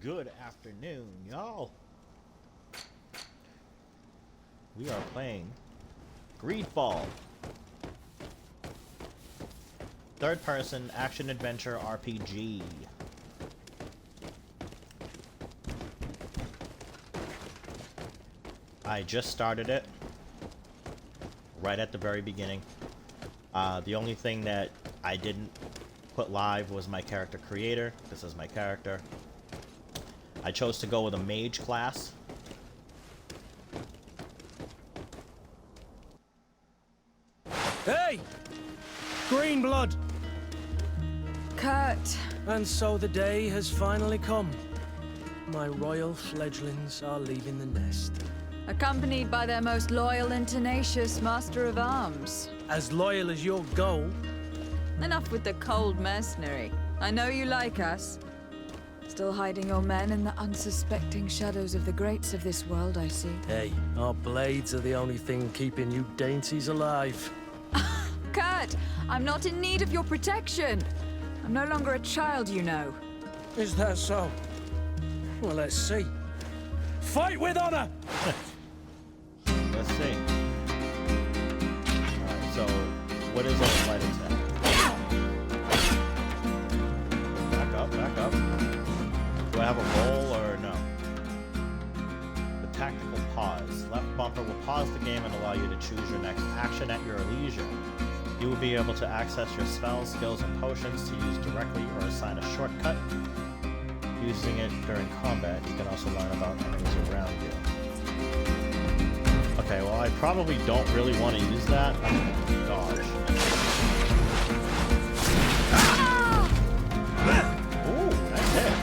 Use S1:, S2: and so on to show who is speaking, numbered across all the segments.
S1: Good afternoon, y'all. We are playing Greedfall. Third-person action-adventure RPG. I just started it. Right at the very beginning. The only thing that I didn't put live was my character creator. This is my character. I chose to go with a mage class.
S2: Hey! Green blood!
S3: Kurt.
S2: And so the day has finally come. My royal fledglings are leaving the nest.
S3: Accompanied by their most loyal and tenacious master of arms.
S2: As loyal as your goal.
S3: Enough with the cold mercenary. I know you like us. Still hiding your men in the unsuspecting shadows of the greats of this world, I see.
S2: Hey, our blades are the only thing keeping you dainties alive.
S3: Kurt, I'm not in need of your protection. I'm no longer a child, you know.
S2: Is that so? Well, let's see. Fight with honor!
S1: Let's see. Alright, so what is our fight attack? Back up, back up. Do I have a roll or no? The tactical pause. Left bumper will pause the game and allow you to choose your next action at your leisure. You will be able to access your spells, skills, and potions to use directly or assign a shortcut. Using it during combat, you can also learn about enemies around you. Okay, well I probably don't really want to use that. I'm gonna dodge. Ooh, nice hit.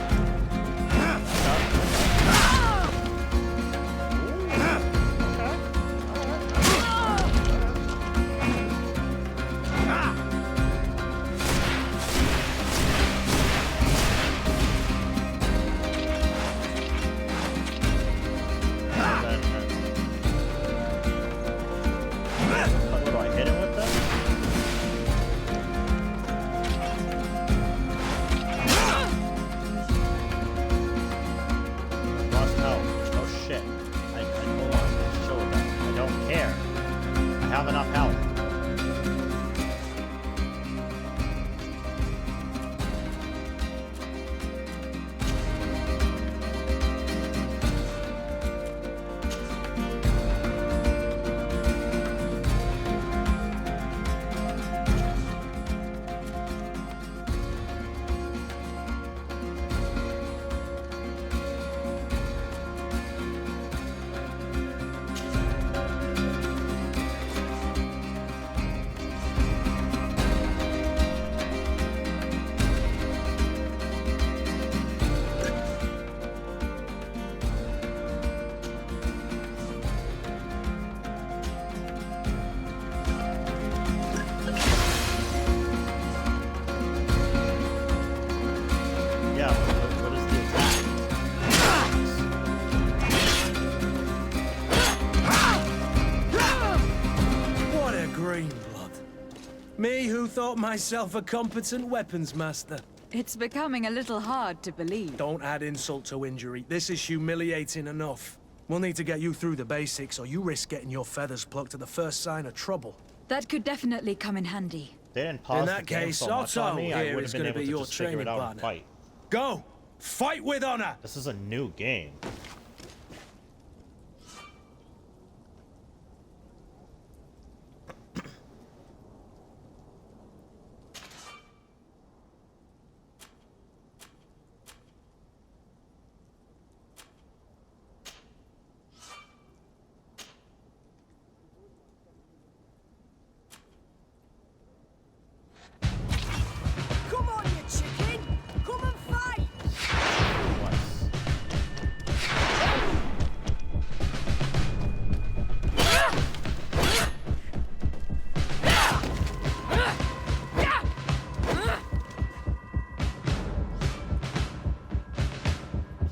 S2: Me who thought myself a competent weapons master.
S3: It's becoming a little hard to believe.
S2: Don't add insult to injury. This is humiliating enough. We'll need to get you through the basics, or you risk getting your feathers plucked at the first sign of trouble.
S3: That could definitely come in handy.
S1: They didn't pause
S2: in that
S1: the game
S2: case,
S1: so much on me, I
S2: here
S1: would
S2: is
S1: have been
S2: going to
S1: able
S2: be
S1: to
S2: your
S1: just figure
S2: training
S1: it out and
S2: partner.
S1: fight.
S2: Go! Fight with honor!
S1: This is a new game.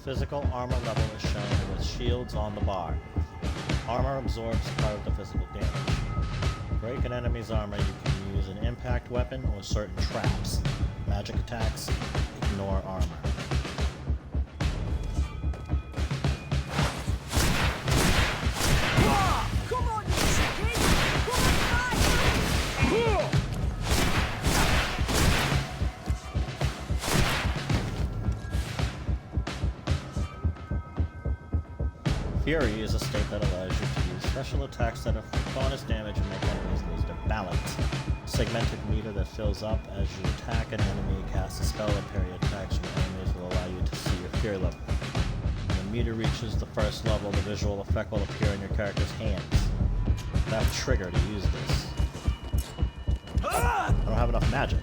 S1: Physical armor level is shown with shields on the bar. Armor absorbs part of the physical damage. To break an enemy's armor, you can use an impact weapon or certain traps. Magic attacks ignore armor. Fury is a state that allows you to use special attacks that inflict bonus damage and make enemies lose their balance. Segmented meter that fills up as you attack an enemy, cast a spell or parry attacks your enemies will allow you to see your Fury level. When the meter reaches the first level, the visual effect will appear in your character's hands. That trigger to use this. I don't have enough magic.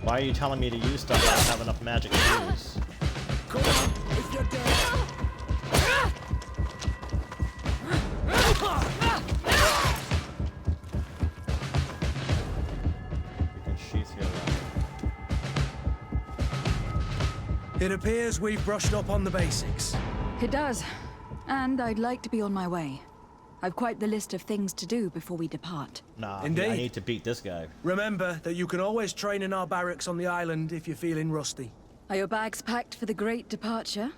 S1: Why are you telling me to use stuff I don't have enough magic to use?
S2: Come on, if you're dead.
S1: You can sheath your weapon.
S2: It appears we've brushed up on the basics.
S3: It does. And I'd like to be on my way. I've quite the list of things to do before we depart.
S1: Nah,
S2: Indeed.
S1: I need to beat this guy.
S2: Remember that you can always train in our barracks on the island if you're feeling rusty.
S3: Are your bags packed for the great departure?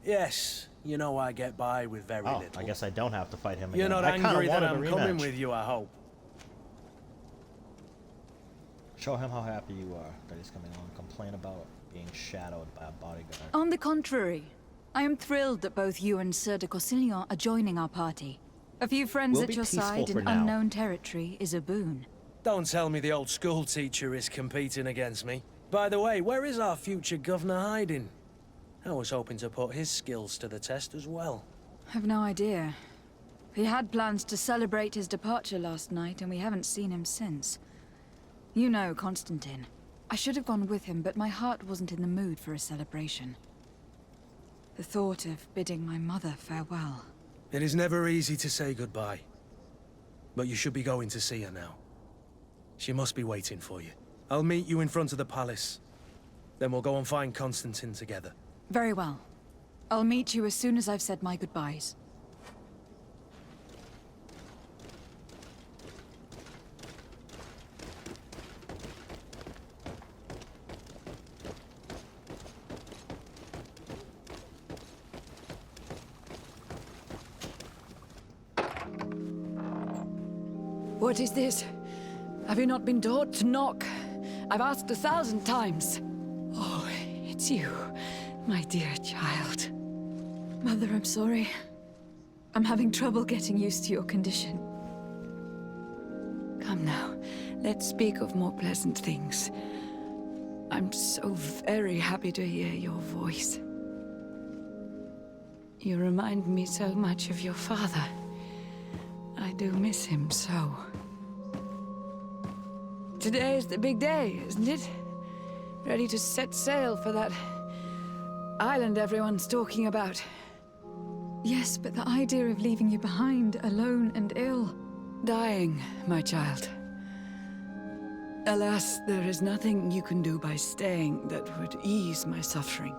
S2: Yes, you know I get by with very
S1: Oh,
S2: little.
S1: I guess I don't have to fight him
S2: You're
S1: again.
S2: not
S1: I kinda
S2: angry that
S1: wanted
S2: I'm
S1: a
S2: coming
S1: rematch.
S2: with you, I hope.
S1: Show him how happy you are that he's coming on. Complain about being shadowed by a bodyguard.
S3: On the contrary, I am thrilled that both you and Sir de Corsillon are joining our party. A few friends
S1: We'll
S3: at
S1: be
S3: your
S1: peaceful
S3: side
S1: for
S3: in
S1: now.
S3: unknown territory is a boon.
S2: Don't tell me the old school teacher is competing against me. By the way, where is our future governor hiding? I was hoping to put his skills to the test as well.
S3: I've no idea. He had plans to celebrate his departure last night, and we haven't seen him since. You know Constantine. I should have gone with him, but my heart wasn't in the mood for a celebration. The thought of bidding my mother farewell.
S2: It is never easy to say goodbye. But you should be going to see her now. She must be waiting for you. I'll meet you in front of the palace. Then we'll go and find Constantine together.
S3: Very well. I'll meet you as soon as I've said my goodbyes.
S4: What is this? Have you not been taught to knock? I've asked 1,000 times. Oh, it's you, my dear child.
S3: Mother, I'm sorry. I'm having trouble getting used to your condition.
S4: Come now, let's speak of more pleasant things. I'm so very happy to hear your voice. You remind me so much of your father. I do miss him so. Today is the big day, isn't it? Ready to set sail for that island everyone's talking about.
S3: Yes, but the idea of leaving you behind, alone and ill.
S4: Dying, my child. Alas, there is nothing you can do by staying that would ease my suffering.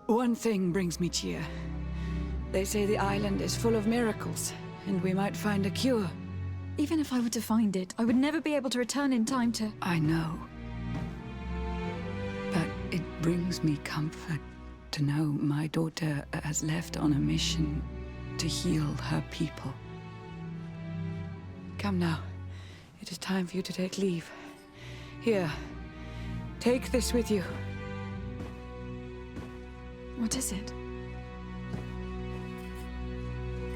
S4: One thing brings me cheer. They say the island is full of miracles, and we might find a cure.
S3: Even if I were to find it, I would never be able to return in time to...
S4: I know. But it brings me comfort to know my daughter has left on a mission to heal her people. Come now. It is time for you to take leave. Here, take this with you.
S3: What is it?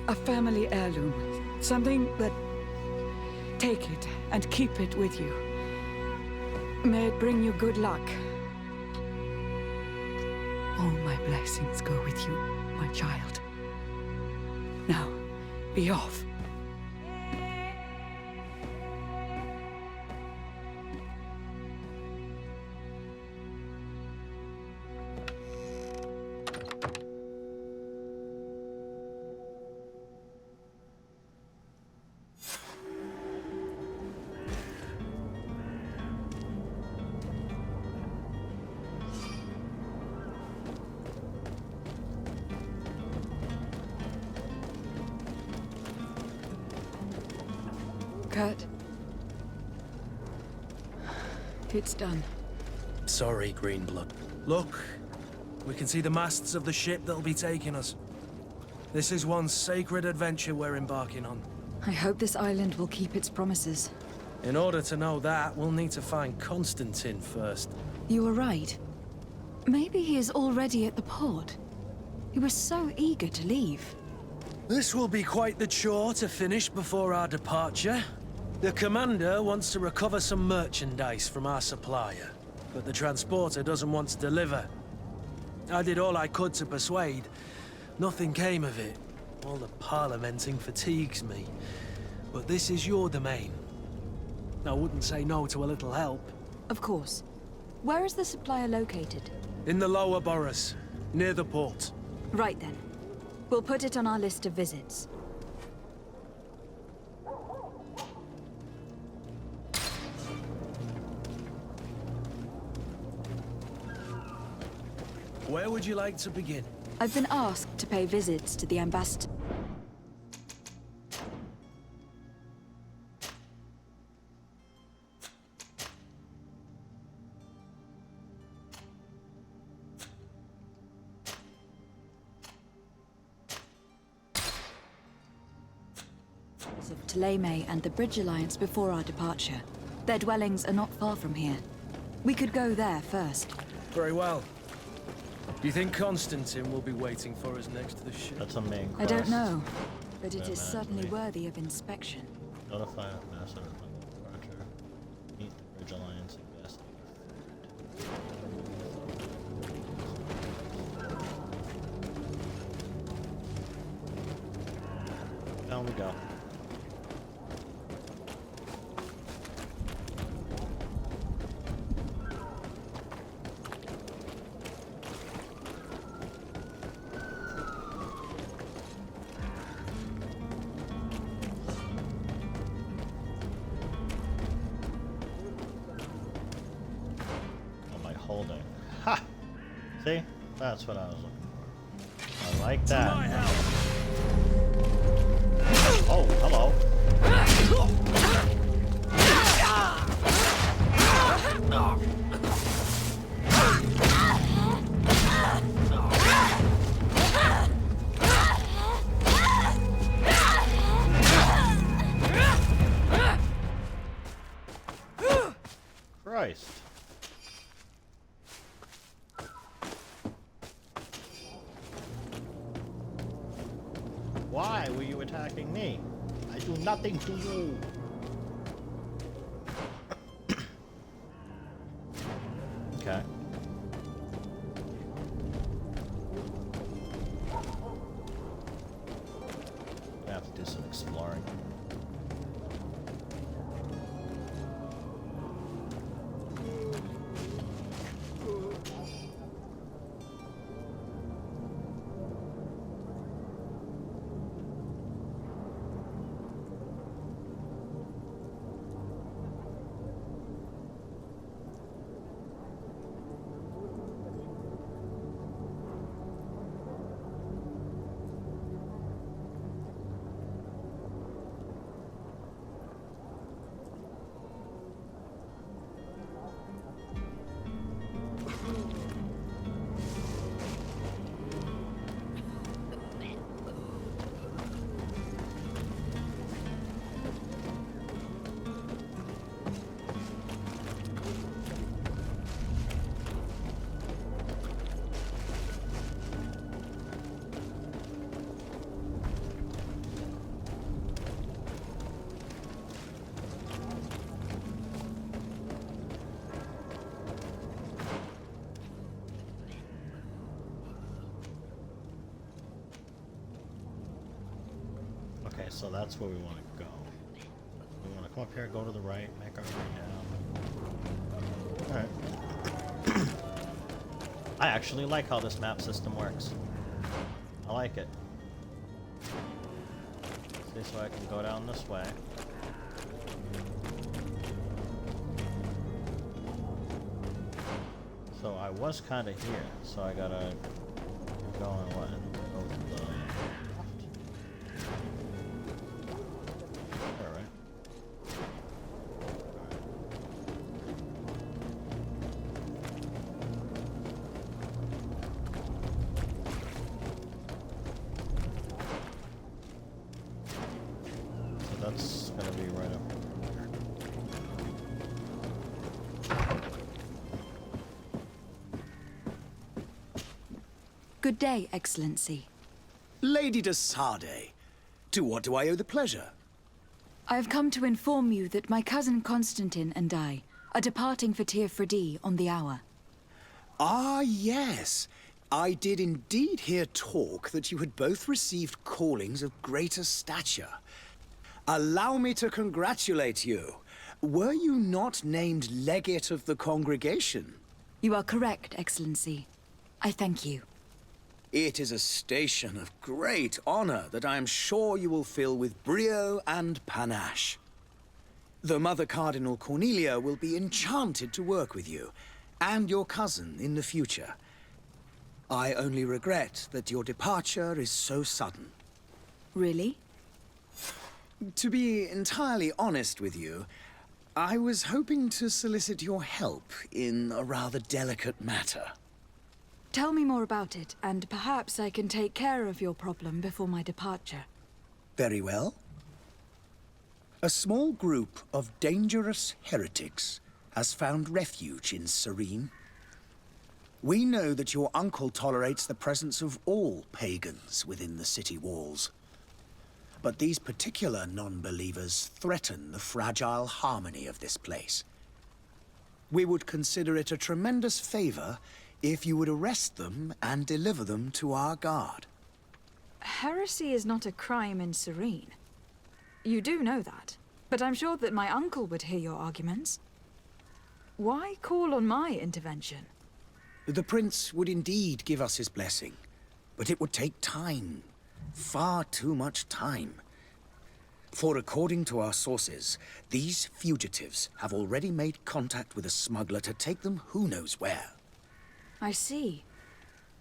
S4: A family heirloom. Something that... Take it and keep it with you. May it bring you good luck. All my blessings go with you, my child. Now, be off.
S3: Kurt. It's done.
S2: Sorry, Greenblood. Look, we can see the masts of the ship that'll be taking us. This is one sacred adventure we're embarking on.
S3: I hope this island will keep its promises.
S2: In order to know that, we'll need to find Constantine first.
S3: You were right. Maybe he is already at the port. He was so eager to leave.
S2: This will be quite the chore to finish before our departure. The commander wants to recover some merchandise from our supplier, but the transporter doesn't want to deliver. I did all I could to persuade. Nothing came of it. All the parliamenting fatigues me. But this is your domain. I wouldn't say no to a little help.
S3: Of course. Where is the supplier located?
S2: In the lower boroughs, near the port.
S3: Right then. We'll put it on our list of visits.
S2: Where would you like to begin?
S3: I've been asked to pay visits to the ambassador of Ptolemy and the Bridge Alliance before our departure. Their dwellings are not far from here. We could go there first.
S2: Very well. Do you think Constantine will be waiting for us next to the ship?
S1: That's a main quest.
S3: I don't know, but it
S1: Wait a
S3: is
S1: minute,
S3: certainly
S1: wait.
S3: worthy of inspection.
S1: Notify Ambassador upon departure. Meet the Bridge Alliance ambassador. Down we go. Holding. Ha! See? That's what I was looking for. I like that. Oh, hello. Christ. Why were you attacking me? I do nothing to you. Okay. I have to do some exploring. Okay, so that's where we want to go. We want to come up here, go to the right, make our way down. Alright. I actually like how this map system works. I like it. See, so I can go down this way. So I was kind of here, so I gotta go and what? Go to the left. All right. So that's gonna be right up here.
S3: Good day, Excellency.
S5: Lady de Sardet, to what do I owe the pleasure?
S3: I have come to inform you that my cousin Constantine and I are departing for Tir Freddy on the hour.
S5: Ah, yes. I did indeed hear talk that you had both received callings of greater stature. Allow me to congratulate you. Were you not named legate of the congregation?
S3: You are correct, Excellency. I thank you.
S5: It is a station of great honor that I am sure you will fill with brio and panache. The Mother Cardinal Cornelia will be enchanted to work with you, and your cousin in the future. I only regret that your departure is so sudden.
S3: Really?
S5: To be entirely honest with you, I was hoping to solicit your help in a rather delicate matter.
S3: Tell me more about it, and perhaps I can take care of your problem before my departure.
S5: Very well. A small group of dangerous heretics has found refuge in Serene. We know that your uncle tolerates the presence of all pagans within the city walls. But these particular non-believers threaten the fragile harmony of this place. We would consider it a tremendous favor if you would arrest them and deliver them to our guard.
S3: Heresy is not a crime in Serene. You do know that, but I'm sure that my uncle would hear your arguments. Why call on my intervention?
S5: The prince would indeed give us his blessing, but it would take time. Far too much time. For according to our sources, these fugitives have already made contact with a smuggler to take them who knows where.
S3: I see.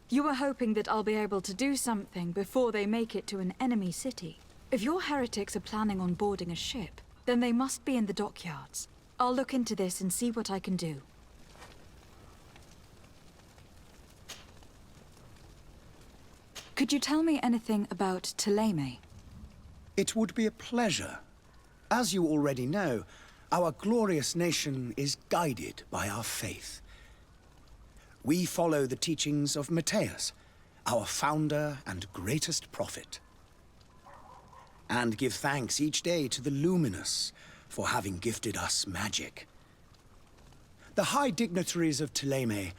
S3: You were hoping that I'll be able to do something before they make it to an enemy city. If your heretics are planning on boarding a ship, then they must be in the dockyards. I'll look into this and see what I can do. Could you tell me anything about Thélème?
S5: It would be a pleasure. As you already know, our glorious nation is guided by our faith. We follow the teachings of Matthias, our founder and greatest prophet, and give thanks each day to the Luminous for having gifted us magic. The high dignitaries of Thélème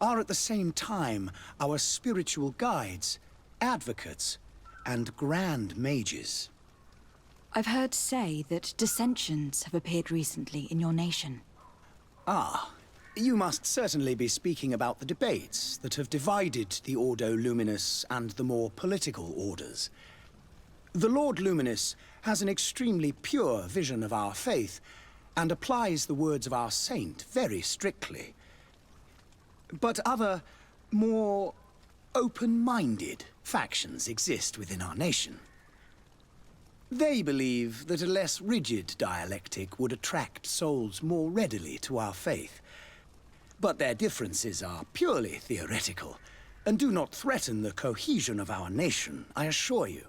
S5: are at the same time our spiritual guides, advocates, and grand mages.
S3: I've heard say that dissensions have appeared recently in your nation.
S5: Ah, you must certainly be speaking about the debates that have divided the Ordo Luminous and the more political orders. The Lord Luminous has an extremely pure vision of our faith and applies the words of our saint very strictly. But other, more open-minded factions exist within our nation. They believe that a less rigid dialectic would attract souls more readily to our faith. But their differences are purely theoretical and do not threaten the cohesion of our nation, I assure you.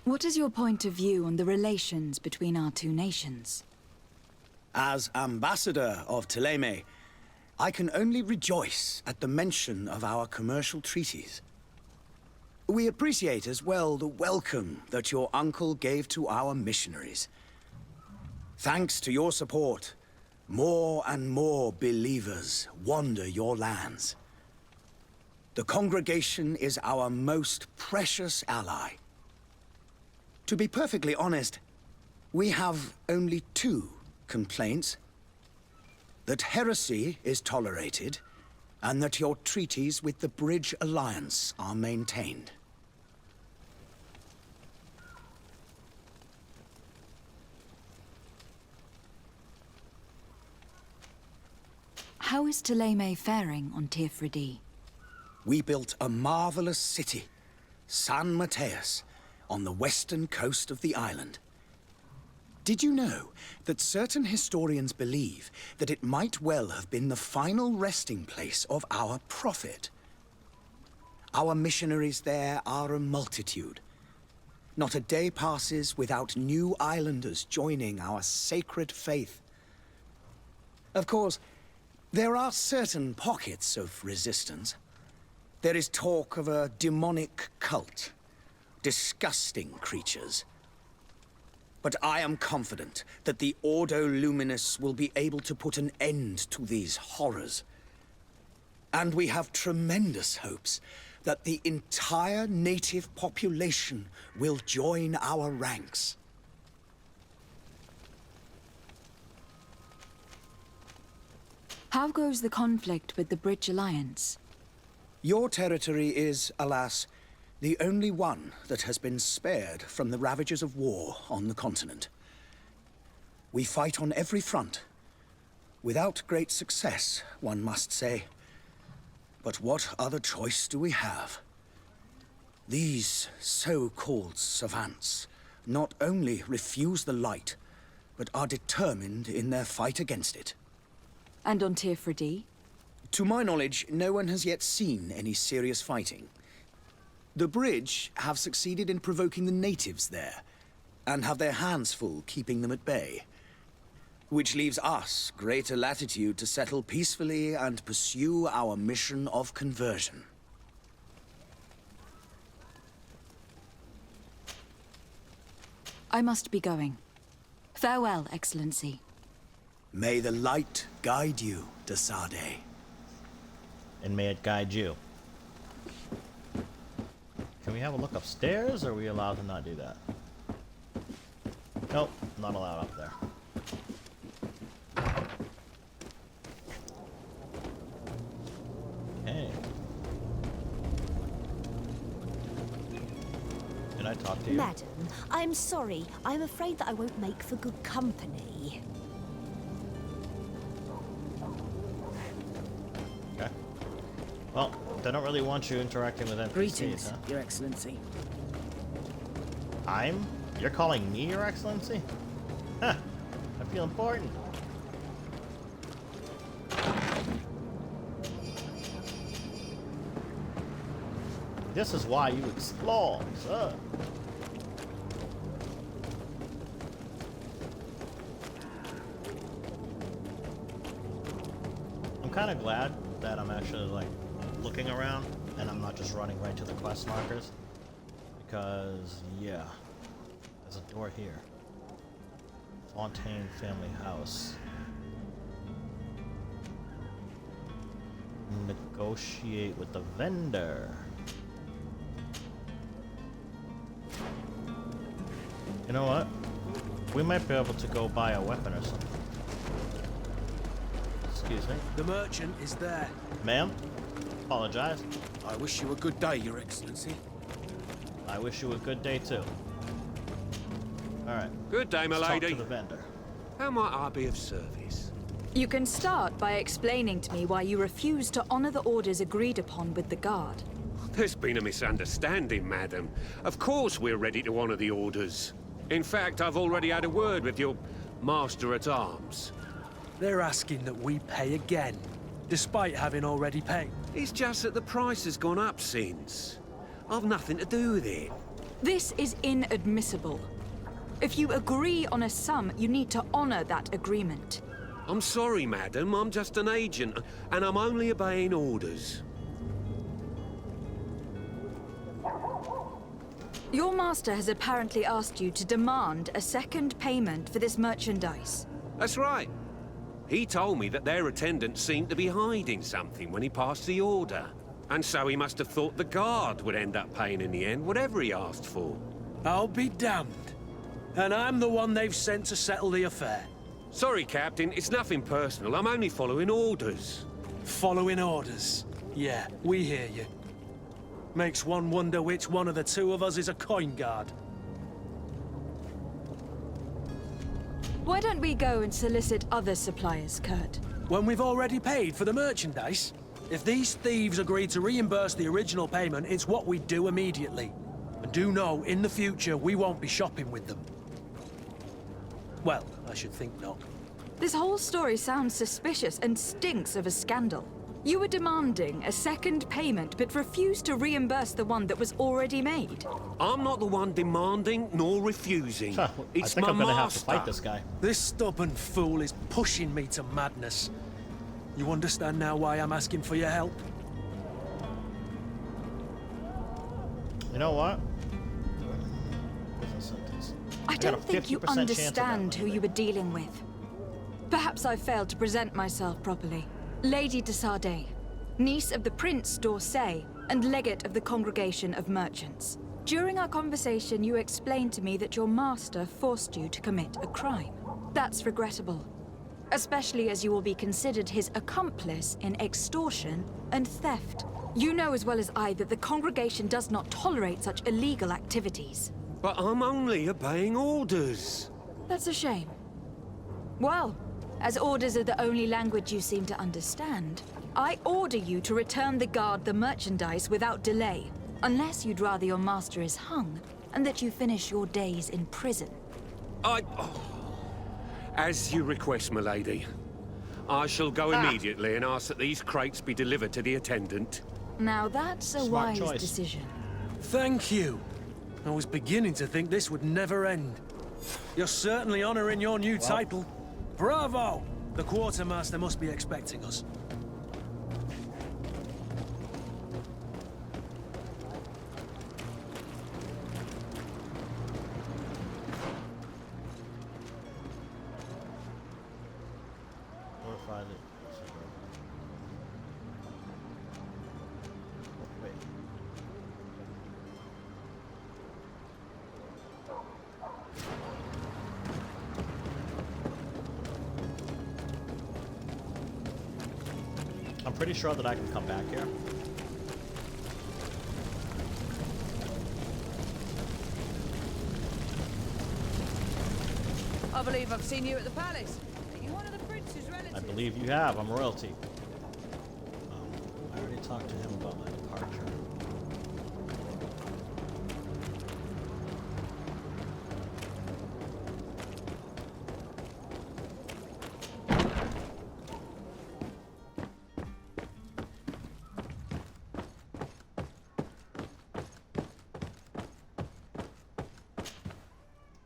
S3: What is your point of view on the relations between our two nations?
S5: As ambassador of Thélème, I can only rejoice at the mention of our commercial treaties. We appreciate as well the welcome that your uncle gave to our missionaries. Thanks to your support, more and more believers wander your lands. The congregation is our most precious ally. To be perfectly honest, we have only two complaints. That heresy is tolerated, and that your treaties with the Bridge Alliance are maintained.
S3: How is Thélème faring on Tir Freddy?
S5: We built a marvelous city, San Matthias, on the western coast of the island. Did you know that certain historians believe that it might well have been the final resting place of our prophet? Our missionaries there are a multitude. Not a day passes without new islanders joining our sacred faith. Of course, There are certain pockets of resistance. There is talk of a demonic cult. Disgusting creatures. But I am confident that the Ordo Luminous will be able to put an end to these horrors. And we have tremendous hopes that the entire native population will join our ranks.
S3: How goes the conflict with the Bridge Alliance?
S5: Your territory is, alas, the only one that has been spared from the ravages of war on the continent. We fight on every front. Without great success, one must say. But what other choice do we have? These so-called savants not only refuse the light, but are determined in their fight against it.
S3: And on Tirfredi?
S5: To my knowledge, no one has yet seen any serious fighting. The Bridge have succeeded in provoking the natives there, and have their hands full keeping them at bay. Which leaves us greater latitude to settle peacefully and pursue our mission of conversion.
S3: I must be going. Farewell, Excellency.
S5: May the light guide you, de Sade.
S1: And may it guide you. Can we have a look upstairs, or are we allowed to not do that? Nope, not allowed up there. Okay. Did I talk to you?
S6: Madam, I'm sorry. I'm afraid that I won't make for good company.
S1: Okay. Well, they don't really want you interacting with NPCs,
S7: Greetings,
S1: huh?
S7: Your Excellency.
S1: You're calling me Your Excellency? Huh. I feel important. This is why you explore, sir. I'm kind of glad that I'm actually, like, looking around and I'm not just running right to the quest markers. Because, yeah, there's a door here. Fontaine family house. Negotiate with the vendor. You know what? We might be able to go buy a weapon or something. Excuse me.
S2: The merchant is there.
S1: Ma'am? Apologize.
S2: I wish you a good day, Your Excellency.
S1: I wish you a good day too. Alright.
S8: Good day, my
S1: Let's talk
S8: lady.
S1: to the vendor.
S8: How might I be of service?
S3: You can start by explaining to me why you refuse to honor the orders agreed upon with the guard.
S8: There's been a misunderstanding, madam. Of course we're ready to honor the orders. In fact, I've already had a word with your master-at-arms.
S2: They're asking that we pay again, despite having already paid.
S8: It's just that the price has gone up since. I've nothing to do with it.
S3: This is inadmissible. If you agree on a sum, you need to honor that agreement.
S8: I'm sorry, madam. I'm just an agent, and I'm only obeying orders.
S3: Your master has apparently asked you to demand a second payment for this merchandise.
S8: That's right. He told me that their attendant seemed to be hiding something when he passed the order. And so he must have thought the guard would end up paying in the end, whatever he asked for.
S2: I'll be damned. And I'm the one they've sent to settle the affair.
S8: Sorry, Captain. It's nothing personal. I'm only following orders.
S2: Following orders. Yeah, we hear you. Makes one wonder which one of the two of us is a coin guard.
S3: Why don't we go and solicit other suppliers, Kurt?
S2: When we've already paid for the merchandise? If these thieves agree to reimburse the original payment, it's what we do immediately. And do know, in the future, we won't be shopping with them. Well, I should think not.
S3: This whole story sounds suspicious and stinks of a scandal. You were demanding a second payment, but refused to reimburse the one that was already made.
S8: I'm not the one demanding nor refusing.
S1: I
S8: It's
S1: think
S8: my
S1: I'm gonna have to
S8: master.
S1: fight this guy.
S2: This stubborn fool is pushing me to madness. You understand now why I'm asking for your help?
S1: You know what? Business sentence.
S3: I
S1: got a
S3: don't think you
S1: 50% chance of that
S3: understand who
S1: landing.
S3: you were dealing with. Perhaps I failed to present myself properly. Lady de Sardet, niece of the Prince d'Orsay and legate of the Congregation of Merchants. During our conversation, you explained to me that your master forced you to commit a crime. That's regrettable, especially as you will be considered his accomplice in extortion and theft. You know as well as I that the Congregation does not tolerate such illegal activities.
S8: But I'm only obeying orders.
S3: That's a shame. Well, as orders are the only language you seem to understand, I order you to return the guard the merchandise without delay, unless you'd rather your master is hung and that you finish your days in prison.
S8: As you request, milady. I shall go immediately and ask that these crates be delivered to the attendant.
S3: Now that's a
S1: Smart
S3: wise
S1: choice.
S3: decision.
S2: Thank you. I was beginning to think this would never end. You're certainly honoring your new title. Bravo! The quartermaster must be expecting us.
S1: Or find it. Wait. I'm pretty sure that I can come back here.
S7: I believe I've seen you at the palace. Are you one of the prince's relatives?
S1: I believe you have. I'm royalty. I already talked to him about my departure.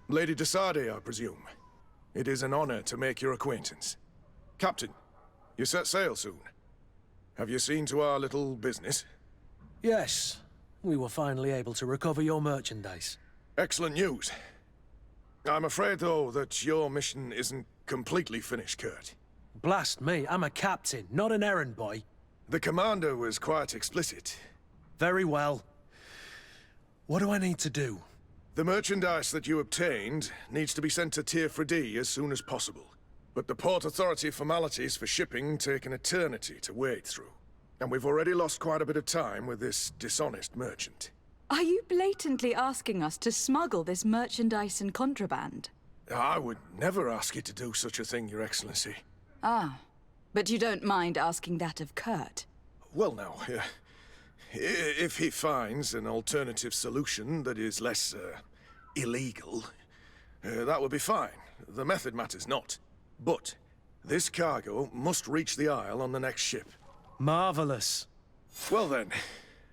S9: Lady de Sardet, I presume. It is an honor to make your acquaintance. Captain, you set sail soon. Have you seen to our little business?
S2: Yes, we were finally able to recover your merchandise.
S9: Excellent news. I'm afraid, though, that your mission isn't completely finished, Kurt.
S2: Blast me, I'm a captain, not an errand boy.
S9: The commander was quite explicit.
S2: Very well. What do I need to do?
S9: The merchandise that you obtained needs to be sent to Tier D as soon as possible. But the Port Authority formalities for shipping take an eternity to wade through. And we've already lost quite a bit of time with this dishonest merchant.
S3: Are you blatantly asking us to smuggle this merchandise and contraband?
S9: I would never ask you to do such a thing, Your Excellency.
S3: Ah, but you don't mind asking that of Kurt?
S9: Well, now, if he finds an alternative solution that is less, illegal, that would be fine. The method matters not. But this cargo must reach the Isle on the next ship.
S2: Marvelous.
S9: Well then,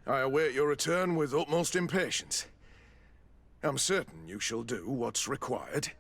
S9: I await your return with utmost impatience. I'm certain you shall do what's required.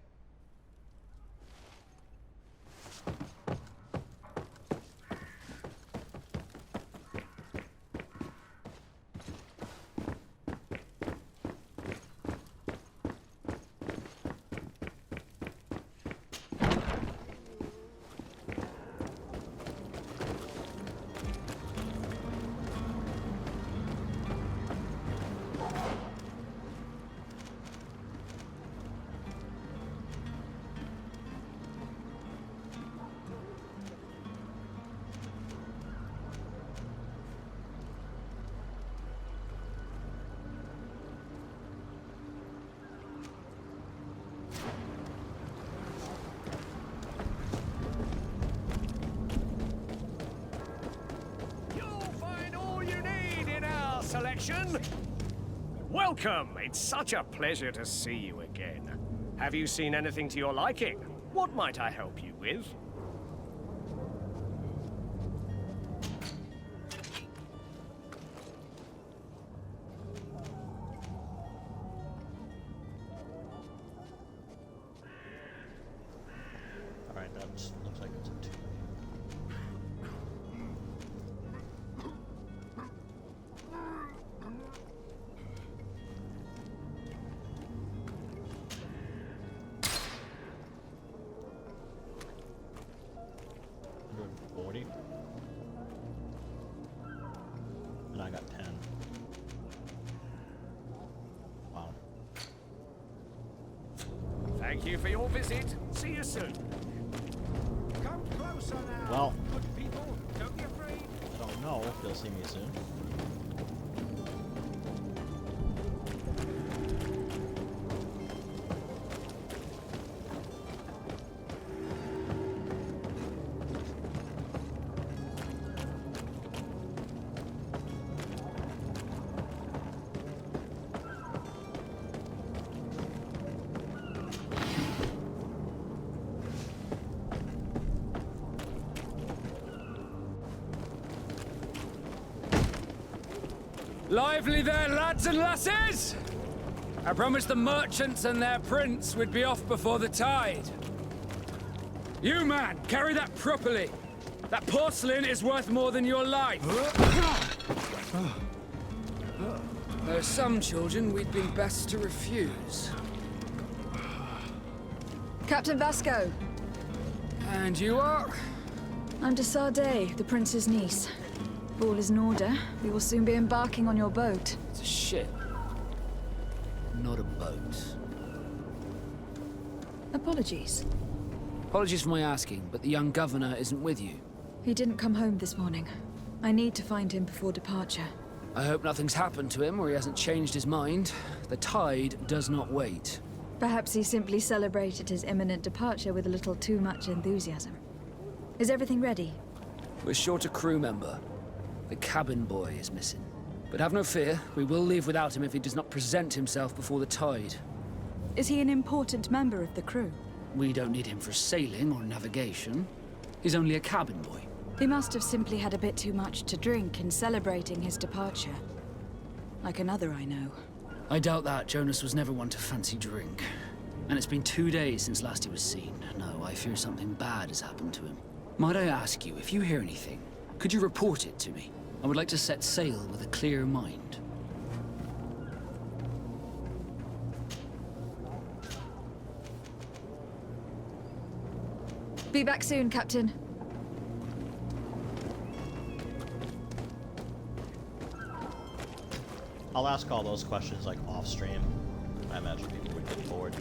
S10: Selection. Welcome! It's such a pleasure to see you again. Have you seen anything to your liking? What might I help you with?
S1: Alright, that looks like it's a 2.
S10: Thank you for your visit. See you soon. Come closer now.
S1: Well,
S10: Good people, don't be afraid.
S1: I don't know if you'll see me soon.
S11: Lively there, lads and lasses! I promised the merchants and their prince we'd be off before the tide. You, man, carry that properly. That porcelain is worth more than your life. There are some children we'd been best to refuse.
S3: Captain Vasco,
S11: And you are?
S3: I'm de Sardet, the prince's niece. If all is in order, we will soon be embarking on your boat.
S11: It's a ship. Not a boat.
S3: Apologies.
S11: Apologies for my asking, but the young governor isn't with you.
S3: He didn't come home this morning. I need to find him before departure.
S11: I hope nothing's happened to him or he hasn't changed his mind. The tide does not wait.
S3: Perhaps he simply celebrated his imminent departure with a little too much enthusiasm. Is everything ready?
S11: We're short a crew member. The cabin boy is missing. But have no fear, we will leave without him if he does not present himself before the tide.
S3: Is he an important member of the crew?
S11: We don't need him for sailing or navigation. He's only a cabin boy.
S3: He must have simply had a bit too much to drink in celebrating his departure. Like another I know.
S11: I doubt that. Jonas was never one to fancy drink. And it's been 2 days since last he was seen. No, I fear something bad has happened to him. Might I ask you, if you hear anything, could you report it to me? I would like to set sail with a clear mind.
S3: Be back soon, Captain.
S1: I'll ask all those questions like off stream. I imagine people would get bored.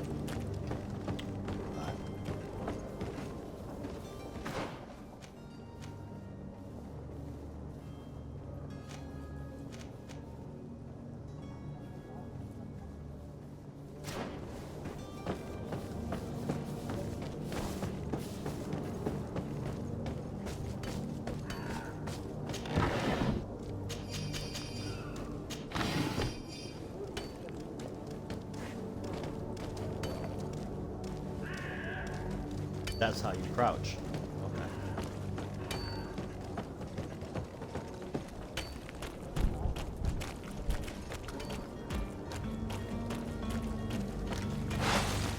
S1: That's how you crouch. Okay.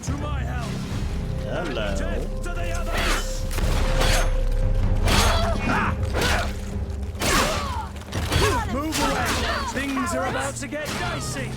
S10: To my help.
S1: Hello.
S10: To the others. Move away. Things are about to get dicey.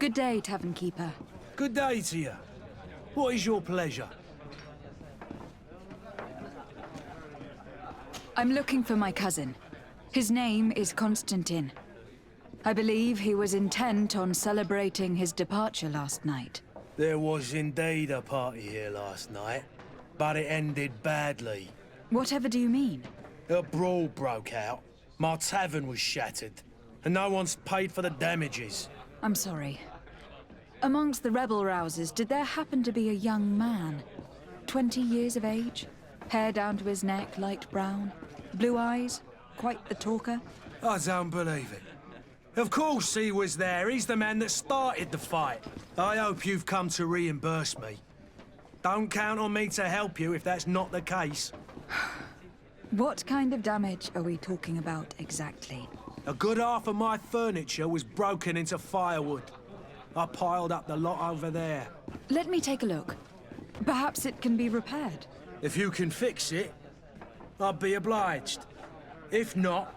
S3: Good day, Tavern Keeper.
S2: Good day to you. What is your pleasure?
S3: I'm looking for my cousin. His name is Constantine. I believe he was intent on celebrating his departure last night.
S2: There was indeed a party here last night, but it ended badly.
S3: Whatever do you mean?
S2: A brawl broke out. My tavern was shattered, and no one's paid for the damages.
S3: I'm sorry. Amongst the rebel rousers, did there happen to be a young man? 20 years of age? Hair down to his neck, light brown? Blue eyes? Quite the talker?
S2: I don't believe it. Of course he was there. He's the man that started the fight. I hope you've come to reimburse me. Don't count on me to help you if that's not the case.
S3: What kind of damage are we talking about exactly?
S2: A good half of my furniture was broken into firewood. I piled up the lot over there.
S3: Let me take a look. Perhaps it can be repaired.
S2: If you can fix it, I'll be obliged. If not,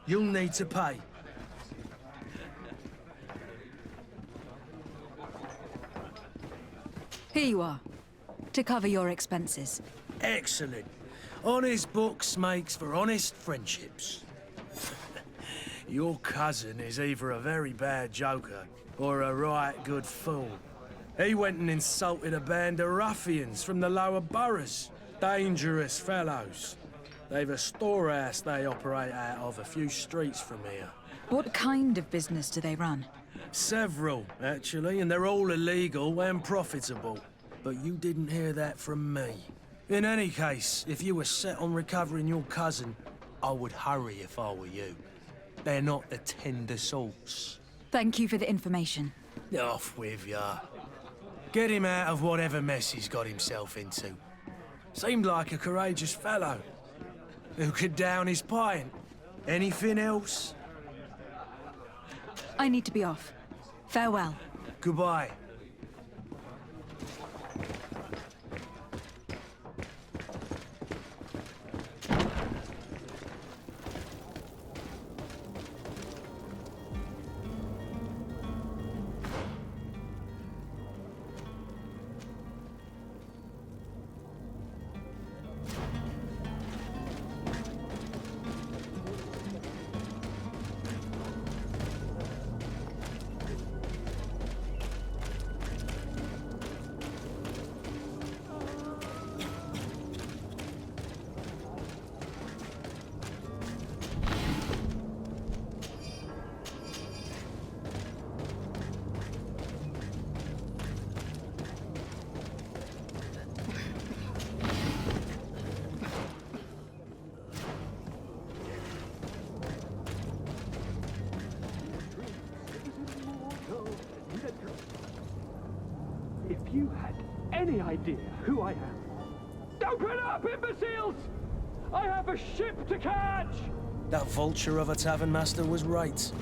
S2: you'll need to pay.
S3: Here you are, to cover your expenses.
S2: Excellent. Honest books makes for honest friendships. Your cousin is either a very bad joker or a right good fool. He went and insulted a band of ruffians from the lower boroughs. Dangerous fellows. They've a storehouse they operate out of a few streets from here.
S3: What kind of business do they run?
S2: Several, actually, and they're all illegal and profitable. But you didn't hear that from me. In any case, if you were set on recovering your cousin, I would hurry if I were you. They're not the tender sorts.
S3: Thank you for the information.
S2: Off with ya. Get him out of whatever mess he's got himself into. Seemed like a courageous fellow. Who could down his pint. Anything else?
S3: I need to be off. Farewell.
S2: Goodbye.
S12: If you had any idea who I am... Open up, imbeciles! I have a ship to catch!
S2: That vulture of a tavern master was right.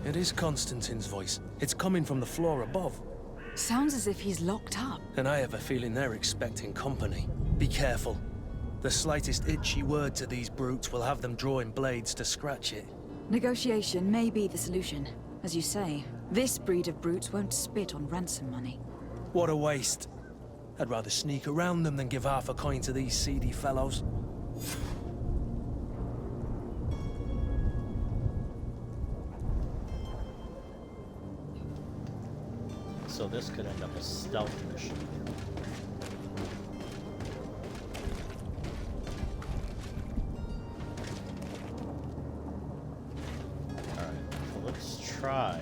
S2: It is Constantine's voice. It's coming from the floor above.
S3: Sounds as if he's locked up.
S2: And I have a feeling they're expecting company. Be careful. The slightest itchy word to these brutes will have them drawing blades to scratch it.
S3: Negotiation may be the solution. As you say, this breed of brutes won't spit on ransom money.
S2: What a waste. I'd rather sneak around them than give half a coin to these seedy fellows.
S1: So this could end up a stealth mission. Alright, so let's try.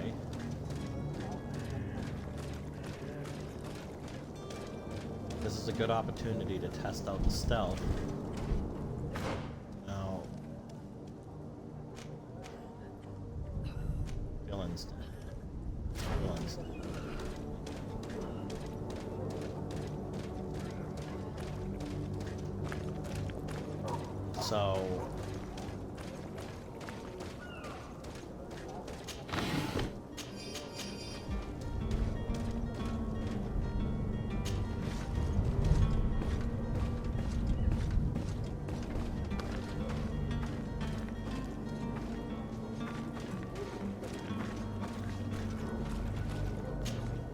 S1: This is a good opportunity to test out the stealth. Now, villains. Villains. So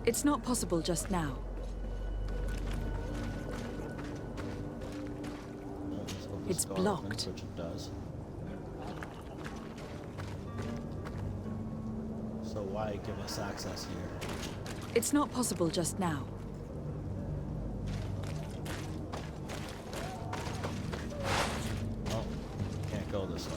S3: It's not possible just now. It's blocked.
S1: Which it does. So why give us access here?
S3: It's not possible just now.
S1: Oh, can't go this way.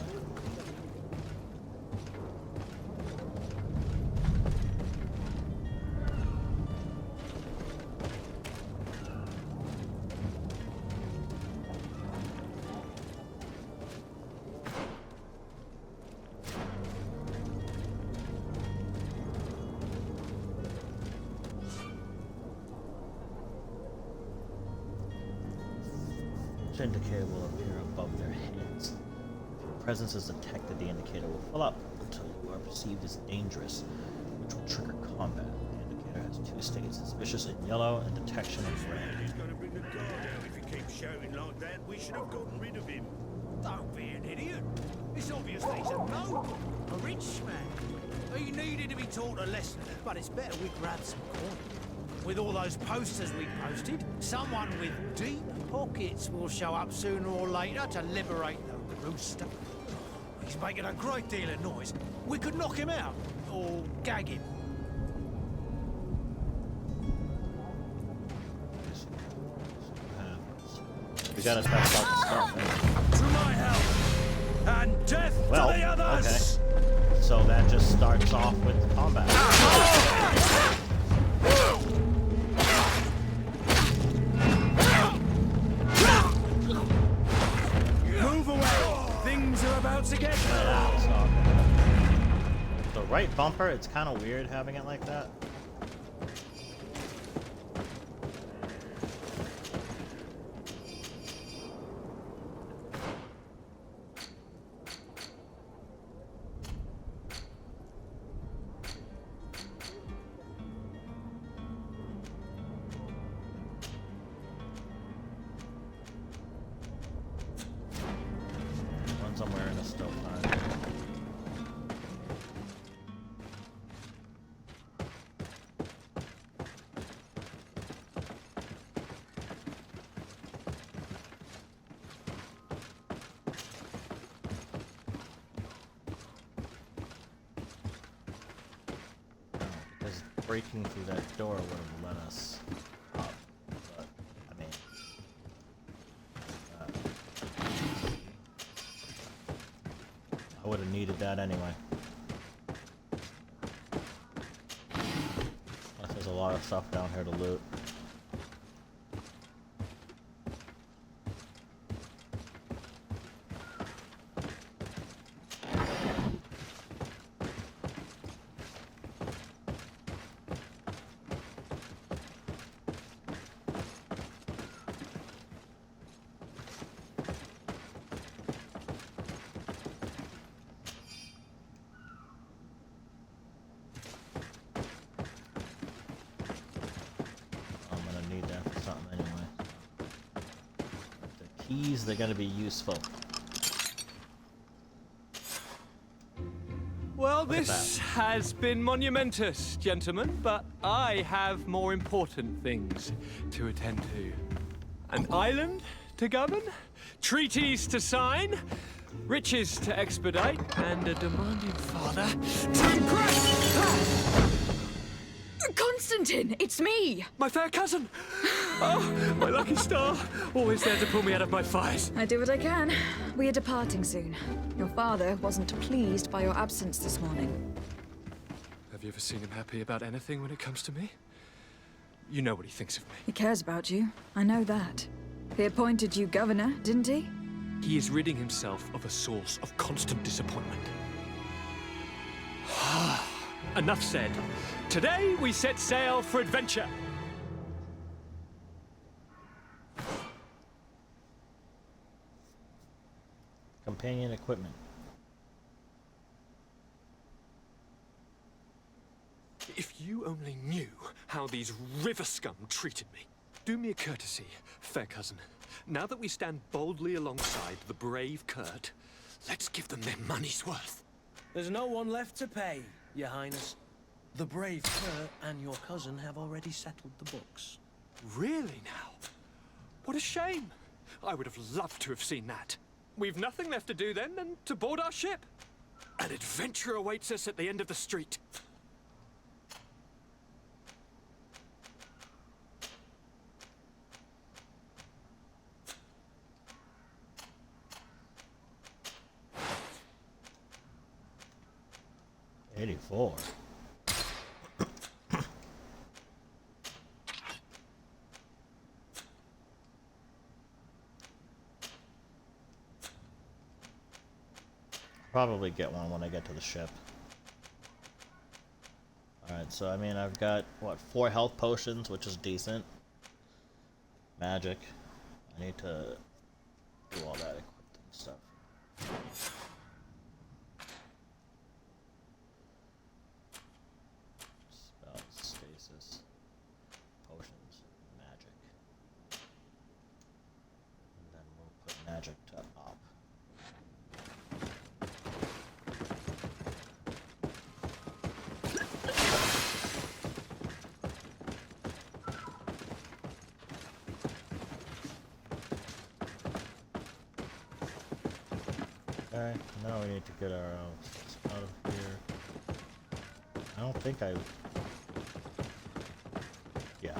S1: Indicator will appear above their heads. If your presence is detected, the indicator will fill up until you are perceived as dangerous, which will trigger combat. The indicator has two states: suspicious in yellow and detection in red.
S13: He's going to bring the guard out if he keeps shouting like that. We should have gotten rid of him. Don't be an idiot. It's obviously he's a noble, a rich man. He needed to be taught a lesson, but it's better we grab some coin. With all those posters we posted, someone with deep pockets will show up sooner or later to liberate the rooster. He's making a great deal of noise. We could knock him out, or gag him.
S1: We gotta test out the stuff.
S13: To my help, and death to the others!
S1: Okay. So that just starts off with combat.
S13: Move away! Things are about to get
S1: The right bumper, it's kind of weird having it like that. I'm wearing is still fine. Because breaking through that door would have let us up, but I mean. I would have needed that anyway. Plus there's a lot of stuff down here to loot. Keys, they're going to be useful.
S12: Well, this has been monumentous, gentlemen, but I have more important things to attend to. An island to govern, treaties to sign, riches to expedite, and a demanding father to impress!
S3: Constantine, it's me!
S12: My fair cousin! Oh, my lucky star! Always there to pull me out of my fires.
S3: I do what I can. We are departing soon. Your father wasn't pleased by your absence this morning.
S12: Have you ever seen him happy about anything when it comes to me? You know what he thinks of me.
S3: He cares about you. I know that. He appointed you governor, didn't he?
S12: He is ridding himself of a source of constant disappointment. Enough said. Today we set sail for adventure.
S1: Companion equipment.
S12: If you only knew how these river scum treated me. Do me a courtesy, fair cousin. Now that we stand boldly alongside the brave Kurt, let's give them their money's worth.
S2: There's no one left to pay, Your Highness. The brave Kurt and your cousin have already settled the books.
S12: Really now? What a shame. I would have loved to have seen that. We've nothing left to do then than to board our ship. An adventure awaits us at the end of the street.
S1: '84. Probably get one when I get to the ship. Alright, so I mean, I've got, what, 4 health potions, which is decent. Magic. I need to do all that equipping stuff. Spell, stasis, potions, magic. And then we'll put magic to up. Okay, now we need to get our out of here. I don't think I... Yeah.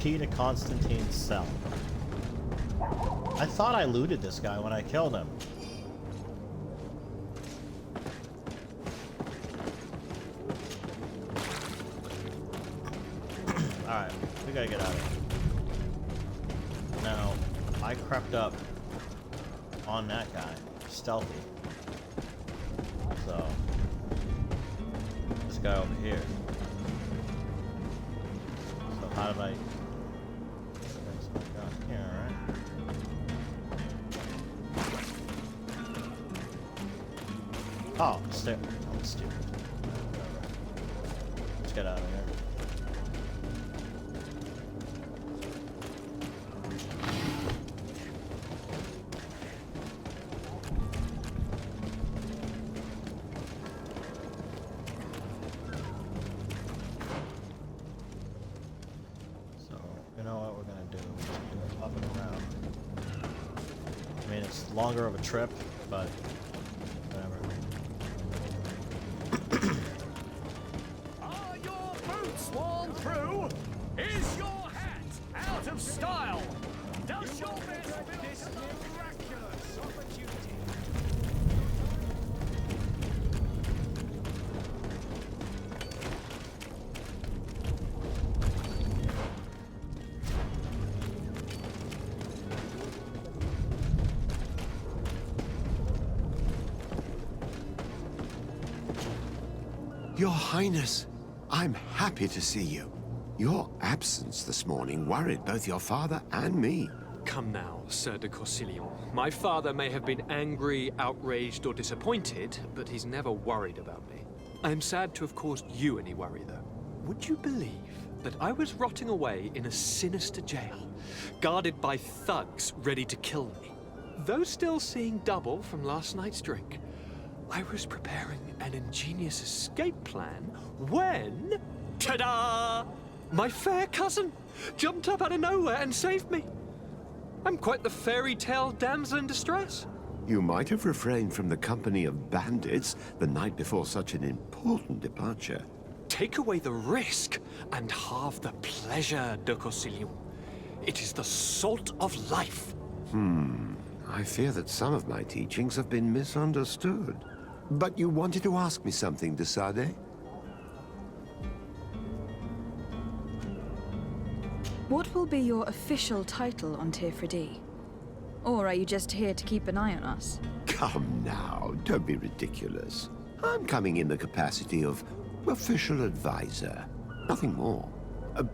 S1: Key to Constantine's cell. I thought I looted this guy when I killed him. Alright, we gotta get out of here. Now, I crept up on that guy, stealthy. So, this guy over here. So how did I... Here, right? Oh, I'm stupid. Whatever. Let's get out of here. So, you know what we're gonna do? We're just gonna do it up and around. I mean, it's longer of a trip, but whatever.
S10: Are your boots worn through? Is your hat out of style? Does your best belong to the miraculous opportunity?
S14: Your Highness, I'm happy to see you. Your absence this morning worried both your father and me.
S12: Come now, Sir de Corsilion. My father may have been angry, outraged, or disappointed, but he's never worried about me. I'm sad to have caused you any worry, though. Would you believe that I was rotting away in a sinister jail, guarded by thugs ready to kill me? Though still seeing double from last night's drink, I was preparing an ingenious escape plan when... Ta-da! My fair cousin jumped up out of nowhere and saved me. I'm quite the fairy tale damsel in distress.
S14: You might have refrained from the company of bandits the night before such an important departure.
S12: Take away the risk and halve the pleasure, de Corsilion. It is the salt of life.
S14: I fear that some of my teachings have been misunderstood. But you wanted to ask me something, de Sade?
S3: What will be your official title on Tirfredi? Or are you just here to keep an eye on us?
S14: Come now, don't be ridiculous. I'm coming in the capacity of official advisor, nothing more.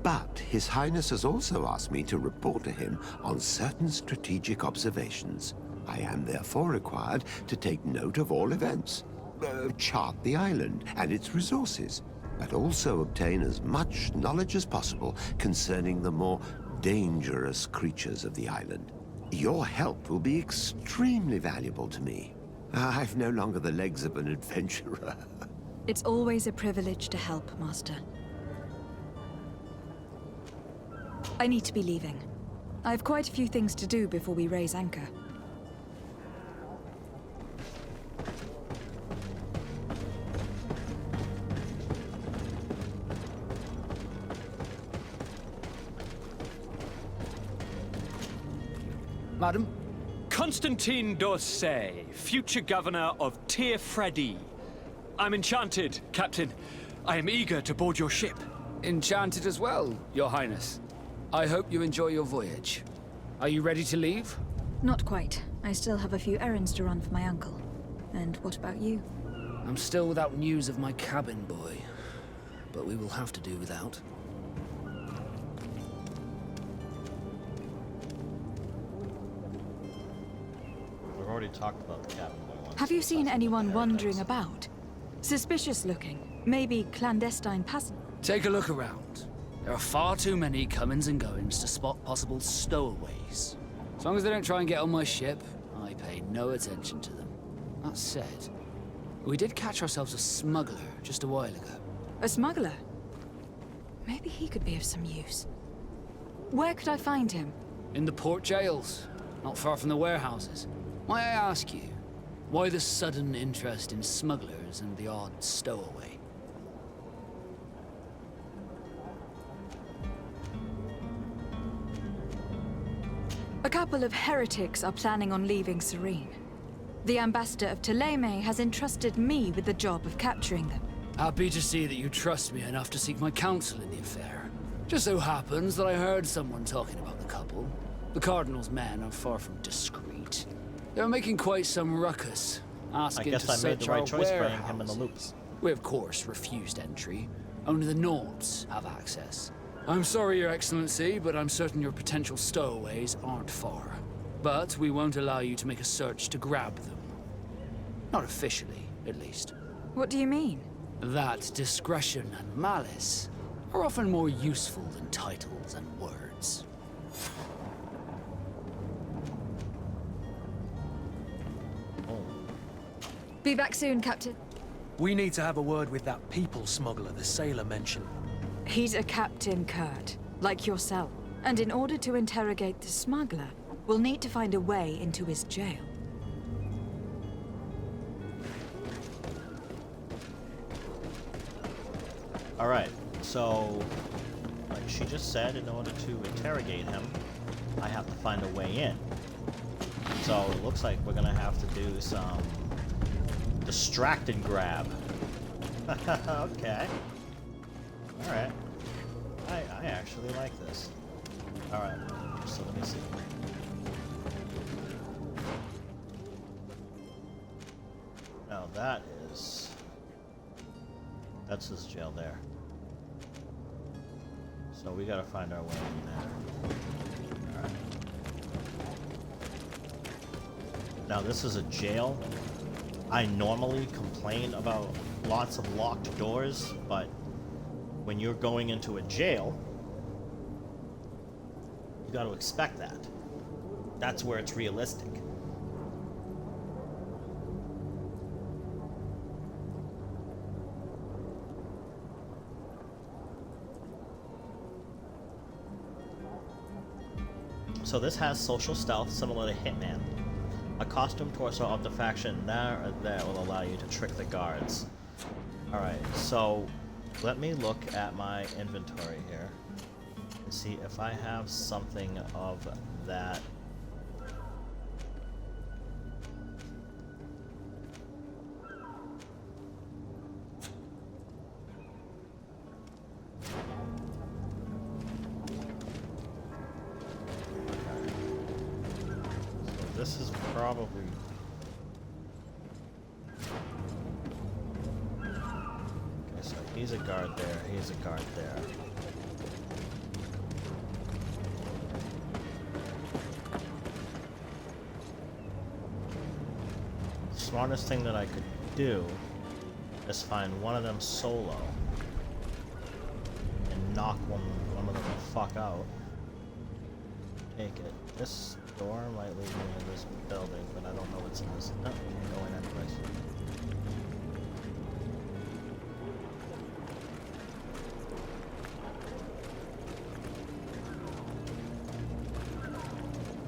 S14: But His Highness has also asked me to report to him on certain strategic observations. I am therefore required to take note of all events, chart the island and its resources, but also obtain as much knowledge as possible concerning the more dangerous creatures of the island. Your help will be extremely valuable to me. I've no longer the legs of an adventurer.
S3: It's always a privilege to help, Master. I need to be leaving. I have quite a few things to do before we raise anchor.
S11: Madam?
S12: Constantine d'Orsay, future governor of Tir-Freddy. I'm enchanted, Captain. I am eager to board your ship.
S11: Enchanted as well, Your Highness. I hope you enjoy your voyage. Are you ready to leave?
S3: Not quite. I still have a few errands to run for my uncle. And what about you?
S11: I'm still without news of my cabin boy, but we will have to do without.
S1: We've already talked about the cabin boy once.
S3: Have you seen anyone wandering about? Suspicious looking. Maybe clandestine passengers.
S11: Take a look around. There are far too many comings and goings to spot possible stowaways. As long as they don't try and get on my ship, I pay no attention to them. That said, we did catch ourselves a smuggler just a while ago.
S3: A smuggler? Maybe he could be of some use. Where could I find him?
S11: In the port jails, not far from the warehouses. May I ask you, why the sudden interest in smugglers and the odd stowaway?
S3: A couple of heretics are planning on leaving Serene. The ambassador of Thélème has entrusted me with the job of capturing them.
S11: Happy to see that you trust me enough to seek my counsel in the affair. Just so happens that I heard someone talking about the couple. The Cardinal's men are far from discreet. They're making quite some ruckus, asking to search our warehouses. We of course refused entry. Only the Nords have access. I'm sorry, Your Excellency, but I'm certain your potential stowaways aren't far. But we won't allow you to make a search to grab them. Not officially, at least.
S3: What do you mean?
S11: That discretion and malice are often more useful than titles and words.
S3: Be back soon, Captain.
S2: We need to have a word with that people smuggler the sailor mentioned.
S3: He's a Captain Kurt, like yourself. And in order to interrogate the smuggler, we'll need to find a way into his jail.
S1: Alright, so, like she just said, in order to interrogate him, I have to find a way in. So it looks like we're gonna have to do some distract and grab. Okay. Alright. I actually like this. Alright, so let me see. Now that's his jail there. So we gotta find our way in there. Alright. Now this is a jail. I normally complain about lots of locked doors, but when you're going into a jail, you got to expect that. That's where it's realistic. So this has social stealth similar to Hitman. A costume torso of the faction there that will allow you to trick the guards. Alright, so let me look at my inventory here and see if I have something of that. So this is probably He's a guard there. He's a guard there. Smartest thing that I could do is find one of them solo and knock one of them the fuck out. Take it. This door might lead me into this building, but I don't know what's in this. No, I'm going anyways.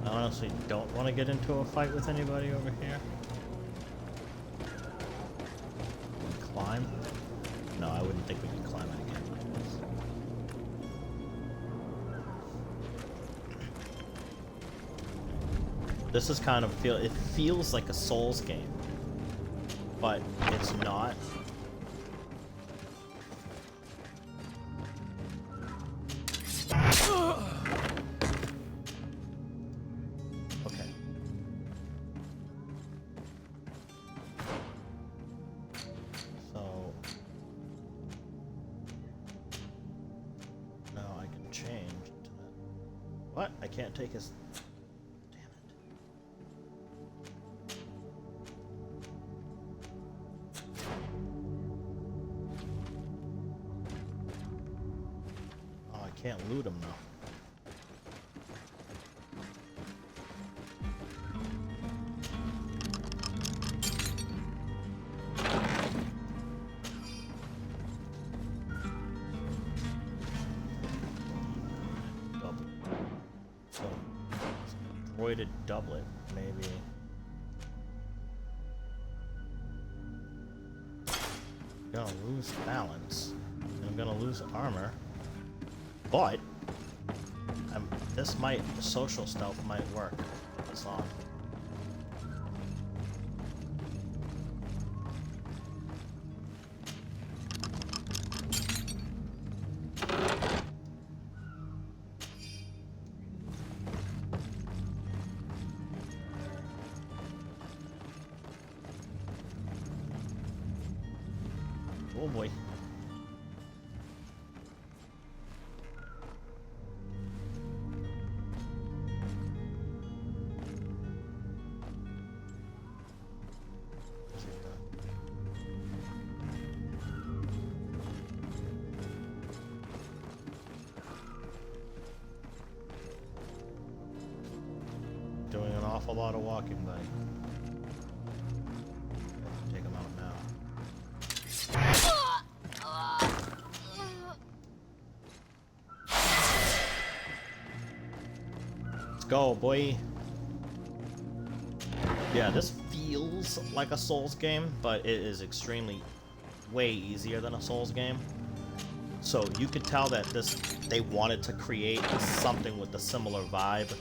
S1: I honestly don't want to get into a fight with anybody over here. Climb? No, I wouldn't think we could climb it again. This is kind of it feels like a Souls game, but it's not. Okay. So now I can change to that. What? I can't take his. Can't loot him though. Double. So, droided doublet, maybe. I'm gonna lose balance, and I'm gonna lose armor. But this the social stealth might work. It's on. Oh boy. Doing an awful lot of walking, buddy. Take him out now. Let's go, boy. Yeah, this feels like a Souls game, but it is extremely way easier than a Souls game. So you could tell that they wanted to create something with a similar vibe,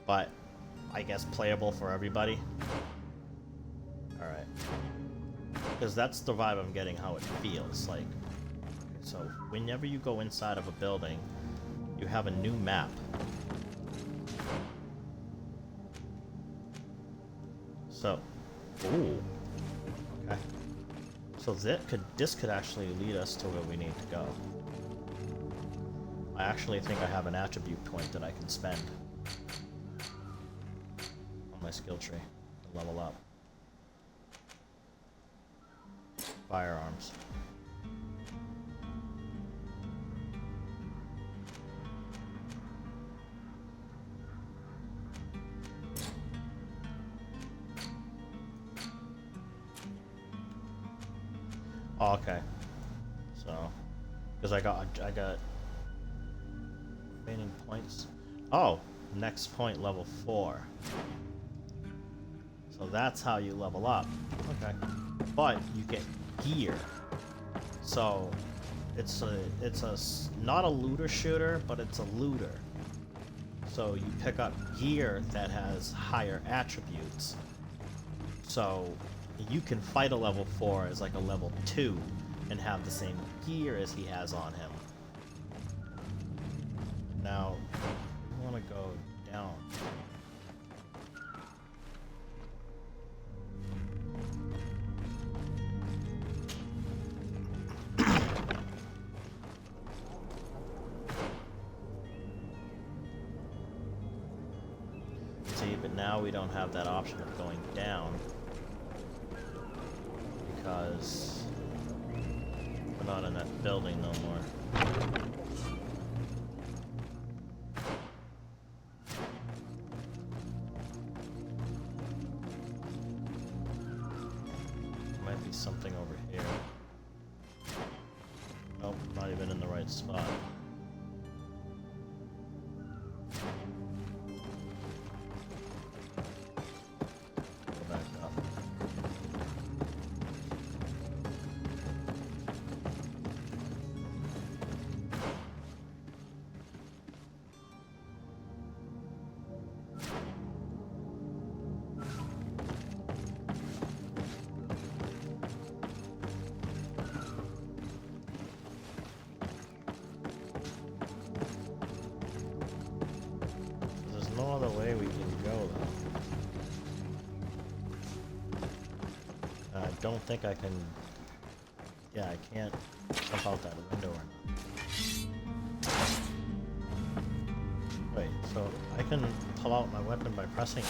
S1: but I guess playable for everybody. Alright. Because that's the vibe I'm getting, how it feels like. So whenever you go inside of a building, you have a new map. So, ooh. Okay. So this could actually lead us to where we need to go. I actually think I have an attribute point that I can spend on my skill tree to level up. Firearms. Oh, okay. So, because I got remaining points. Oh, next point, level 4. So that's how you level up. Okay, but you get gear. So it's not a looter shooter, but it's a looter. So you pick up gear that has higher attributes. So you can fight a level 4 as like a level 2 and have the same gear as he has on him. Now, I want to go down. But now we don't have that option of going down because we're not in that building no more. Might be something over here. Oh, not even in the right spot. There's no other way we can go, though. I don't think I can... Yeah, I can't jump out that window or not. Wait, so I can pull out my weapon by pressing it.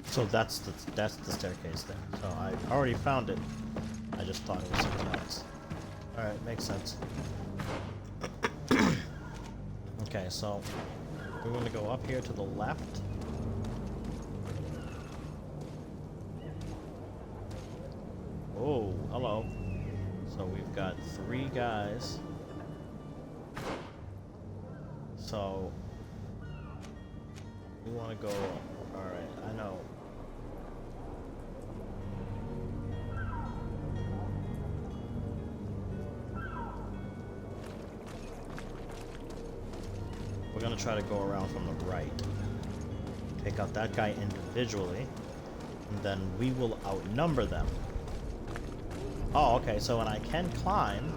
S1: So that's the staircase there. So I already found it. I just thought it was something else. Alright, makes sense. Okay, so we're going to go up here to the left. Oh, hello. So we've got 3 guys. So we want to go... Alright, I know. We're gonna try to go around from the right. Take out that guy individually, and then we will outnumber them. Oh, okay, so when I can climb...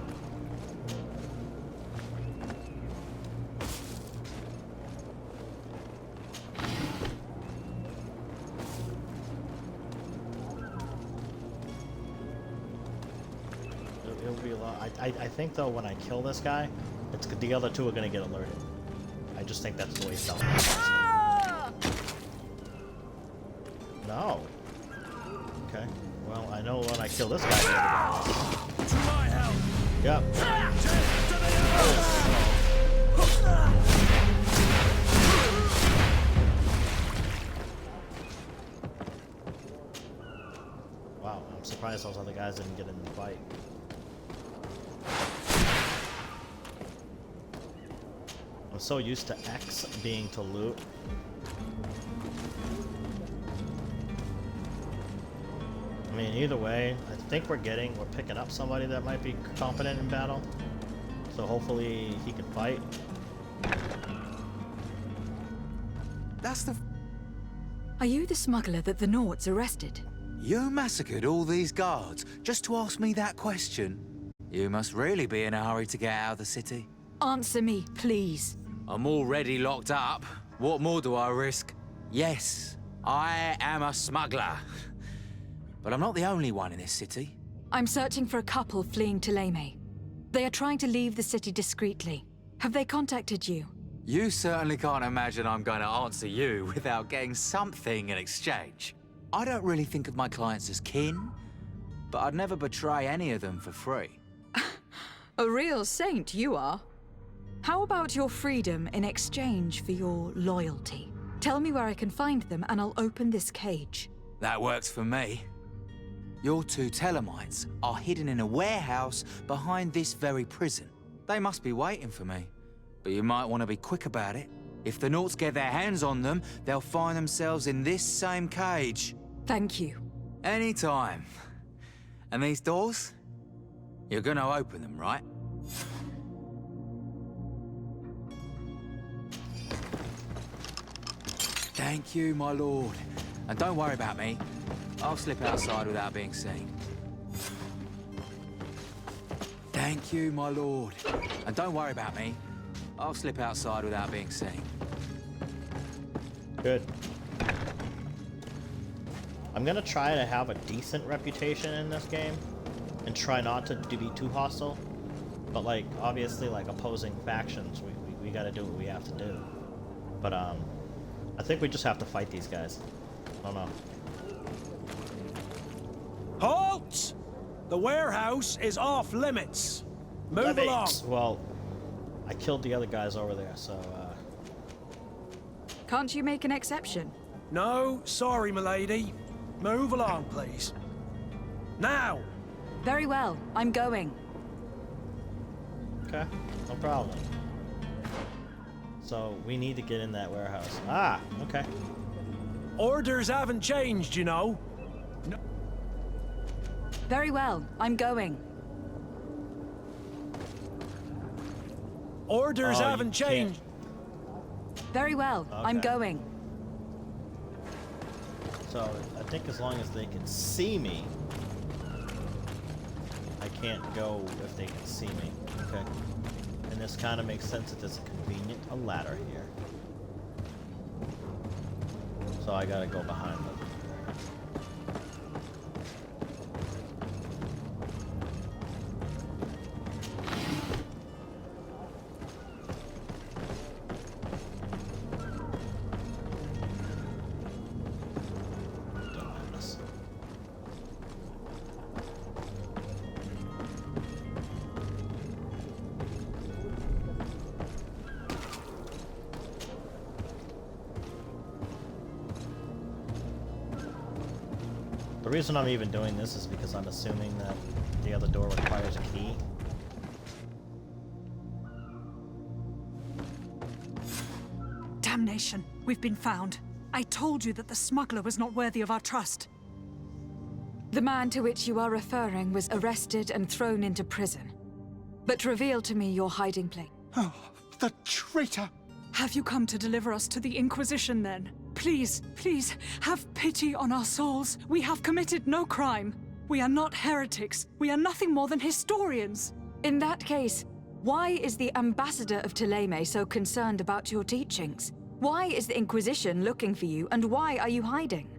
S1: It'll be a lot. I think, though, when I kill this guy, it's the other 2 are gonna get alerted. I just think that's the way stealth works. No. Okay. Well, I know when I kill this guy, the other guy. Yep. Wow, I'm surprised those other guys didn't get in the fight. I'm so used to X being to loot. I mean, either way, I think we're picking up somebody that might be competent in battle. So hopefully he can fight.
S15: That's the...
S3: Are you the smuggler that the Nords arrested?
S15: You massacred all these guards just to ask me that question? You must really be in a hurry to get out of the city.
S3: Answer me, please.
S15: I'm already locked up. What more do I risk? Yes, I am a smuggler. But I'm not the only one in this city.
S3: I'm searching for a couple fleeing Thélème. They are trying to leave the city discreetly. Have they contacted you?
S15: You certainly can't imagine I'm going to answer you without getting something in exchange. I don't really think of my clients as kin, but I'd never betray any of them for free.
S3: A real saint you are. How about your freedom in exchange for your loyalty? Tell me where I can find them and I'll open this cage.
S15: That works for me. Your 2 Telemites are hidden in a warehouse behind this very prison. They must be waiting for me, but you might want to be quick about it. If the Nords get their hands on them, they'll find themselves in this same cage.
S3: Thank you.
S15: Anytime. And these doors? You're gonna open them, right? Thank you, my lord. And don't worry about me. I'll slip outside without being seen. Thank you, my lord. And don't worry about me. I'll slip outside without being seen.
S1: Good. I'm gonna try to have a decent reputation in this game and try not to be too hostile. But like, obviously, like opposing factions, we gotta do what we have to do. But I think we just have to fight these guys. I don't know.
S10: Halt! The warehouse is off limits. Move along.
S1: Well, I killed the other guys over there, so
S3: Can't you make an exception?
S10: No, sorry, milady. Move along, please. Now!
S3: Very well, I'm going.
S1: okay, no problem. So we need to get in that warehouse. Ah, okay.
S10: Orders haven't changed, you know. No.
S3: Very well, I'm going.
S10: Orders haven't changed.
S3: Very well, I'm
S1: Okay.
S3: going.
S1: So I think as long as they can see me, I can't go if they can see me. Okay. And this kind of makes sense that there's a ladder here. So I gotta go behind them. The reason I'm even doing this is because I'm assuming that the other door requires a key.
S16: Damnation! We've been found. I told you that the smuggler was not worthy of our trust.
S3: The man to which you are referring was arrested and thrown into prison. But reveal to me your hiding place.
S16: Oh, the traitor! Have you come to deliver us to the Inquisition, then? Please, please, have pity on our souls. We have committed no crime. We are not heretics. We are nothing more than historians.
S3: In that case, why is the ambassador of Thélème so concerned about your teachings? Why is the Inquisition looking for you, and why are you hiding?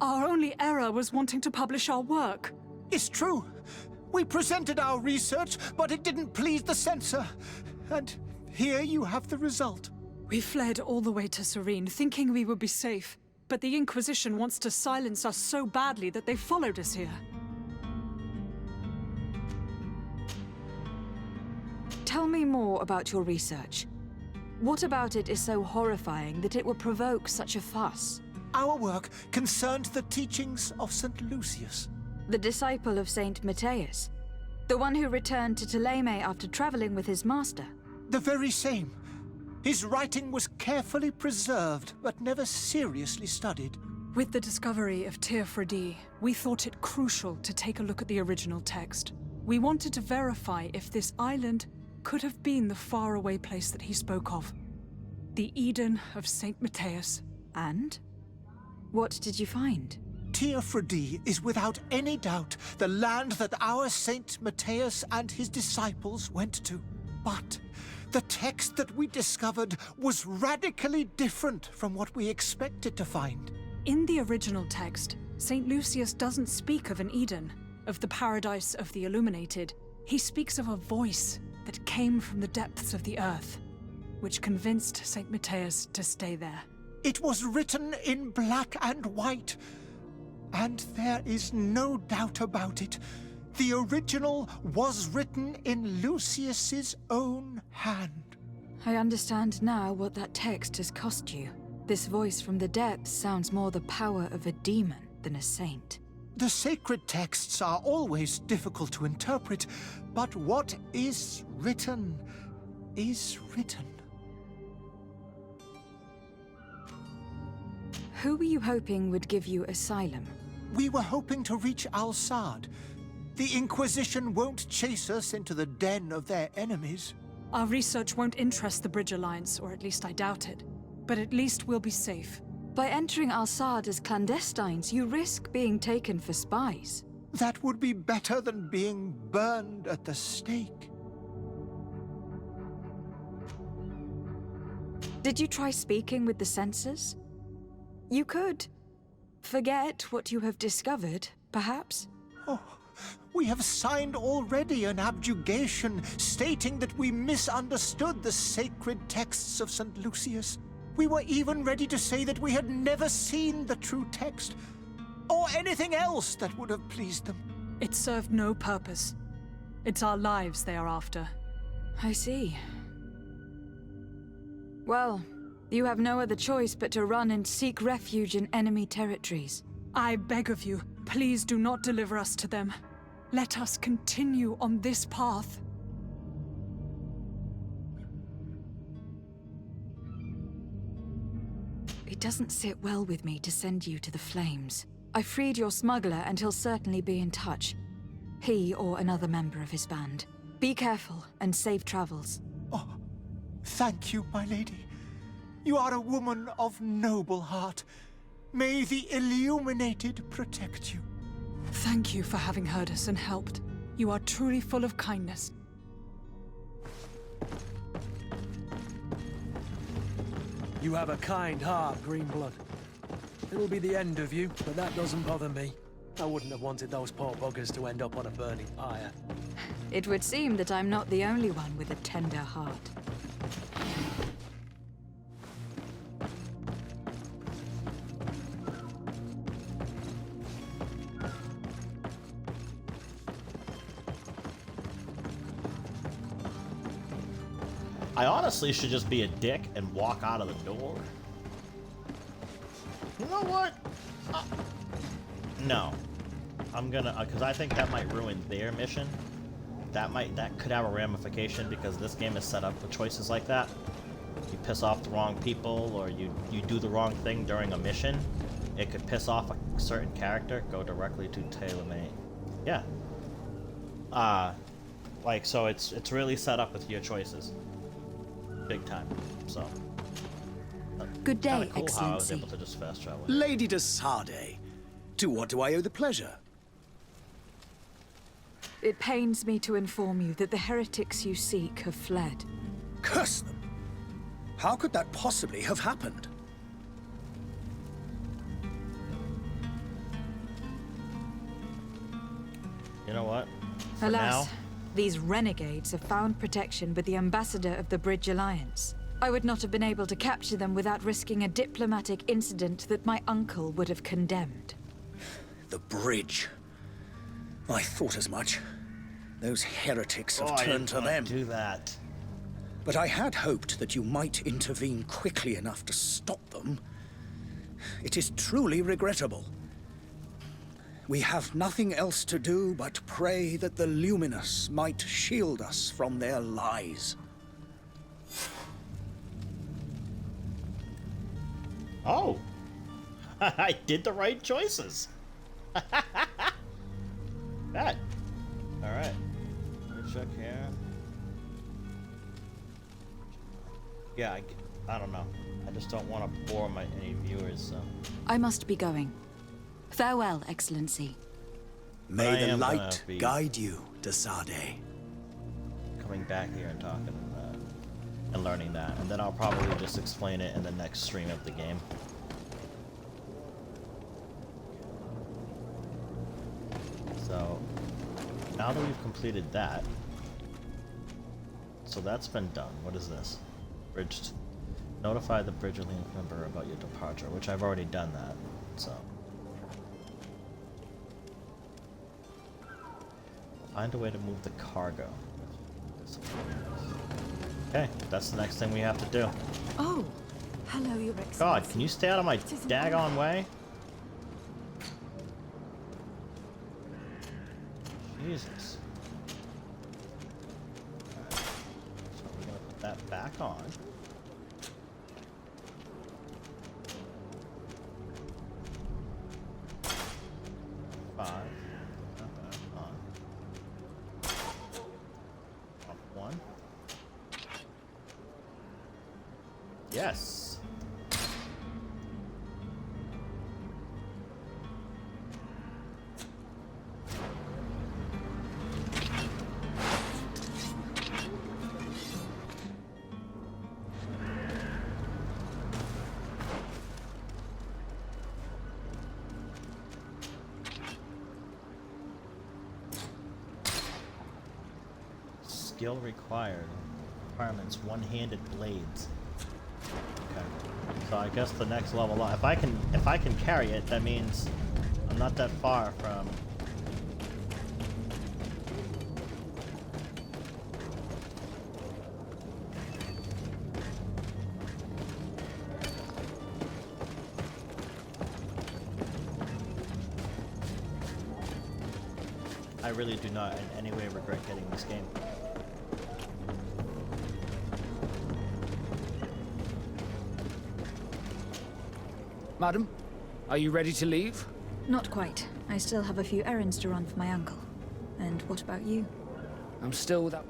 S16: Our only error was wanting to publish our work.
S17: It's true. We presented our research, but it didn't please the censor. And here you have the result.
S16: We fled all the way to Serene, thinking we would be safe. But the Inquisition wants to silence us so badly that they followed us here.
S3: Tell me more about your research. What about it is so horrifying that it would provoke such a fuss?
S17: Our work concerned the teachings of St. Lucius.
S3: The disciple of Saint Matthias? The one who returned to Thélème after traveling with his master?
S17: The very same. His writing was carefully preserved, but never seriously studied.
S16: With the discovery of Teofredi, we thought it crucial to take a look at the original text. We wanted to verify if this island could have been the faraway place that he spoke of. The Eden of Saint Matthias.
S3: And? What did you find?
S17: Teofredi is without any doubt the land that our Saint Matthias and his disciples went to. But the text that we discovered was radically different from what we expected to find.
S16: In the original text, St. Lucius doesn't speak of an Eden, of the paradise of the illuminated. He speaks of a voice that came from the depths of the earth, which convinced St. Matthias to stay there.
S17: It was written in black and white, and there is no doubt about it. The original was written in Lucius's own hand.
S3: I understand now what that text has cost you. This voice from the depths sounds more the power of a demon than a saint.
S17: The sacred texts are always difficult to interpret, but what is written is written.
S3: Who were you hoping would give you asylum?
S17: We were hoping to reach Al-Sad. The Inquisition won't chase us into the den of their enemies.
S16: Our research won't interest the Bridge Alliance, or at least I doubt it. But at least we'll be safe.
S3: By entering Al-Sad as clandestines, you risk being taken for spies.
S17: That would be better than being burned at the stake.
S3: Did you try speaking with the censors? You could forget what you have discovered, perhaps.
S17: Oh, we have signed already an abjugation stating that we misunderstood the sacred texts of St. Lucius. We were even ready to say that we had never seen the true text, or anything else that would have pleased them.
S16: It served no purpose. It's our lives they are after.
S3: I see. Well, you have no other choice but to run and seek refuge in enemy territories.
S16: I beg of you, please do not deliver us to them. Let us continue on this path.
S3: It doesn't sit well with me to send you to the flames. I freed your smuggler and he'll certainly be in touch. He or another member of his band. Be careful and safe travels.
S17: Oh, thank you, my lady. You are a woman of noble heart. May the Illuminated protect you.
S16: Thank you for having heard us and helped. You are truly full of kindness.
S2: You have a kind heart, Greenblood. It'll be the end of you, but that doesn't bother me. I wouldn't have wanted those poor buggers to end up on a burning pyre.
S3: It would seem that I'm not the only one with a tender heart.
S1: I honestly should just be a dick and walk out of the door. You know what? No. I'm gonna, because I think that might ruin their mission. That could have a ramification because this game is set up with choices like that. You piss off the wrong people or you do the wrong thing during a mission, it could piss off a certain character, go directly to tailor-made. Yeah. Like, so it's really set up with your choices. Big time, so.
S3: Good day,
S1: cool
S3: Excellency.
S1: how I was able to just fast travel.
S5: Lady de Sardet, to what do I owe the pleasure?
S3: It pains me to inform you that the heretics you seek have fled.
S5: Curse them! How could that possibly have happened?
S1: You know what? For
S3: Alas,
S1: now,
S3: these renegades have found protection with the ambassador of the Bridge Alliance. I would not have been able to capture them without risking a diplomatic incident that my uncle would have condemned.
S5: The bridge. I thought as much. Those heretics have turned to them.
S1: Do that.
S5: But I had hoped that you might intervene quickly enough to stop them. It is truly regrettable. We have nothing else to do but pray that the Luminous might shield us from their lies.
S1: Oh, I did the right choices. That. All right. Let me check here. Yeah, I don't know. I just don't want to bore any viewers. So.
S3: I must be going. Farewell, Excellency.
S5: May the light guide you, de Sardet.
S1: Coming back here and talking and learning that, and then I'll probably just explain it in the next stream of the game. So now that we've completed that, so that's been done. What is this? Bridged. Notify the Bridge Alliance member about your departure, which I've already done that. So find a way to move the cargo. Okay, that's the next thing we have to do.
S3: Oh, hello, Your Excellency.
S1: God, can you stay out of my daggone way? Jesus. So we're gonna put that back on. Five. Put that on. Up one. Yes. Skill required. Requirements: one-handed blades. Okay. So I guess the next level up. If I can carry it, that means I'm not that far from. I really do not in any way regret getting this game.
S11: Madam, are you ready to leave?
S3: Not quite. I still have a few errands to run for my uncle. And what about you?
S11: I'm still without...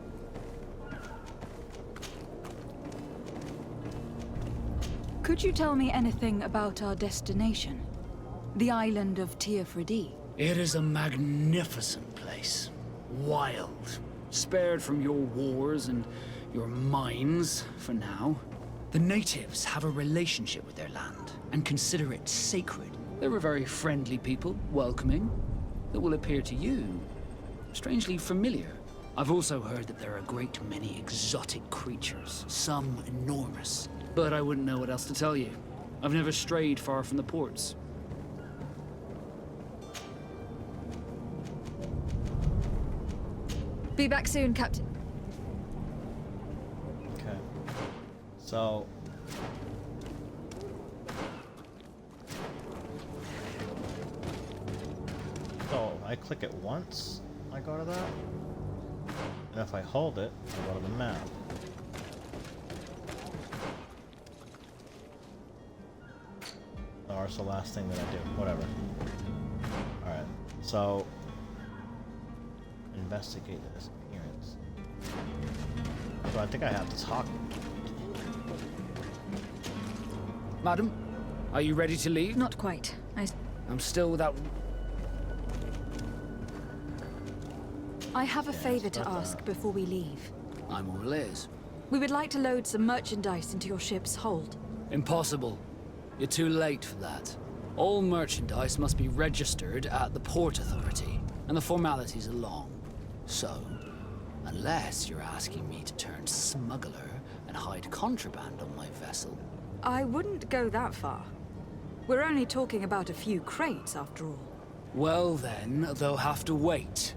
S3: Could you tell me anything about our destination? The island of Teofredi?
S18: It is a magnificent place. Wild. Spared from your wars and your mines, for now. The natives have a relationship with their land, and consider it sacred. They're a very friendly people, welcoming, that will appear to you strangely familiar. I've also heard that there are a great many exotic creatures, some enormous. But I wouldn't know what else to tell you. I've never strayed far from the ports.
S3: Be back soon, Captain.
S1: Okay. So. So I click it once, I go to that. And if I hold it, I go to the map. Or it's the last thing that I do. Whatever. Alright. So investigate the disappearance. So I think I have to talk.
S11: Madam, are you ready to leave?
S3: Not quite.
S11: I'm still without...
S3: I have a favor to ask before we leave.
S18: I'm all ears.
S3: We would like to load some merchandise into your ship's hold.
S18: Impossible. You're too late for that. All merchandise must be registered at the Port Authority, and the formalities are long. So, unless you're asking me to turn smuggler and hide contraband on my vessel...
S3: I wouldn't go that far. We're only talking about a few crates, after all.
S18: Well then, they'll have to wait.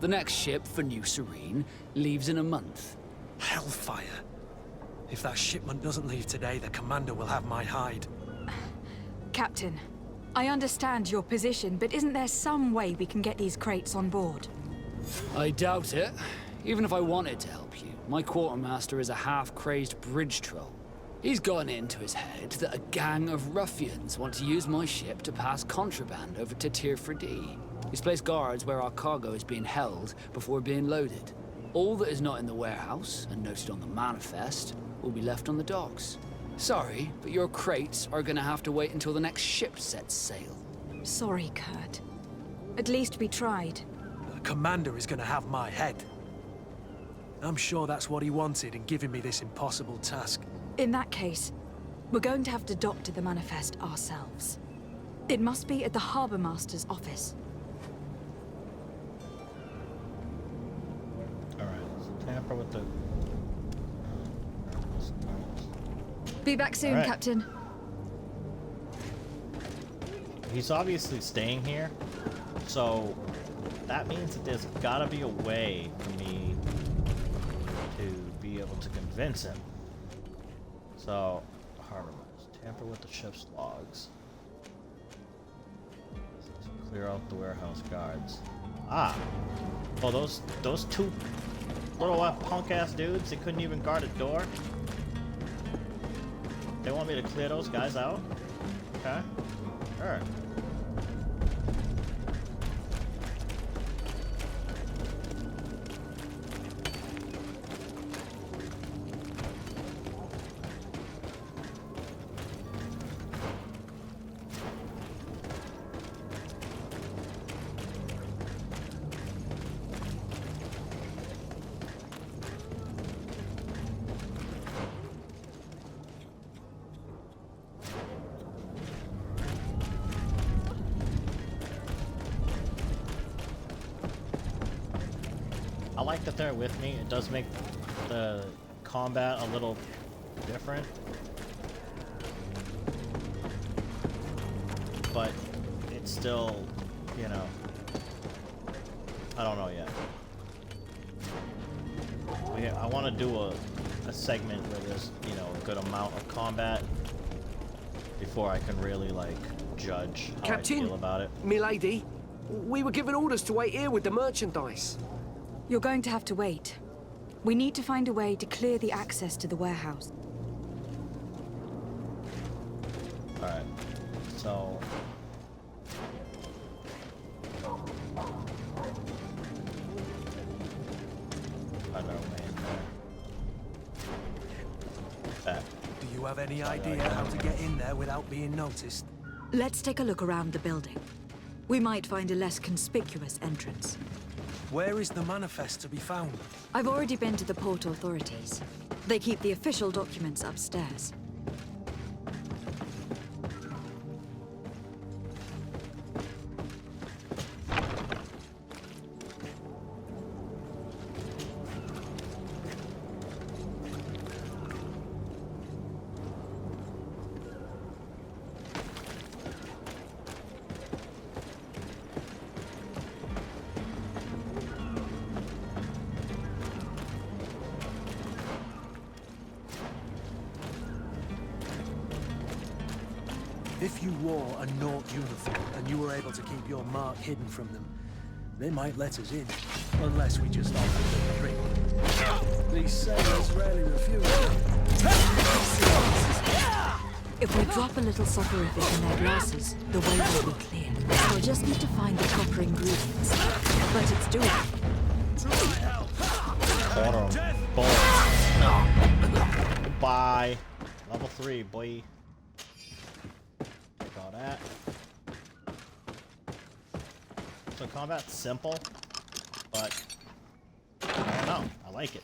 S18: The next ship for New Serene leaves in a month.
S2: Hellfire. If that shipment doesn't leave today, the commander will have my hide.
S3: Captain, I understand your position, but isn't there some way we can get these crates on board?
S18: I doubt it. Even if I wanted to help you, my quartermaster is a half-crazed bridge troll. He's gotten it into his head that a gang of ruffians want to use my ship to pass contraband over to Teofredi. He's placed guards where our cargo is being held before being loaded. All that is not in the warehouse, and noted on the manifest, will be left on the docks. Sorry, but your crates are gonna have to wait until the next ship sets sail.
S3: Sorry, Kurt. At least we tried.
S2: The commander is gonna have my head. I'm sure that's what he wanted in giving me this impossible task.
S3: In that case, we're going to have to doctor the manifest ourselves. It must be at the Harbour Master's office.
S1: Alright, so tamper with the...
S3: Be back soon,
S1: Right.
S3: Captain.
S1: He's obviously staying here, so that means that there's gotta be a way for me to be able to convince him. So, Harbor Master, tamper with the ship's logs. Clear out the warehouse guards. Ah! Oh, those two little punk-ass dudes, they couldn't even guard a door? They want me to clear those guys out? Okay. Sure. fact that they're with me, it does make the combat a little different. But it's still, you know, I don't know yet. I want to do a segment where there's, you know, a good amount of combat before I can really, like, judge how
S19: Captain,
S1: I feel about it.
S19: Milady, we were given orders to wait here with the merchandise.
S3: You're going to have to wait. We need to find a way to clear the access to the warehouse.
S1: Alright, so...
S2: Do you have any idea how to get in there without being noticed?
S3: Let's take a look around the building. We might find a less conspicuous entrance.
S2: Where is the manifest to be found?
S3: I've already been to the port authorities. They keep the official documents upstairs.
S2: If you wore a Naught uniform and you were able to keep your mark hidden from them, they might let us in, unless we just offer them a drink. These sailors rarely refuse.
S3: If we drop a little soporific in their glasses, the way will be clear. We'll just need to find the proper ingredients. But it's doable.
S1: Goodbye. Level 3, boy. Take all that. So combat's simple, but I don't know. I like it.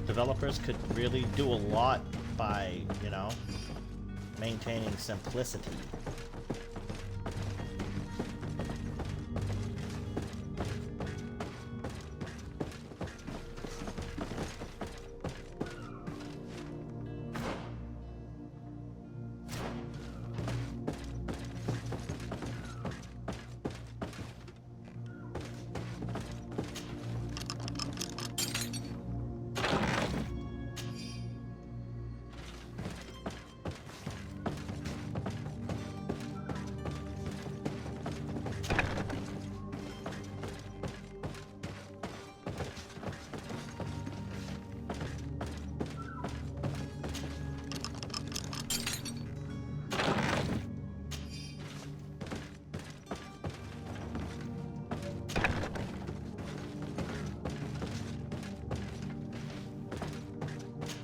S1: Developers could really do a lot by, you know, maintaining simplicity.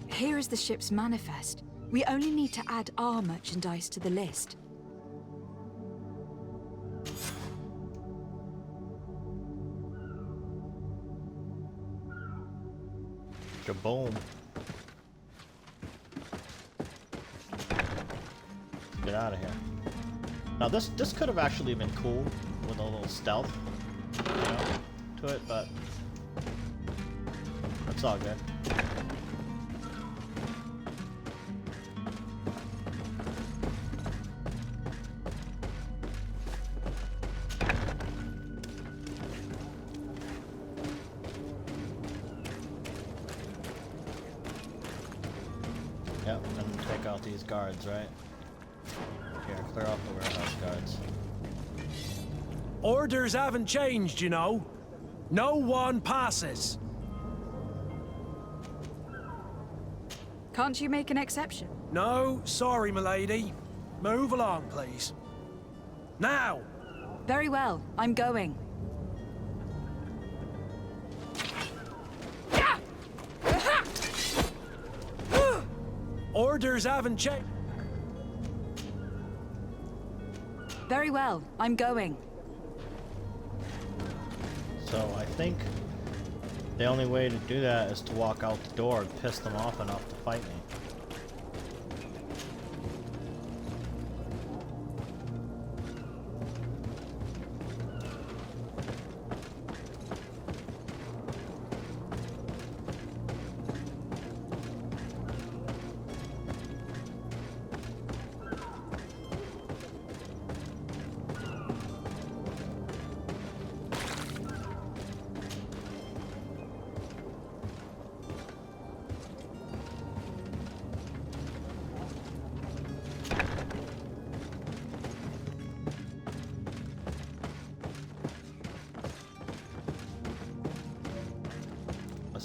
S3: Here is the ship's manifest. We only need to add our merchandise to the list.
S1: Kaboom. Get out of here. Now this could have actually been cool with a little stealth, you know, to it, but it's all good. Yep, and take out these guards, right? Here, clear off the warehouse guards.
S2: Orders haven't changed, you know. No one passes.
S3: Can't you make an exception?
S2: No, sorry, milady. Move along, please. Now!
S3: Very well, I'm going.
S2: Orders haven't changed.
S3: Very well, I'm going.
S1: So I think the only way to do that is to walk out the door and piss them off enough to fight me.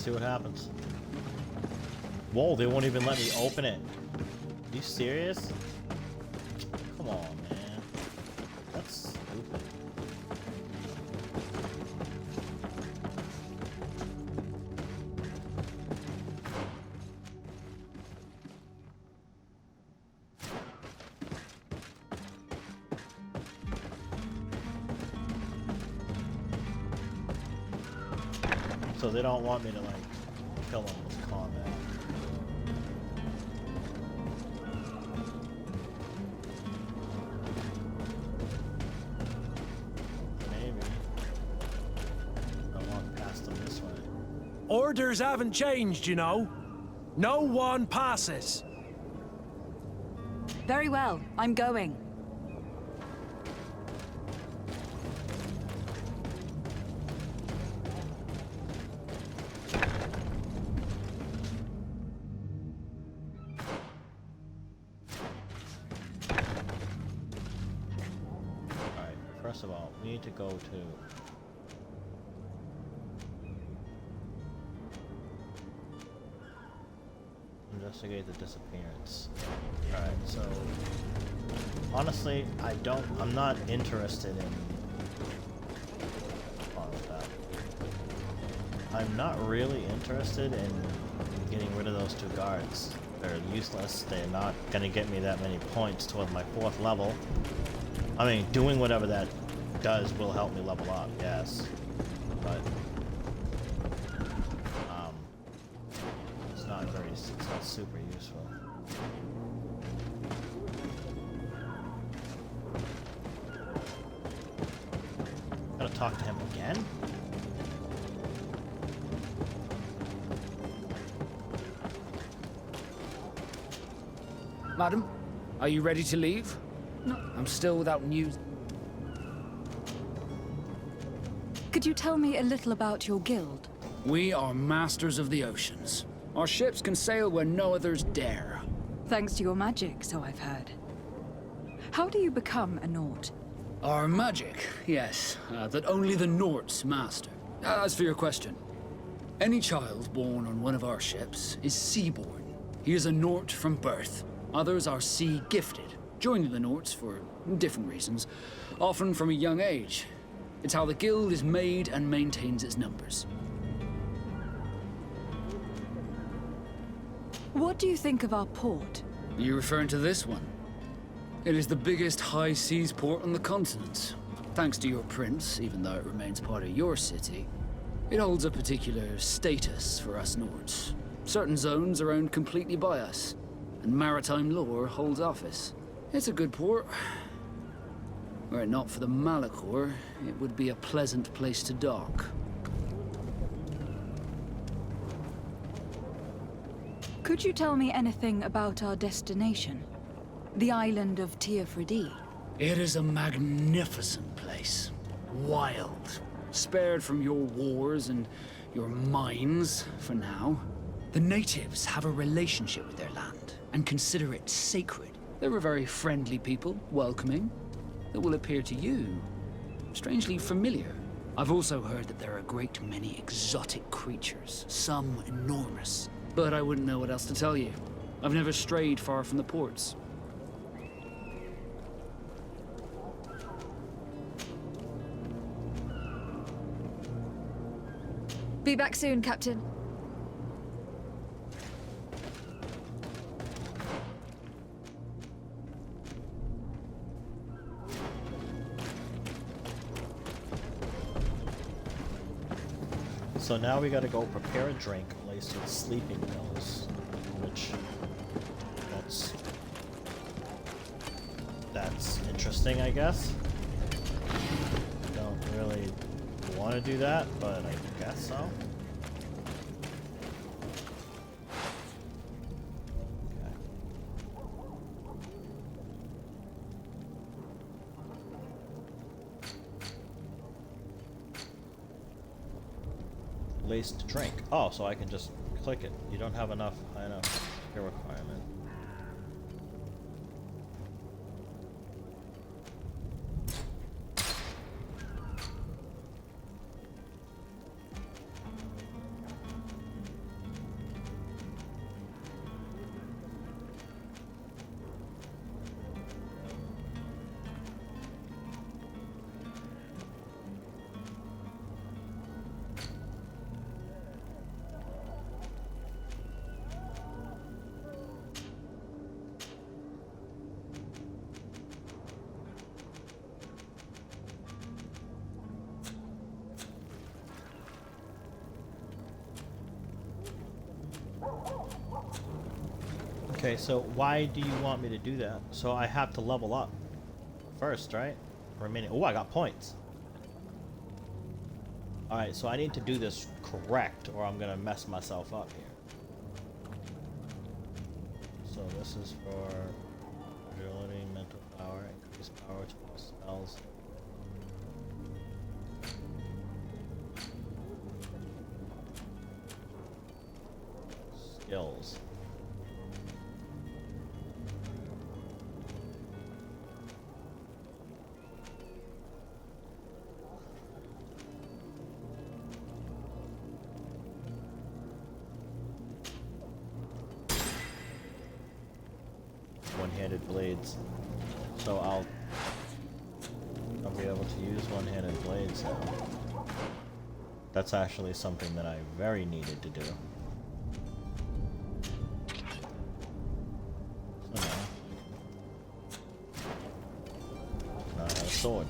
S1: see what happens. Whoa, they won't even let me open it. Are you serious? Come on, man. That's stupid. So they don't want me to, like, kill them with combat. Maybe. I walk past them this way.
S2: Orders haven't changed, you know. No one passes.
S3: Very well, I'm going.
S1: First of all, we need to go to investigate the disappearance. Alright, so honestly, I'm not interested in I'm not really interested in getting rid of those two guards. They're useless. They're not gonna get me that many points toward my 4th level. I mean, doing whatever that does will help me level up, yes. But it's not super useful. Gotta talk to him again?
S18: Madam, are you ready to leave? No. I'm still without news.
S3: Could you tell me a little about your guild?
S18: We are masters of the oceans. Our ships can sail where no others dare.
S3: Thanks to your magic, so I've heard. How do you become a Nort?
S18: Our magic, yes, that only the Norts master. As for your question, any child born on one of our ships is seaborn. He is a Nort from birth. Others are sea-gifted, joining the Norts for different reasons, often from a young age. It's how the guild is made and maintains its numbers.
S3: What do you think of our port?
S18: Are you referring to this one? It is the biggest high seas port on the continent. Thanks to your prince, even though it remains part of your city, it holds a particular status for us Nords. Certain zones are owned completely by us, and maritime law holds office. It's a good port. Were it not for the Malachor, it would be a pleasant place to dock.
S3: Could you tell me anything about our destination? The island of Teofredi?
S18: It is a magnificent place. Wild. Spared from your wars and your mines, for now. The natives have a relationship with their land, and consider it sacred. They're a very friendly people, welcoming. That will appear to you strangely familiar. I've also heard that there are a great many exotic creatures, some enormous. But I wouldn't know what else to tell you. I've never strayed far from the ports.
S3: Be back soon, Captain.
S1: So now we gotta go prepare a drink laced with sleeping pills, which that's interesting, I guess. Don't really want to do that, but I guess so. Okay. Laced drink. Oh, so I can just click it. You don't have enough. I know. Your requirement. Okay, so why do you want me to do that? So I have to level up first, right? Remaining. Oh, I got points. Alright, so I need to do this correct or I'm gonna mess myself up here. So this is for agility, mental power, increased power to all spells. Skills. One-handed blades, so I'll be able to use one-handed blades now. That's actually something that I very needed to do. So now I have a sword.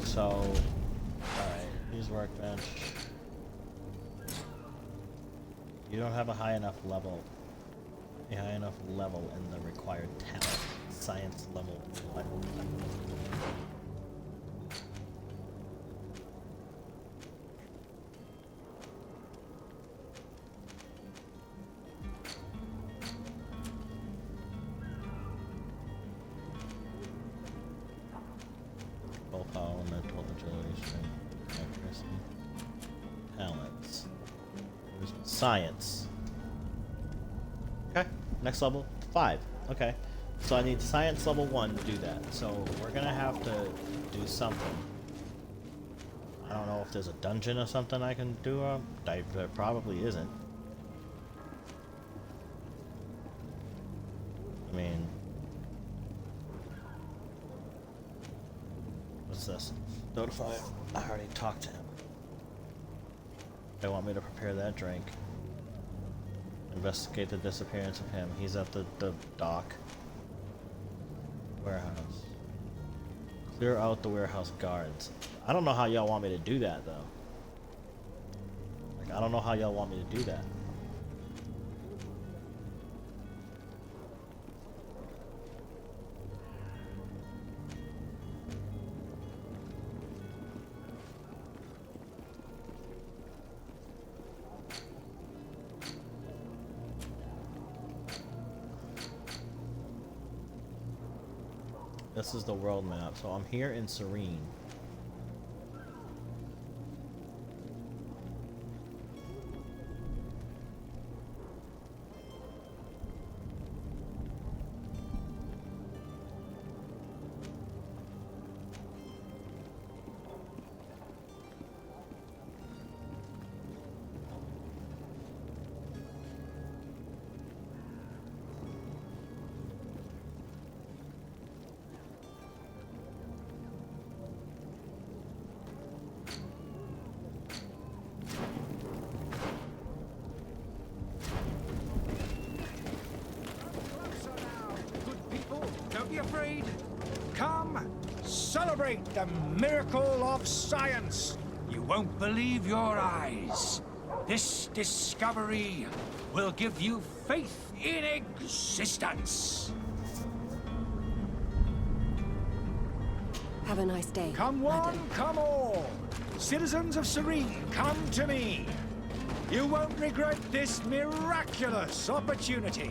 S1: So, alright, use workbench. You don't have a high enough level in the required talent. Science level 1. Willpower, mental agility, strength, accuracy, talents. Science. Okay, next level 5. Okay, so I need science level 1 to do that. So we're gonna have to do something. I don't know if there's a dungeon or something I can do. There probably isn't. I mean, what's this? Notify. I already talked to him. They want me to prepare that drink. Investigate the disappearance of him. He's at the dock. Warehouse. Clear out the warehouse guards. I don't know how y'all want me to do that, though. Like, I don't know how y'all want me to do that. This is the world map, so I'm here in Serene.
S10: Don't be afraid. Come, celebrate the miracle of science. You won't believe your eyes. This discovery will give you faith in existence.
S6: Have a nice day.
S10: Come one, come all. Citizens of Serene, come to me. You won't regret this miraculous opportunity.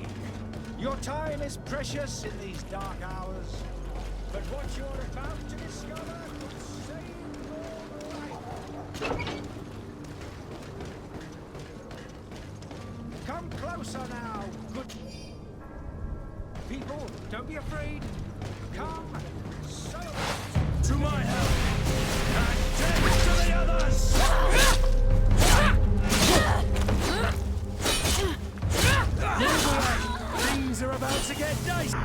S10: Your time is precious in these dark hours, but what you're about to discover could save your life. Come closer now, good people. Don't be afraid. Come, celebrate. To my help, and death to the others. Move away. Things are about to get dicey.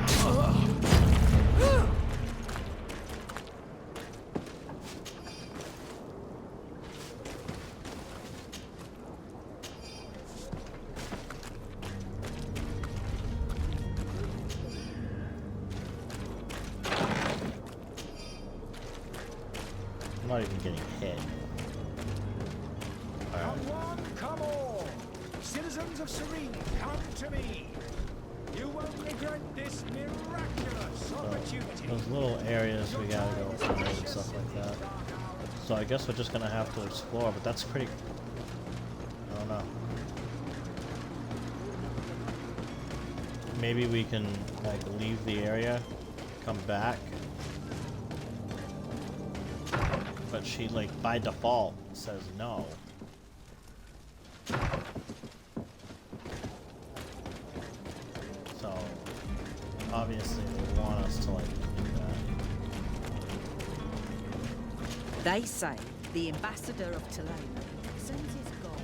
S1: I'm not even getting hit. Alright.
S10: Come on, come all! Citizens of Serene, come to me! You won't regret this miraculous opportunity!
S1: Those little areas we gotta go through and stuff like that. So I guess we're just gonna have to explore, but that's pretty... I don't know. Maybe we can, like, leave the area, come back. But she, like, by default says no. So, obviously they want us to, like, do that.
S20: They say the ambassador of Tulane sends his god.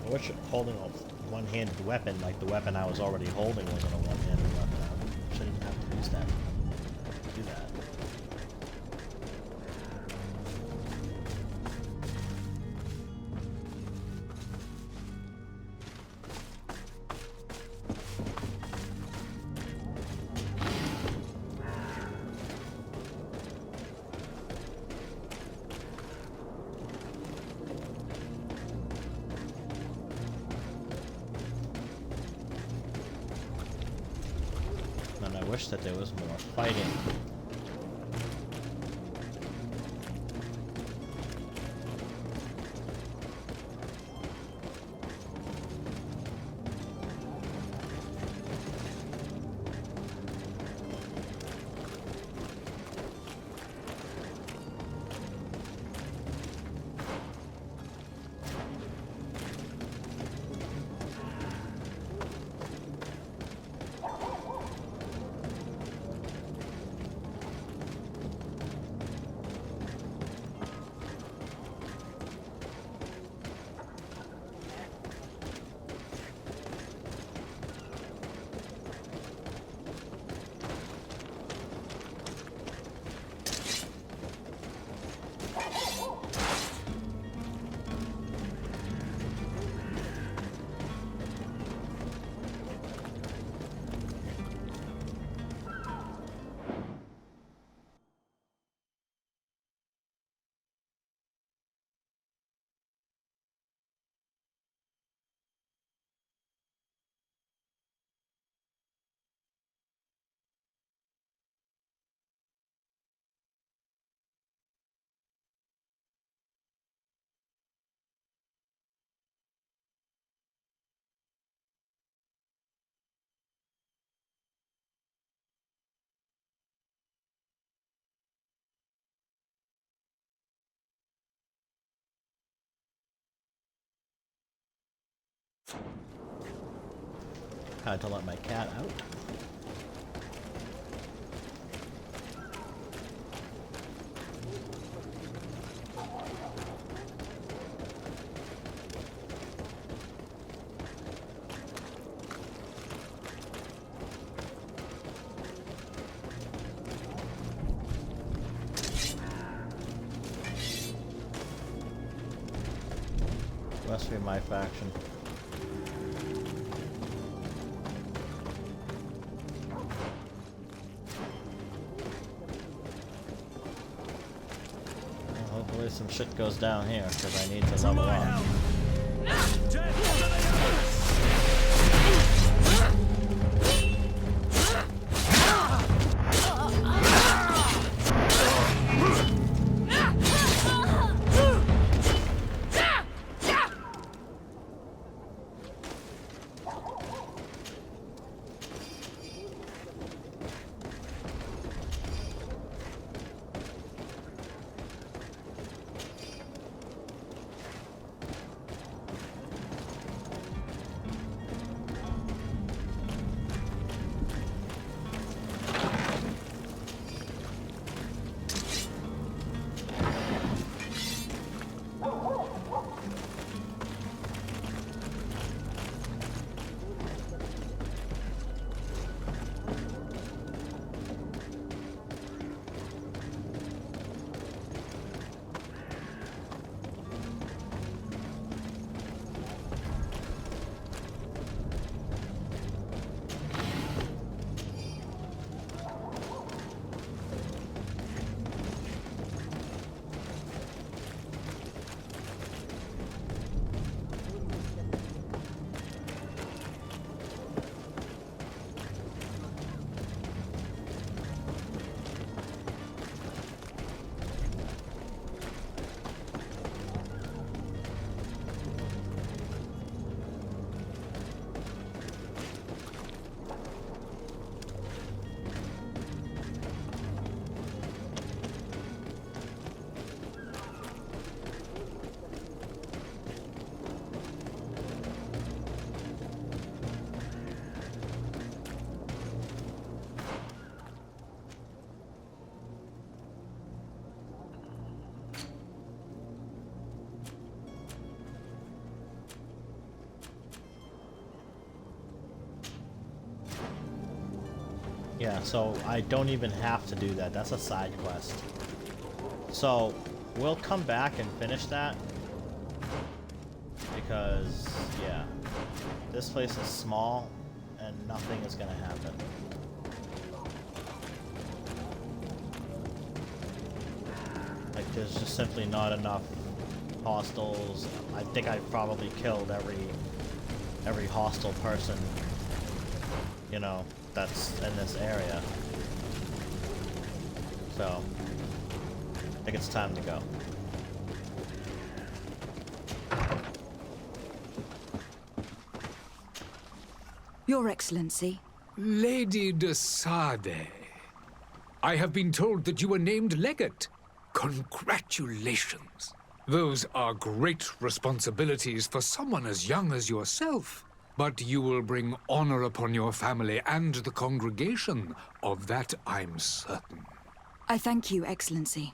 S1: I wish holding a one-handed weapon, like the weapon I was already holding, wasn't a one-handed weapon. I shouldn't have to use that. Do that. And I wish that there was more fighting. Had to let my cat out. Must be my faction. Hopefully some shit goes down here, because I need to level up. Yeah, so I don't even have to do that. That's a side quest. So we'll come back and finish that. Because, yeah, this place is small and nothing is gonna happen. Like, there's just simply not enough hostiles. I think I've probably killed every hostile person, you know, that's in this area. So, I think it's time to go.
S3: Your Excellency.
S21: Lady de Sade, I have been told that you were named legate. Congratulations. Those are great responsibilities for someone as young as yourself. But you will bring honor upon your family and the congregation. Of that, I'm certain.
S3: I thank you, Excellency.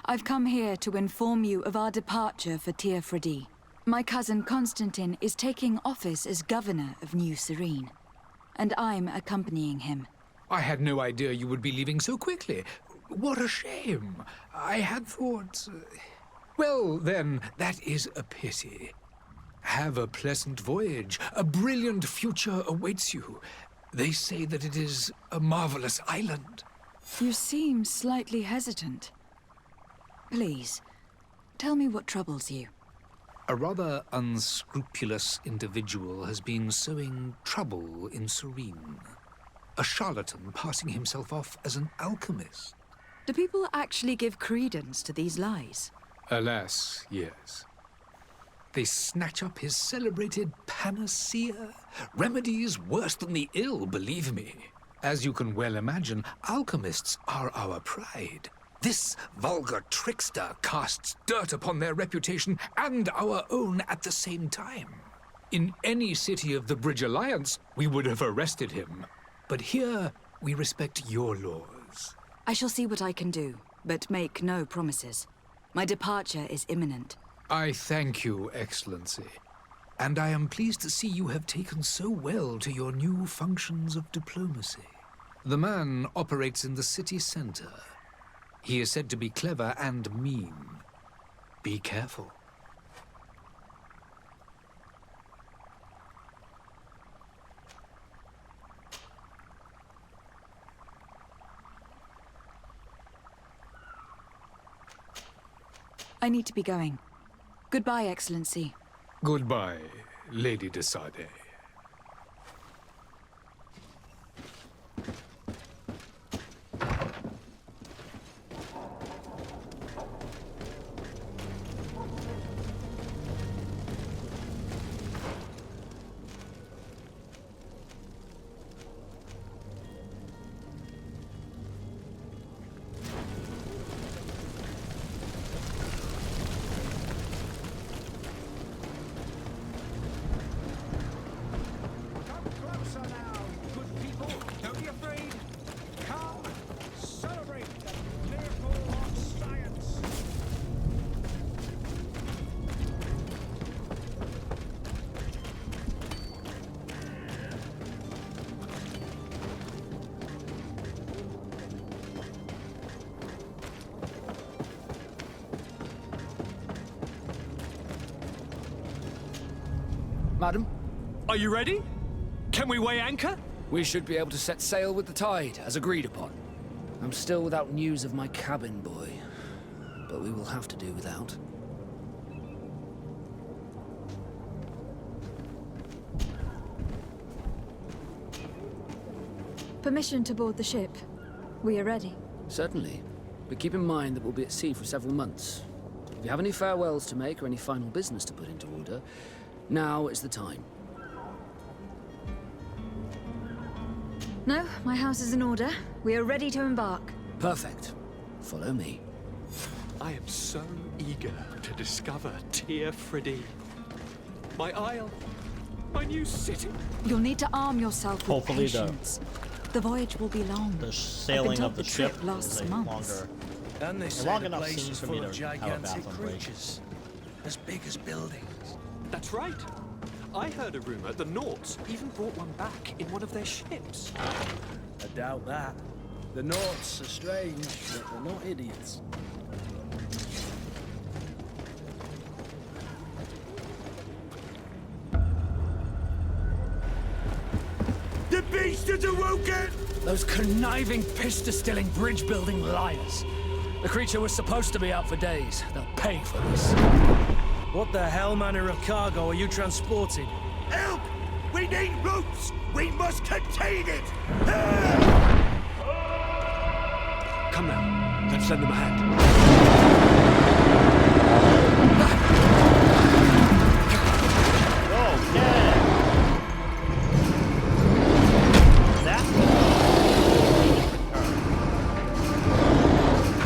S3: I've come here to inform you of our departure for Teofredi. My cousin Constantine is taking office as governor of New Serene, and I'm accompanying him.
S21: I had no idea you would be leaving so quickly. What a shame. I had thought... Well, then, that is a pity. Have a pleasant voyage. A brilliant future awaits you. They say that it is a marvelous island.
S3: You seem slightly hesitant. Please, tell me what troubles you.
S21: A rather unscrupulous individual has been sowing trouble in Serene. A charlatan passing himself off as an alchemist.
S3: Do people actually give credence to these lies?
S21: Alas, yes. They snatch up his celebrated panacea. Remedies worse than the ill, believe me. As you can well imagine, alchemists are our pride. This vulgar trickster casts dirt upon their reputation and our own at the same time. In any city of the Bridge Alliance, we would have arrested him. But here, we respect your laws.
S3: I shall see what I can do, but make no promises. My departure is imminent.
S21: I thank you, Excellency. And I am pleased to see you have taken so well to your new functions of diplomacy. The man operates in the city center. He is said to be clever and mean. Be careful.
S3: I need to be going. Goodbye, Excellency.
S21: Goodbye, Lady de Sade.
S10: Madam?
S12: Are you ready? Can we weigh anchor?
S18: We should be able to set sail with the tide, as agreed upon. I'm still without news of my cabin boy, but we will have to do without.
S3: Permission to board the ship. We are ready.
S18: Certainly, but keep in mind that we'll be at sea for several months. If you have any farewells to make or any final business to put into order, now is the time.
S3: No, my house is in order. We are ready to embark.
S18: Perfect. Follow me.
S12: I am so eager to discover Teofredi. My isle, my new city.
S3: You'll need to arm yourself with
S1: Hopefully
S3: patience. The voyage will be long.
S1: The sailing of the ship
S3: lasts
S1: is a
S3: months.
S2: And they
S1: a
S2: say
S1: long
S2: the
S1: enough
S2: place
S1: scene
S2: is
S1: for
S2: full
S1: me
S2: of
S1: to have a
S2: gigantic
S1: bathroom break.
S2: creatures, as big as buildings.
S12: That's right. I heard a rumor the Nauts even brought one back in one of their ships.
S2: I doubt that. The Naughts are strange, but they're not idiots.
S10: The beast is awoken!
S18: Those conniving, pista-stilling, bridge-building liars. The creature was supposed to be out for days. They'll pay for this.
S2: What the hell manner of cargo are you transporting?
S10: Help! We need ropes! We must contain it!
S12: Come now, let's lend them a hand.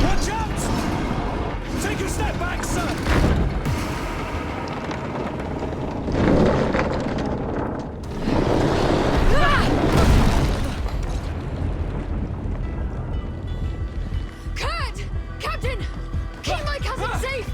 S2: Watch out! Take a step back, sir!
S3: Kurt! Captain! Keep my cousin safe!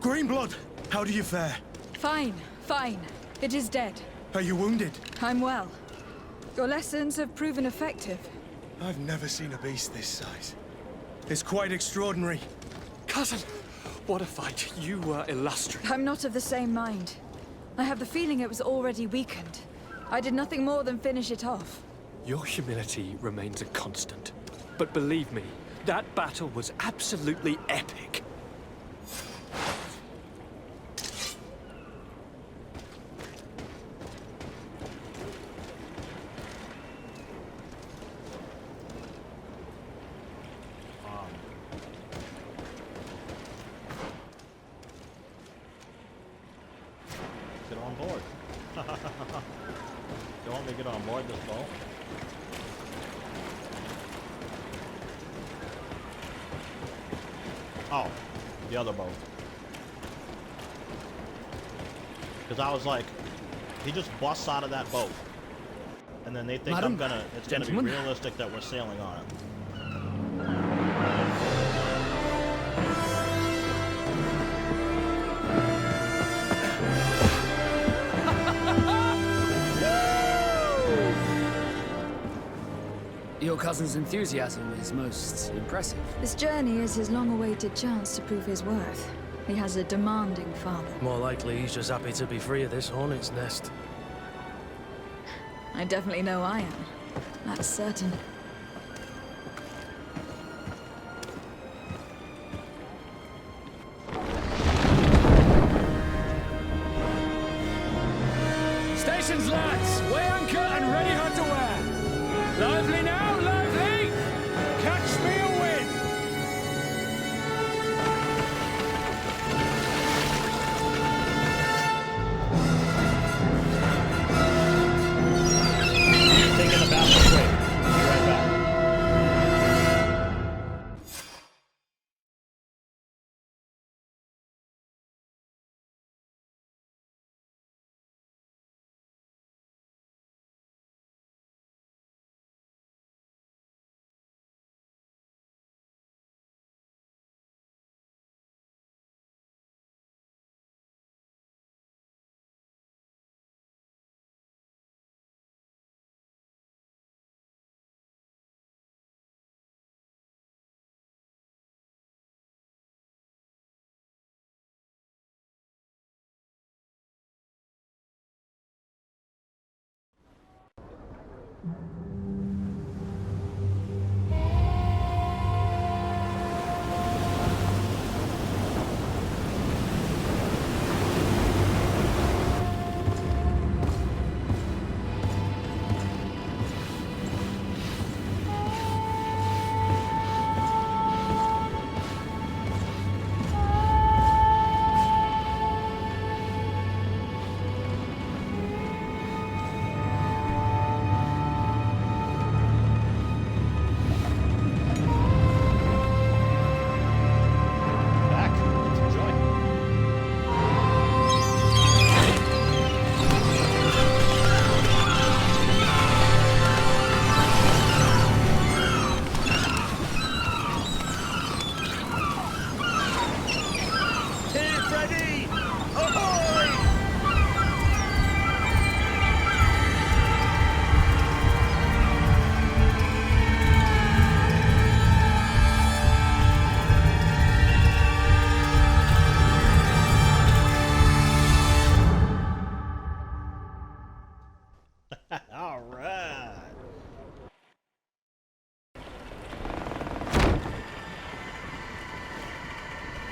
S2: Greenblood, how do you fare?
S3: Fine, fine. It is dead.
S2: Are you wounded?
S3: I'm well. Your lessons have proven effective.
S2: I've never seen a beast this size. It's quite extraordinary.
S12: Cousin, what a fight. You were illustrious.
S3: I'm not of the same mind. I have the feeling it was already weakened. I did nothing more than finish it off.
S12: Your humility remains a constant. But believe me, that battle was absolutely epic.
S1: Get on board. You want me to get on board this boat? Oh, the other boat. Because I was like, he just busts out of that boat. And then they think
S18: Madam,
S1: it's gonna be
S18: gentlemen.
S1: realistic that we're sailing on it.
S18: Your cousin's enthusiasm is most impressive.
S3: This journey is his long-awaited chance to prove his worth. He has a demanding father.
S2: More likely he's just happy to be free of this hornet's nest.
S3: I definitely know I am. That's certain.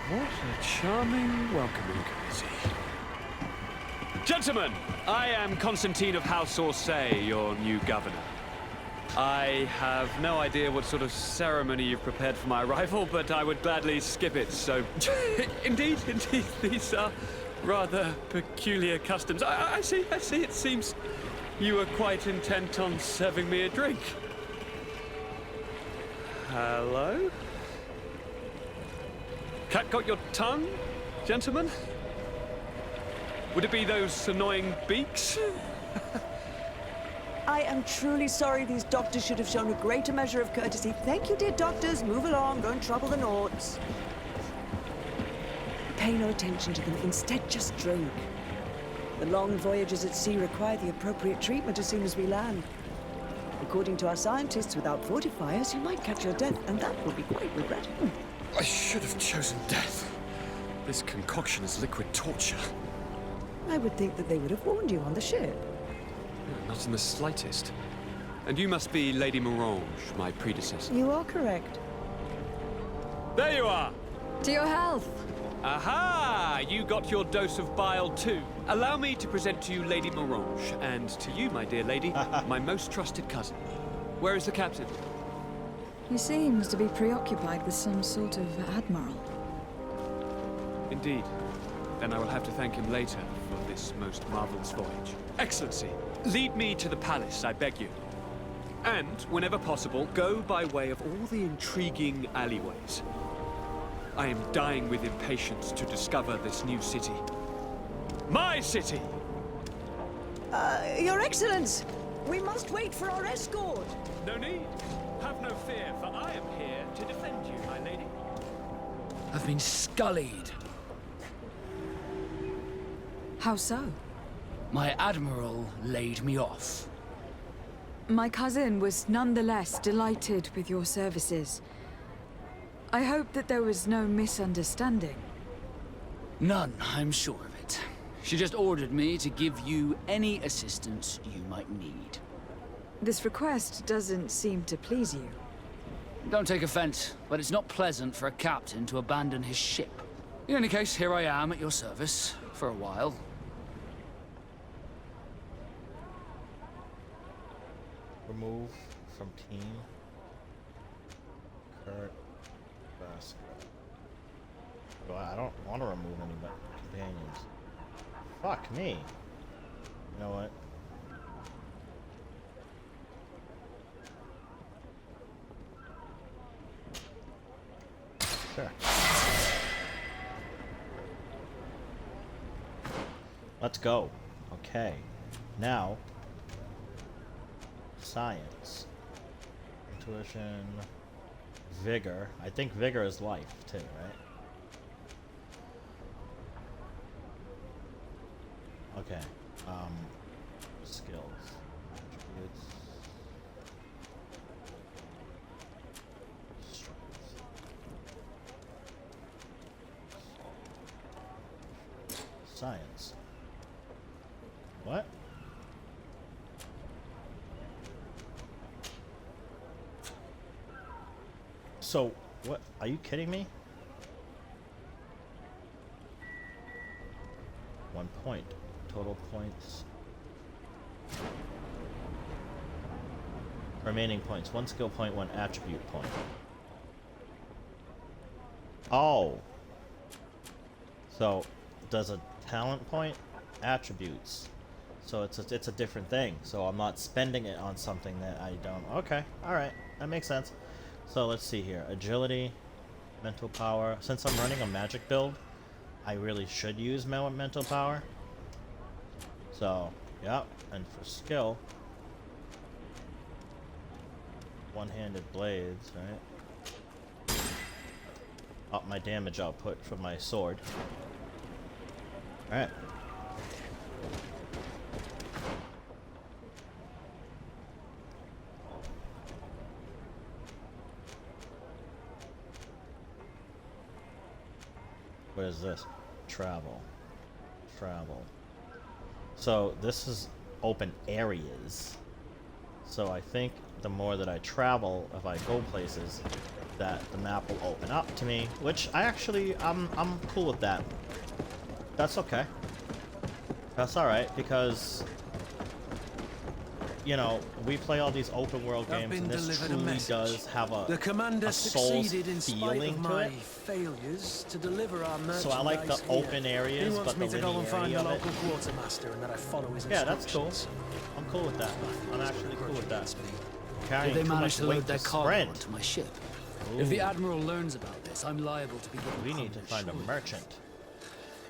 S12: What a charming welcoming committee. Gentlemen, I am Constantine of House Orsay, your new governor. I have no idea what sort of ceremony you've prepared for my arrival, but I would gladly skip it, so... indeed, these are rather peculiar customs. I see, it seems you are quite intent on serving me a drink. Hello? Cat got your tongue, gentlemen? Would it be those annoying beaks?
S4: I am truly sorry. These doctors should have shown a greater measure of courtesy. Thank you, dear doctors. Move along. Don't trouble the Nords. Pay no attention to them. Instead, just drink. The long voyages at sea require the appropriate treatment as soon as we land. According to our scientists, without fortifiers, you might catch your death, and that will be quite regrettable.
S12: I should have chosen death. This concoction is liquid torture.
S4: I would think that they would have warned you on the ship.
S12: Not in the slightest. And you must be Lady Morange, my predecessor.
S4: You are correct.
S12: There you are!
S3: To your health!
S12: Aha! You got your dose of bile too. Allow me to present to you Lady Morange, and to you, my dear lady, my most trusted cousin. Where is the captain?
S3: He seems to be preoccupied with some sort of admiral.
S12: Indeed. Then I will have to thank him later for this most marvelous voyage. Excellency, lead me to the palace, I beg you. And, whenever possible, go by way of all the intriguing alleyways. I am dying with impatience to discover this new city. My city!
S4: Your Excellence! We must wait for our escort!
S12: No need. Have no fear, for I am here to defend you, my lady.
S18: I've been scullied.
S3: How so?
S18: My admiral laid me off.
S3: My cousin was nonetheless delighted with your services. I hope that there was no misunderstanding.
S18: None, I'm sure of it. She just ordered me to give you any assistance you might need.
S3: This request doesn't seem to please you.
S18: Don't take offense, but it's not pleasant for a captain to abandon his ship. In any case, here I am at your service, for a while.
S1: Remove from team. Kurt. Well, I don't want to remove any but companions. Fuck me. You know what? Sure. Let's go. Okay. Now, science. Intuition. Vigor. I think vigor is life, too, right? Okay. Skills. Attributes. Strength. Science. What? So, what? Are you kidding me? 1 point. Total points. Remaining points. 1 skill point, 1 attribute point. Oh. So, does a talent point? Attributes. So it's a different thing. So I'm not spending it on something that I don't. Okay. Alright. That makes sense. So let's see here. Agility, mental power. Since I'm running a magic build, I really should use mental power. So, yep. And for skill, one-handed blades, right? Up my damage output from my sword. Alright. What is this? Travel. Travel. So this is open areas. So I think the more that I travel, if I go places, that the map will open up to me, which I'm cool with that. That's okay. That's alright, because, you know, we play all these open world games, and this truly does have a,
S2: the commander
S1: soul
S2: succeeded in spite
S1: feeling
S2: of
S1: to
S2: my
S1: it.
S2: failures to deliver our merchandise.
S1: So I like the
S2: here.
S1: open areas,
S2: He wants
S1: but
S2: me
S1: the
S2: to go and find
S1: linearity
S2: the
S1: of it.
S2: local quartermaster and that I follow his
S1: Yeah, that's cool.
S2: instructions.
S1: I'm cool with that. I'm actually cool with that. Carrying
S18: Did they
S1: too
S18: manage
S1: much
S18: to
S1: weight
S18: load their
S1: to
S18: cargo
S1: sprint.
S18: onto my ship?
S1: Ooh.
S18: If the Admiral learns about this, I'm liable to be given
S1: We need to find a merchant.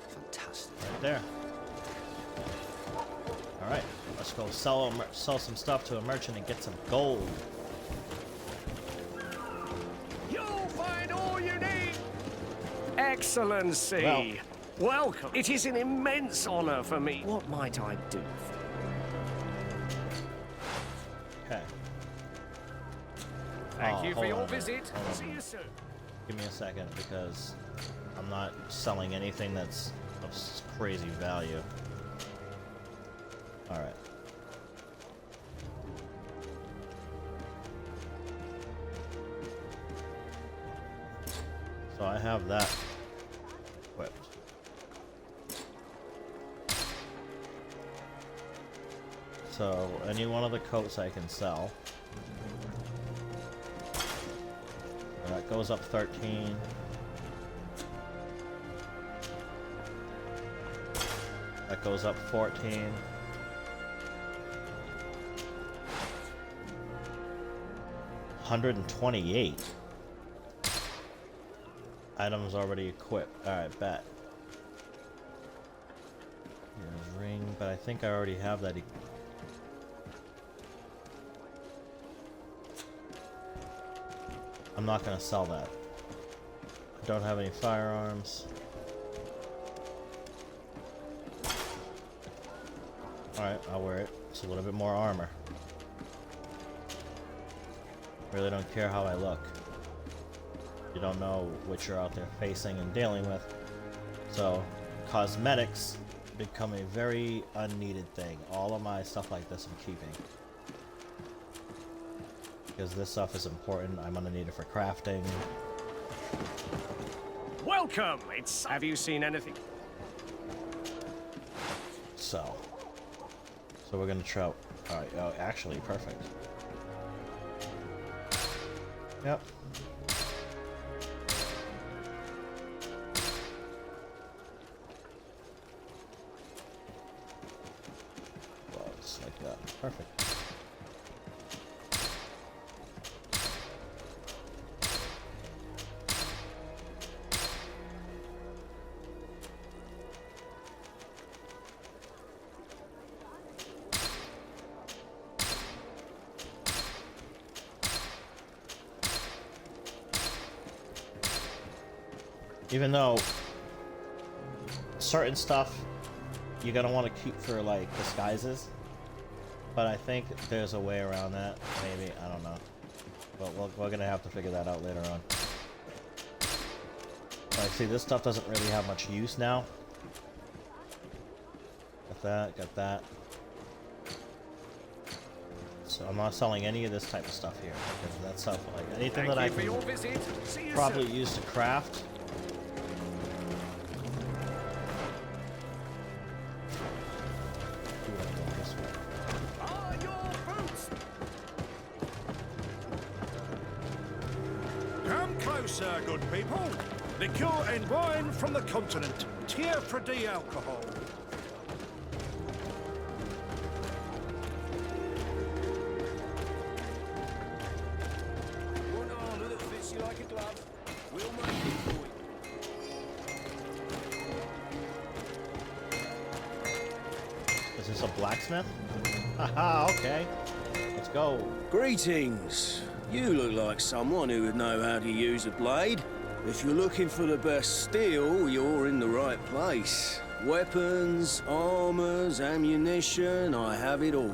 S18: Fantastic.
S1: Right there. Alright, let's go sell some stuff to a merchant and get some gold.
S8: You'll find all you need. Excellency. Welcome. It is an immense honor for me. What might I do for you?
S1: Okay.
S8: Thank you for
S1: hold
S8: your
S1: on a minute.
S8: visit.
S1: Hold on.
S8: See you soon.
S1: Give me a second, because I'm not selling anything that's of crazy value. Alright. So I have that equipped. So any one of the coats I can sell. And that goes up 13. That goes up 14. $128. Items already equipped. Alright, bet. Here's ring, but I think I already have that. I'm not gonna sell that. I don't have any firearms. Alright, I'll wear it. It's a little bit more armor. Really don't care how I look. You don't know what you're out there facing and dealing with. So, cosmetics become a very unneeded thing. All of my stuff like this I'm keeping. Because this stuff is important. I'm gonna need it for crafting.
S8: Welcome. Have you seen anything?
S1: So we're gonna try. Alright, oh, actually, perfect. Yep. Well, it's like that. Perfect. Even though certain stuff you're gonna want to keep for like disguises, but I think there's a way around that. Maybe, I don't know. But we're gonna have to figure that out later on. Like, see, this stuff doesn't really have much use now. Got that, got that. So I'm not selling any of this type of stuff here, because that stuff, like anything that I can probably use to craft.
S13: Come closer, good people. Liqueur and wine from the continent. Tier-free alcohol.
S8: One armour that fits you like a glove. We'll make it for you.
S1: Is this a blacksmith? Haha, okay. Let's go.
S22: Greetings. You look like someone who would know how to use a blade. If you're looking for the best steel, you're in the right place. Weapons, armors, ammunition, I have it all.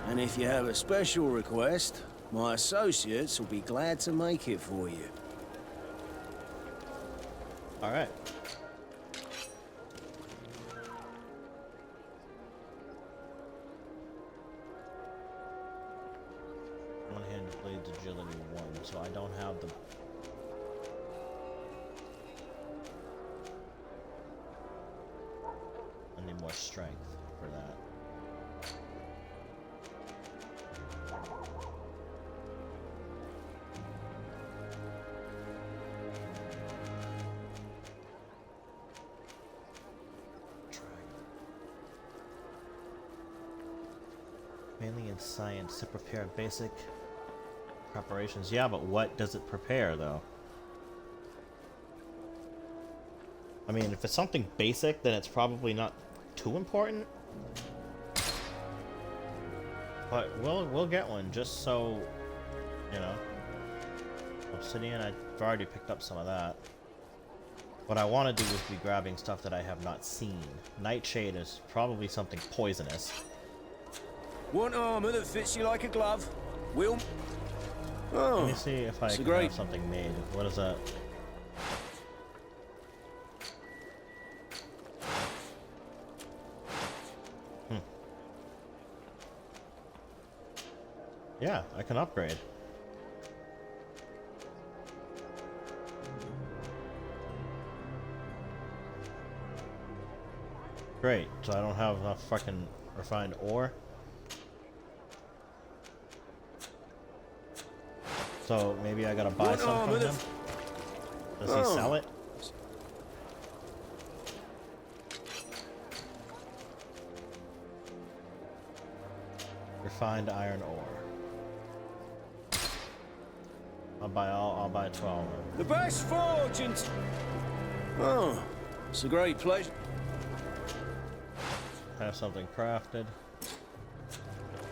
S22: And if you have a special request, my associates will be glad to make it for you.
S1: All right. One-handed strength for that. Mainly in science to prepare basic preparations. Yeah, but what does it prepare, though? I mean, if it's something basic, then it's probably not too important. But we'll get one, just so, you know. Obsidian, I've already picked up some of that. What I want to do is be grabbing stuff that I have not seen. Nightshade is probably something poisonous.
S22: Want armor that fits you like a glove? Will? Oh,
S1: let me see if I can have something made. What is that? Yeah, I can upgrade. Great, so I don't have enough fucking refined ore. So maybe I gotta buy some from him? Does he sell it? Refined iron ore. I'll buy 12.
S22: The best forge in... Oh, it's a great pleasure.
S1: Have something crafted.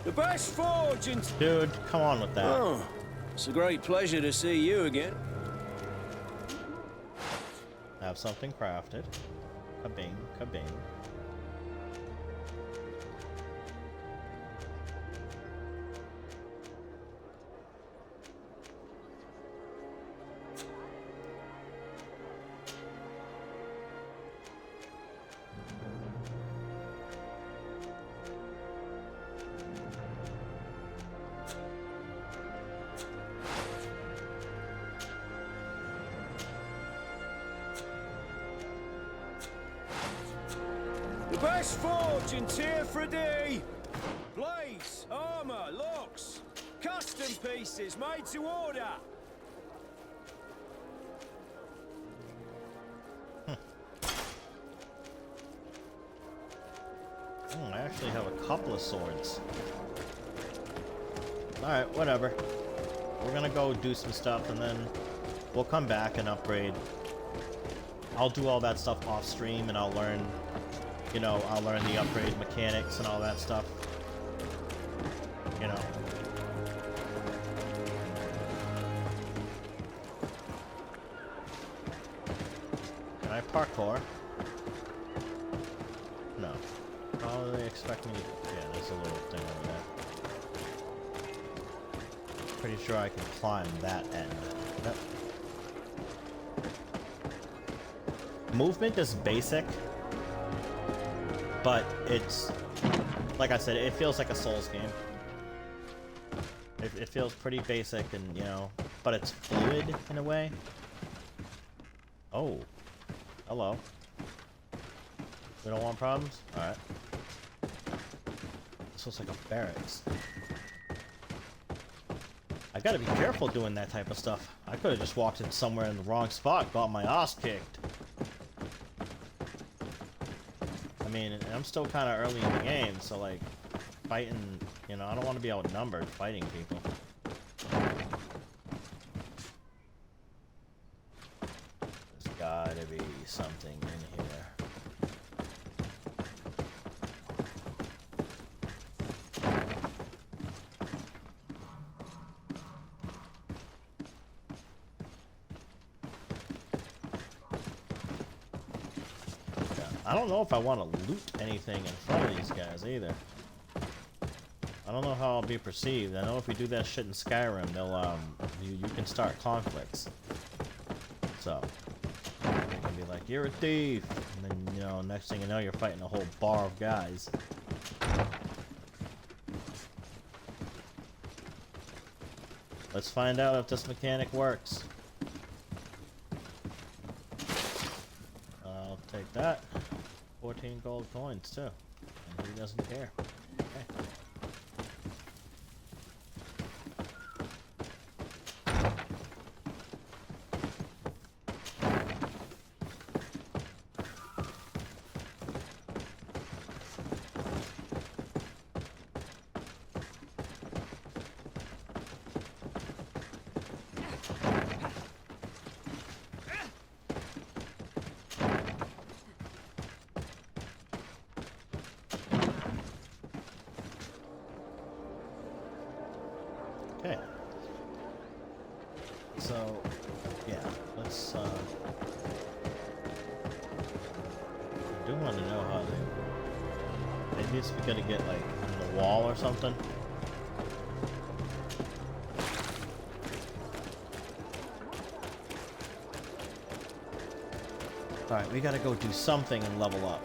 S22: The best forge in...
S1: Dude, come on with that.
S22: Oh, it's a great pleasure to see you again.
S1: Have something crafted. Kabing, kabing.
S22: Best forge in tier for D. Blades, armor, locks, custom pieces made to order.
S1: I actually have a couple of swords. Alright, whatever. We're gonna go do some stuff and then we'll come back and upgrade. I'll do all that stuff off stream and I'll learn, you know, I'll learn the upgrade mechanics and all that stuff. You know. Can I parkour? No. How do they expect me to... Yeah, there's a little thing over there. Pretty sure I can climb that end. Yep. Movement is basic, but it's, like I said, it feels like a Souls game. It feels pretty basic and, you know, but it's fluid in a way. Oh. Hello. We don't want problems? Alright. This looks like a barracks. I gotta be careful doing that type of stuff. I could've just walked in somewhere in the wrong spot, got my ass kicked. I mean, I'm still kind of early in the game, so like, fighting, you know, I don't want to be outnumbered fighting people. There's gotta be something in here. I don't know if I want to loot anything in front of these guys either. I don't know how I'll be perceived. I know if we do that shit in Skyrim, they'll you can start conflicts. So they can be like, "You're a thief," and then, you know, next thing you know, you're fighting a whole bar of guys. Let's find out if this mechanic works. I'll take that. 14 gold coins too. And he doesn't care. Okay. Okay. So, yeah, let's, I do want to know how they... Maybe if we gotta get, like, on the wall or something. Alright, we gotta go do something and level up.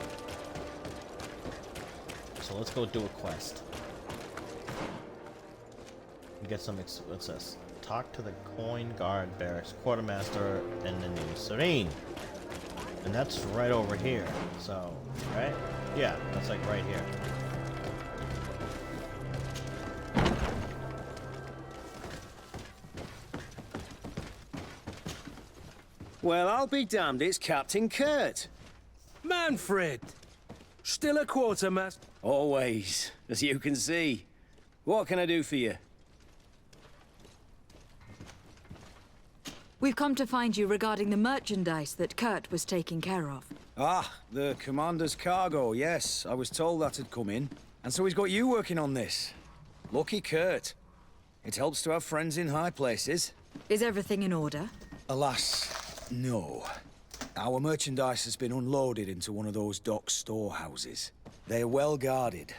S1: So let's go do a quest. Get some, what's this? Talk to the coin guard barracks quartermaster in the new Serene. And that's right over here. So, right? Yeah, that's like right here.
S22: Well, I'll be damned, it's Captain Kurt.
S2: Manfred! Still a quartermaster?
S22: Always, as you can see. What can I do for you?
S3: We've come to find you regarding the merchandise that Kurt was taking care of.
S5: Ah, the commander's cargo, yes. I was told that had come in. And so he's got you working on this. Lucky Kurt. It helps to have friends in high places.
S3: Is everything in order?
S5: Alas, no. Our merchandise has been unloaded into one of those dock storehouses. They're well guarded.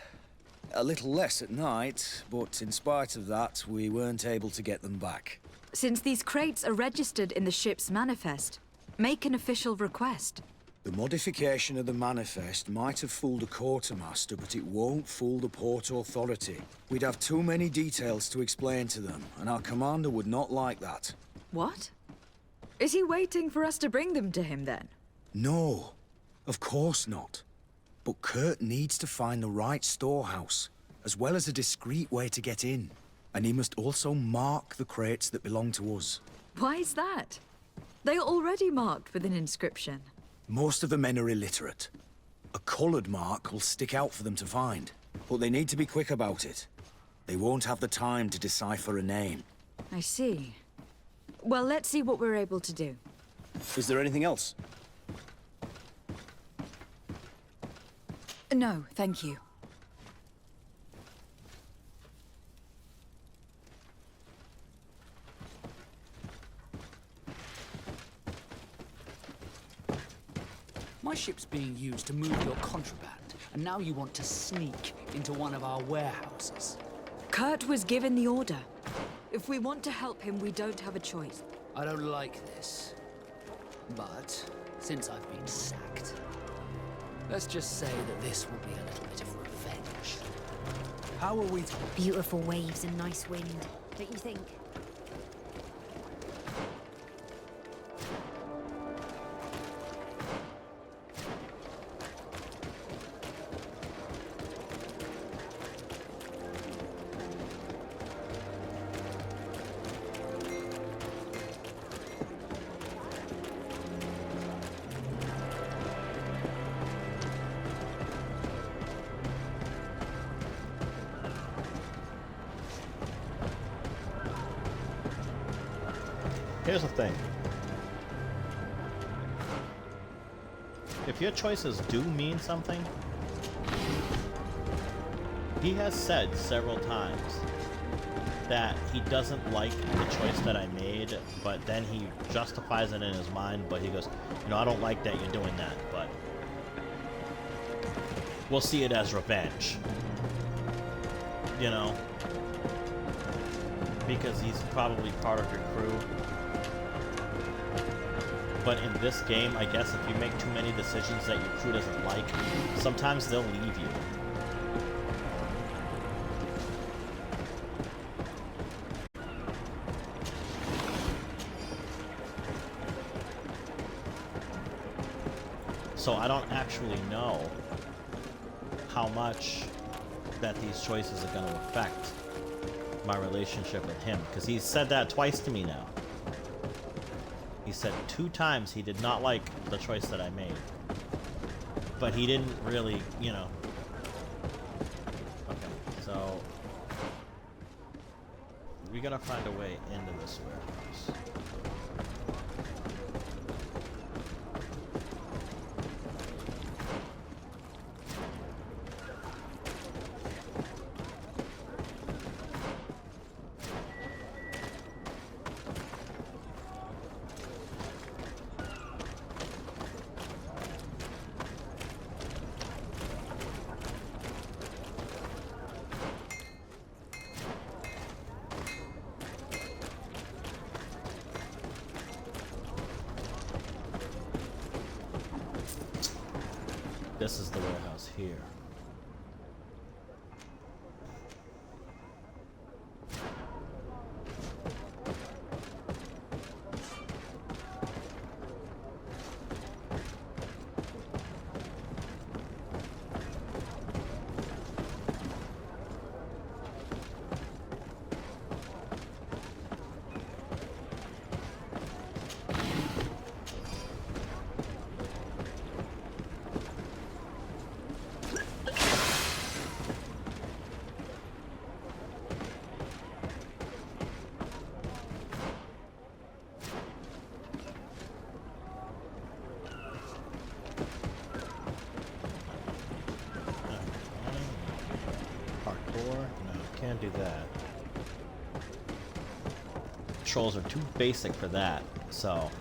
S5: A little less at night, but in spite of that, we weren't able to get them back.
S3: Since these crates are registered in the ship's manifest, make an official request.
S5: The modification of the manifest might have fooled a quartermaster, but it won't fool the Port Authority. We'd have too many details to explain to them, and our commander would not like that.
S3: What? Is he waiting for us to bring them to him, then?
S5: No, of course not. But Kurt needs to find the right storehouse, as well as a discreet way to get in. And he must also mark the crates that belong to us.
S3: Why is that? They are already marked with an inscription.
S5: Most of the men are illiterate. A colored mark will stick out for them to find. But they need to be quick about it. They won't have the time to decipher a name.
S3: I see. Well, let's see what we're able to do.
S22: Is there anything else?
S3: No, thank you.
S18: My ship's being used to move your contraband, and now you want to sneak into one of our warehouses.
S3: Kurt was given the order. If we want to help him, we don't have a choice.
S18: I don't like this. But, since I've been sacked, let's just say that this will be a little bit of revenge.
S2: How are we...
S6: Beautiful waves and nice wind, don't you think?
S1: Here's the thing. If your choices do mean something, he has said several times that he doesn't like the choice that I made, but then he justifies it in his mind, but he goes, you know, I don't like that you're doing that, but we'll see it as revenge. You know? Because he's probably part of your crew. But in this game, I guess if you make too many decisions that your crew doesn't like, sometimes they'll leave you. So I don't actually know how much that these choices are going to affect my relationship with him, because he's said that twice to me now. He said 2 times he did not like the choice that I made, but he didn't really, you know. Okay, so we gotta find a way into this warehouse. This is the warehouse here. Can't do that. Controls are too basic for that, so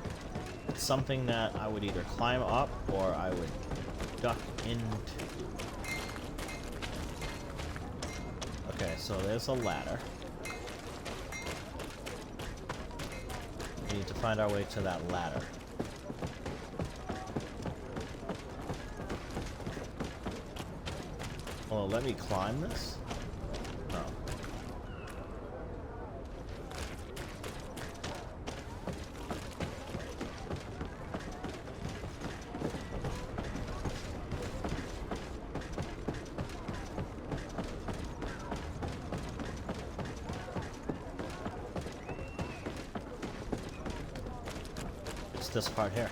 S1: it's something that I would either climb up or I would duck into. Okay, so there's a ladder. We need to find our way to that ladder. Well, let me climb this. This part here.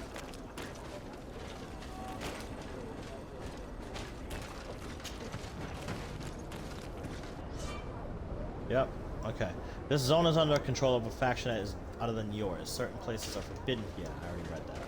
S1: Yep, okay. This zone is under control of a faction that is other than yours. Certain places are forbidden. Yeah, I already read that.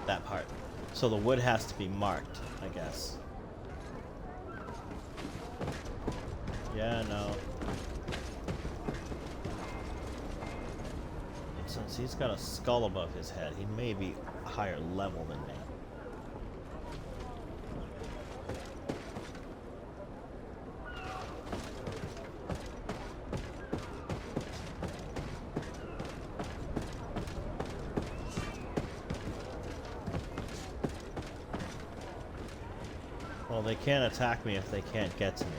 S1: That part. So the wood has to be marked, I guess. Yeah, no. And since he's got a skull above his head, he may be a higher level than me. Well, they can't attack me if they can't get to me.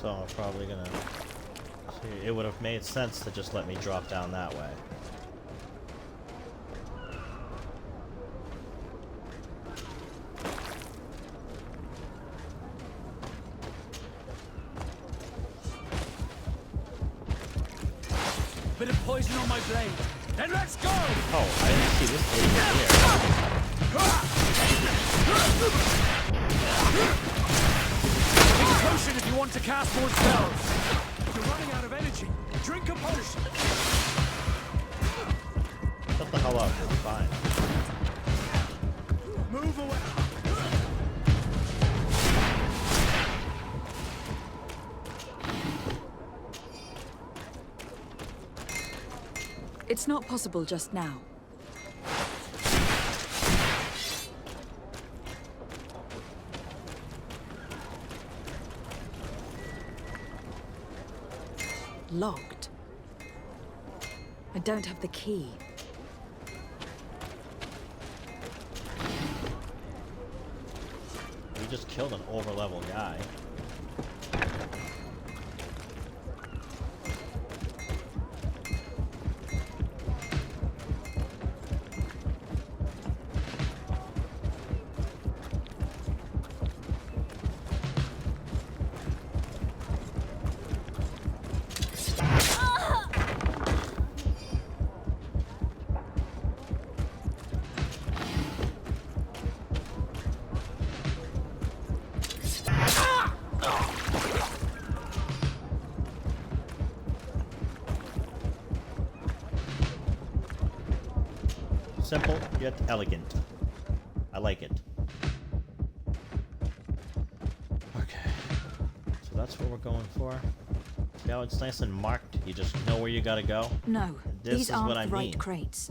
S1: So I'm probably gonna... It would have made sense to just let me drop down that way.
S11: Bit of poison on my blade. Then let's go!
S1: Oh, I didn't see this blade here.
S11: Take a potion if you want to cast more spells. You're running out of energy. Drink a potion.
S1: Shut the hell up. It's fine.
S11: Move away.
S3: It's not possible just now. Locked. I don't have the key.
S1: You just killed an over-level guy. Simple yet elegant. I like it. Okay. So that's what we're going for. Now it's nice and marked. You just know where you gotta go.
S3: No,
S1: This
S3: these
S1: is
S3: aren't
S1: what I
S3: the right
S1: mean.
S3: crates.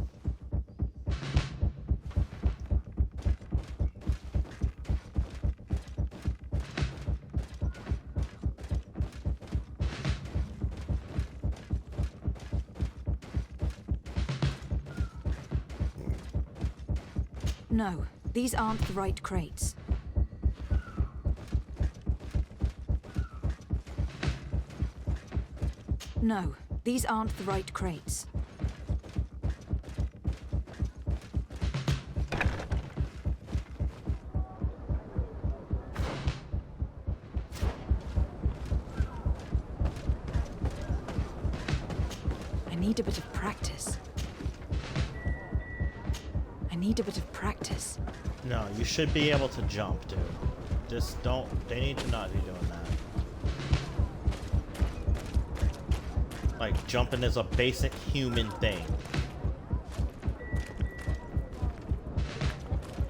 S3: No, these aren't the right crates. No, these aren't the right crates. I need a bit of practice. I need a bit of practice.
S1: No, you should be able to jump, dude. Just don't. They need to not be doing that. Like, jumping is a basic human thing.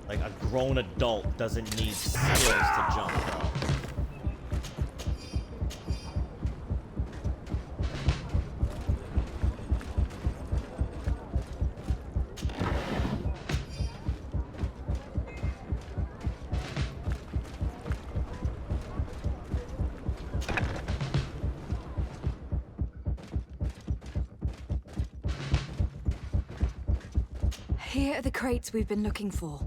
S1: Like, a grown adult doesn't need skills to jump, bro.
S3: Here are the crates we've been looking for.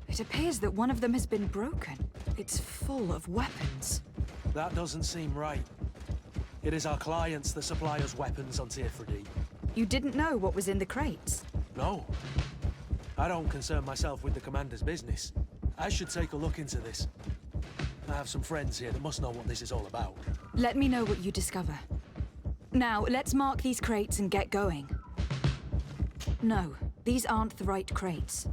S3: It appears that one of them has been broken. It's full of weapons.
S2: That doesn't seem right. It is our clients that supply us weapons on Tier 3D.
S3: You didn't know what was in the crates?
S2: No. I don't concern myself with the commander's business. I should take a look into this. I have some friends here that must know what this is all about.
S3: Let me know what you discover. Now, let's mark these crates and get going. No, these aren't the right crates.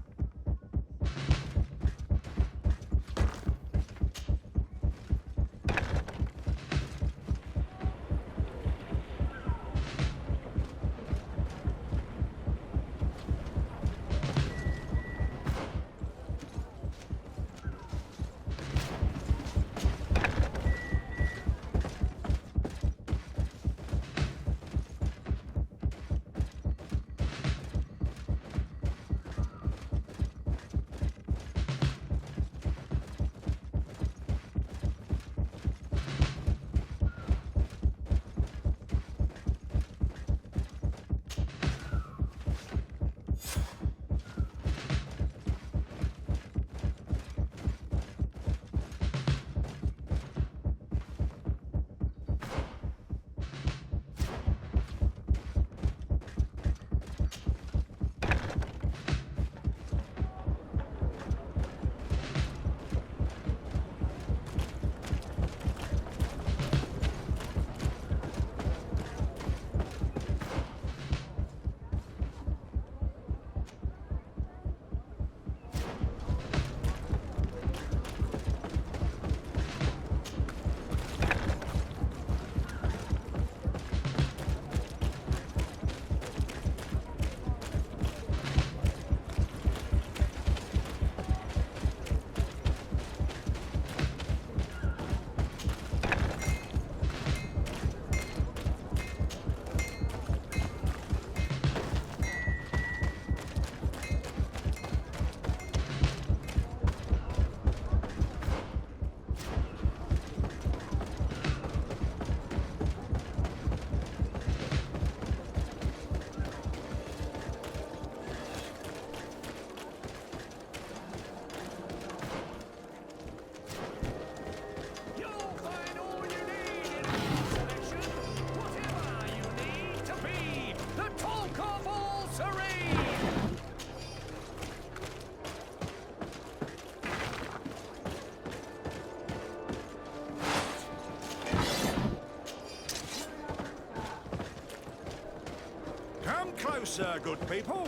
S13: sir, good people.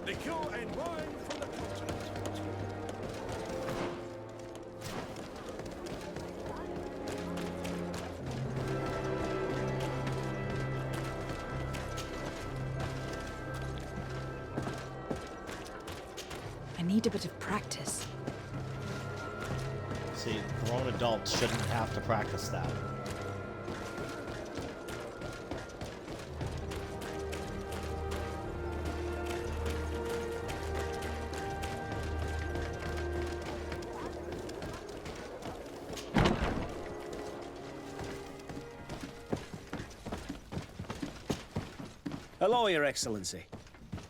S13: Liquor and wine from the continent.
S3: I need a bit of practice.
S1: See, grown adults shouldn't have to practice that.
S5: Hello, Your Excellency.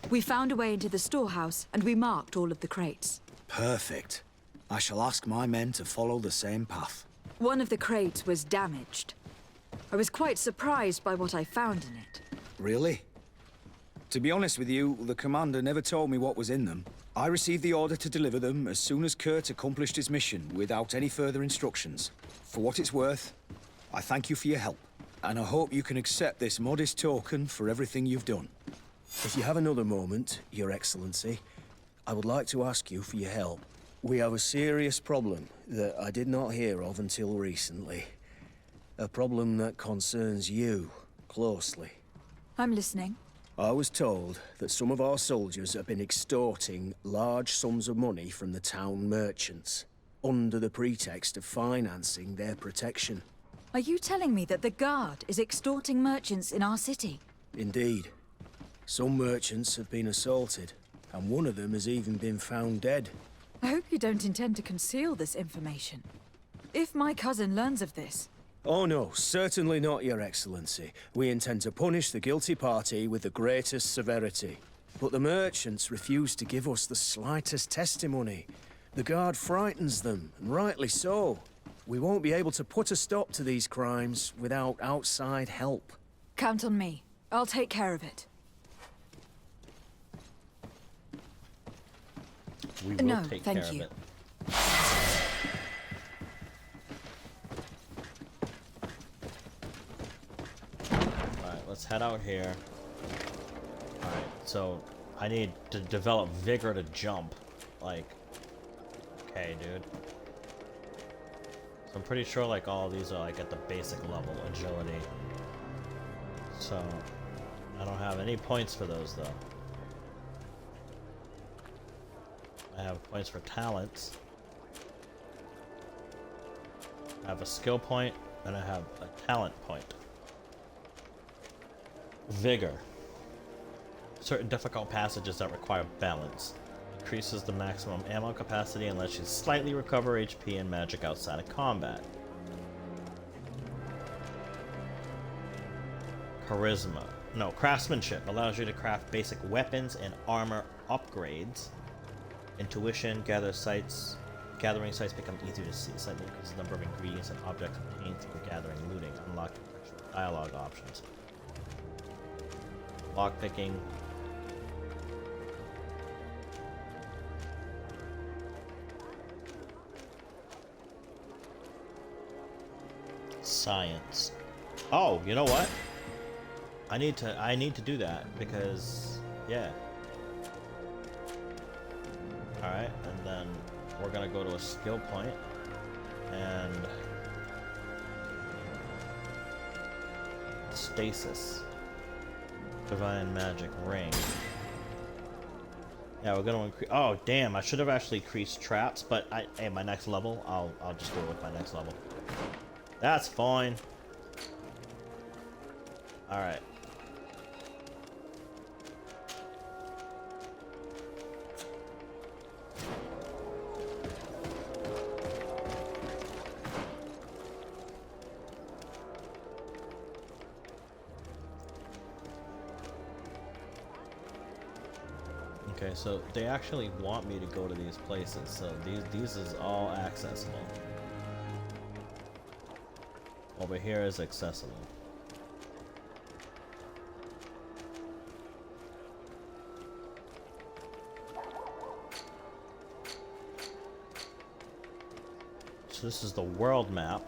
S3: We found a way into the storehouse, and we marked all of the crates.
S5: Perfect. I shall ask my men to follow the same path.
S3: One of the crates was damaged. I was quite surprised by what I found in it.
S5: Really? To be honest with you, the commander never told me what was in them. I received the order to deliver them as soon as Kurt accomplished his mission, without any further instructions. For what it's worth, I thank you for your help, and I hope you can accept this modest token for everything you've done. If you have another moment, Your Excellency, I would like to ask you for your help. We have a serious problem that I did not hear of until recently. A problem that concerns you closely.
S3: I'm listening.
S5: I was told that some of our soldiers have been extorting large sums of money from the town merchants, under the pretext of financing their protection.
S3: Are you telling me that the Guard is extorting merchants in our city?
S5: Indeed. Some merchants have been assaulted, and one of them has even been found dead.
S3: I hope you don't intend to conceal this information. If my cousin learns of this...
S5: Oh no, certainly not, Your Excellency. We intend to punish the guilty party with the greatest severity. But the merchants refuse to give us the slightest testimony. The Guard frightens them, and rightly so. We won't be able to put a stop to these crimes without outside help.
S3: Count on me. I'll take care of it.
S1: We will take care of it. Alright, let's head out here. Alright, so I need to develop vigor to jump. Like, okay, dude. So I'm pretty sure like all these are like at the basic level, agility. So I don't have any points for those though. I have points for talents. I have a skill point, and I have a talent point. Vigor. Certain difficult passages that require balance. Increases the maximum ammo capacity and lets you slightly recover HP and magic outside of combat. Charisma. No, craftsmanship allows you to craft basic weapons and armor upgrades. Intuition, gathering sights become easier to see. Slightly increases the number of ingredients and objects obtained through gathering, looting, unlocking dialogue options. Lockpicking. Science. Oh, you know what? I need to do that because yeah. Alright, and then we're gonna go to a skill point and stasis. Divine magic ring. Yeah, we're gonna increase. Oh damn, I should have actually increased traps, but hey, my next level, I'll just go with my next level. That's fine. Alright. Okay, so they actually want me to go to these places, so these is all accessible. Over here is accessible. So this is the world map.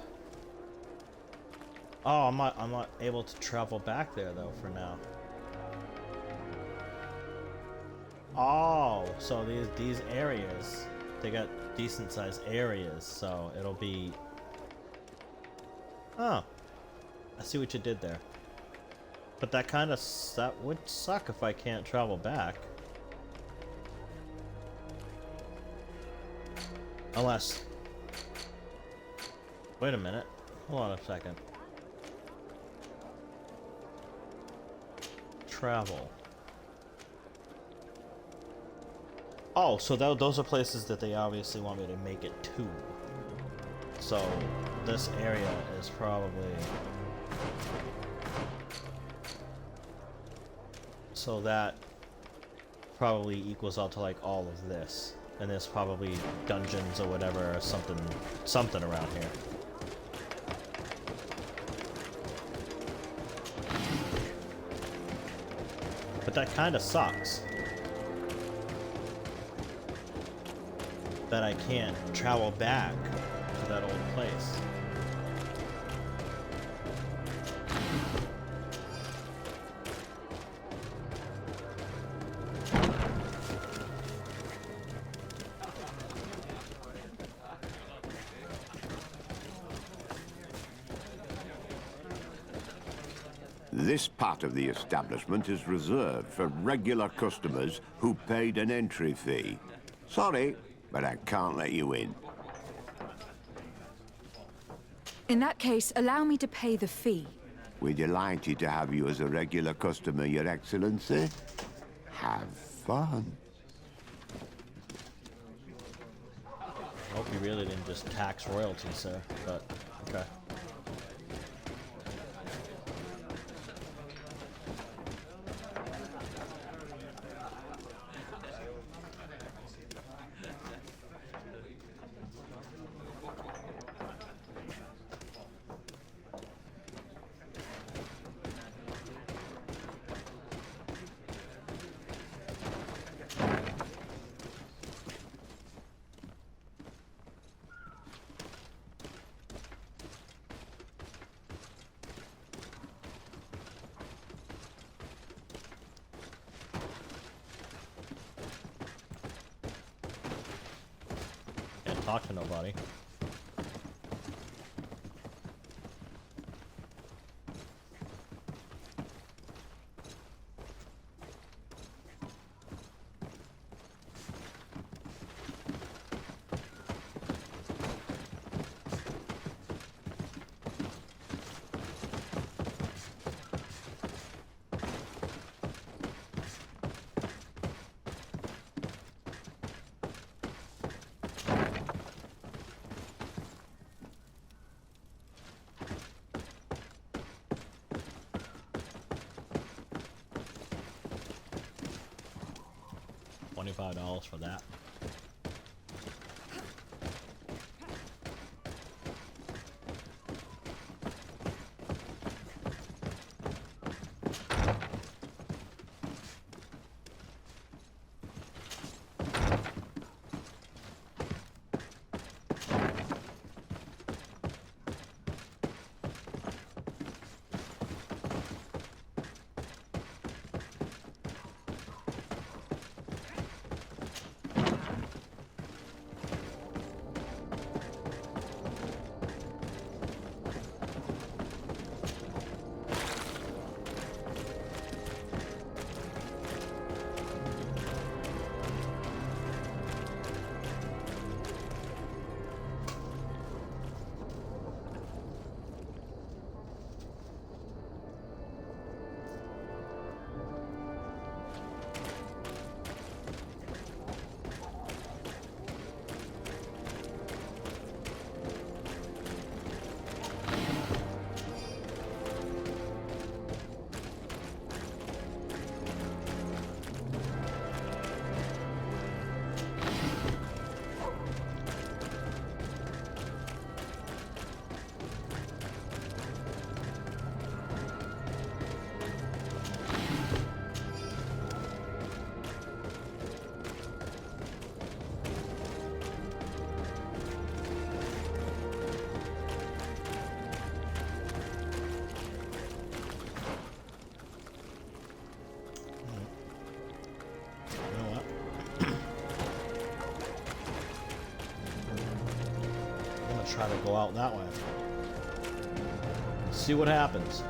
S1: Oh, I'm not able to travel back there though for now. Oh, so these areas, they got decent sized areas, so it'll be. Oh, I see what you did there. But that would suck if I can't travel back. Unless. Wait a minute. Hold on a second. Travel. Oh, so those are places that they obviously want me to make it to. So this area is probably. So that probably equals out to like all of this. And there's probably dungeons or whatever, or something around here. But that kind of sucks. That I can't travel back to that old place.
S14: This part of the establishment is reserved for regular customers who paid an entry fee. Sorry, but I can't let you in.
S3: In that case, allow me to pay the fee.
S14: We're delighted to have you as a regular customer, Your Excellency. Have fun.
S1: I hope you really didn't just tax royalties, sir, but okay. Talk to nobody. $25 for that. try to go out that way. See what happens.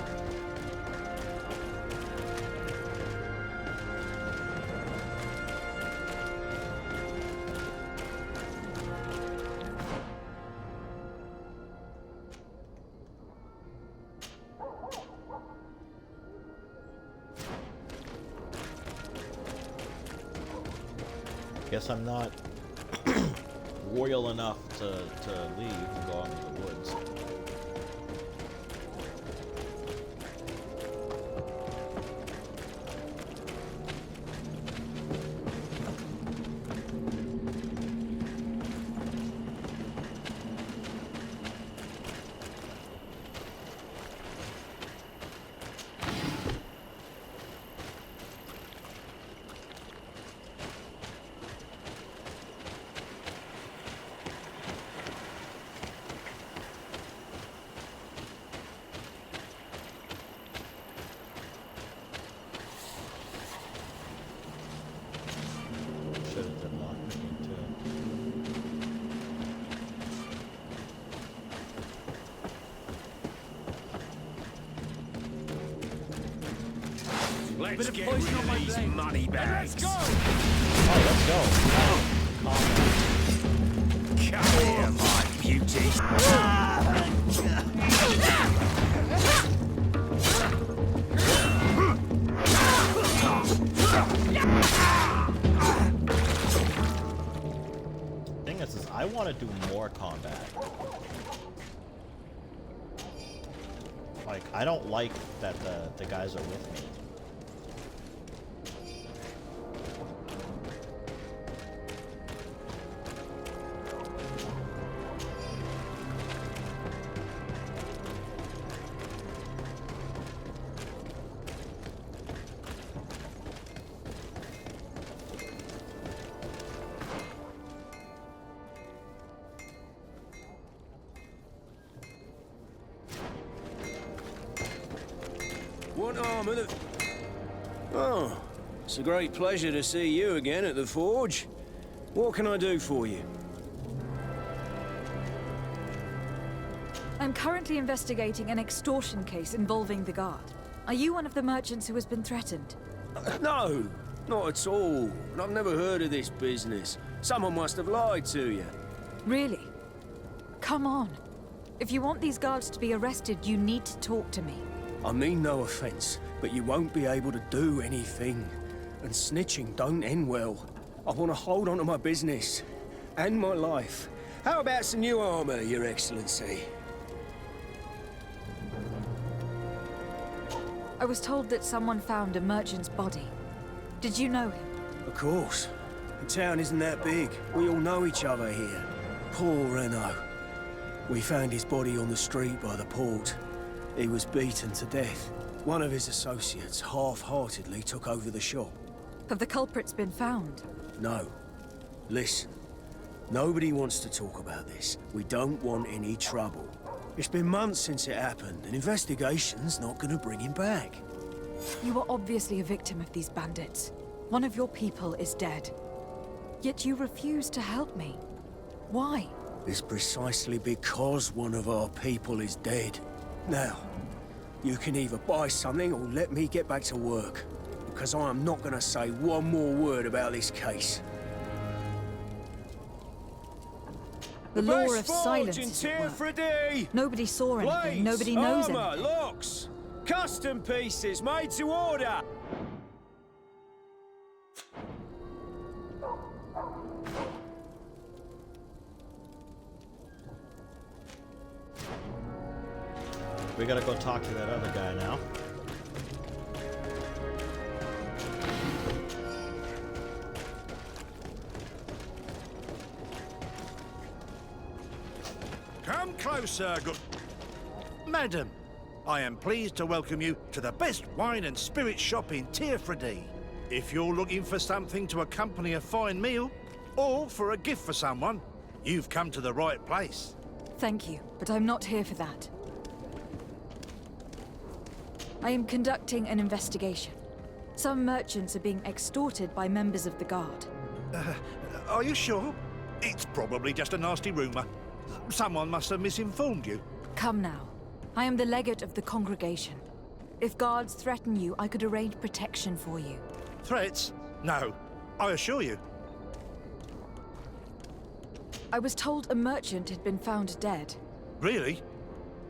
S1: Guess I'm not royal enough to leave and go out into the woods.
S13: Let's get rid of these money bags.
S1: Let's go! Oh, let's go.
S13: Come here, my beauty.
S1: Thing is I want to do more combat. Like, I don't like that the guys are with me.
S22: What armor that... Oh, it's a great pleasure to see you again at the Forge. What can I do for you?
S3: I'm currently investigating an extortion case involving the Guard. Are you one of the merchants who has been threatened?
S22: No, not at all. I've never heard of this business. Someone must have lied to you.
S3: Really? Come on. If you want these guards to be arrested, you need to talk to me.
S22: I mean no offense, but you won't be able to do anything. And snitching don't end well. I want to hold on to my business. And my life. How about some new armor, Your Excellency?
S3: I was told that someone found a merchant's body. Did you know him?
S22: Of course. The town isn't that big. We all know each other here. Poor Renault. We found his body on the street by the port. He was beaten to death. One of his associates half-heartedly took over the shop.
S3: Have the culprits been found?
S22: No. Listen. Nobody wants to talk about this. We don't want any trouble. It's been months since it happened. An investigation's not gonna bring him back.
S3: You were obviously a victim of these bandits. One of your people is dead. Yet you refuse to help me. Why?
S22: It's precisely because one of our people is dead. Now, you can either buy something or let me get back to work. Because I am not gonna say one more word about this case.
S3: The law of silence is at work. Nobody saw anything, nobody knows
S22: armor,
S3: anything.
S22: locks, custom pieces made to order.
S1: We gotta go talk to that other guy now.
S10: Come closer, good... Madam, I am pleased to welcome you to the best wine and spirit shop in Tearfredy. If you're looking for something to accompany a fine meal, or for a gift for someone, you've come to the right place.
S3: Thank you, but I'm not here for that. I am conducting an investigation. Some merchants are being extorted by members of the Guard.
S10: Are you sure? It's probably just a nasty rumor. Someone must have misinformed you.
S3: Come now. I am the legate of the congregation. If guards threaten you, I could arrange protection for you.
S10: Threats? No, I assure you.
S3: I was told a merchant had been found dead.
S10: Really?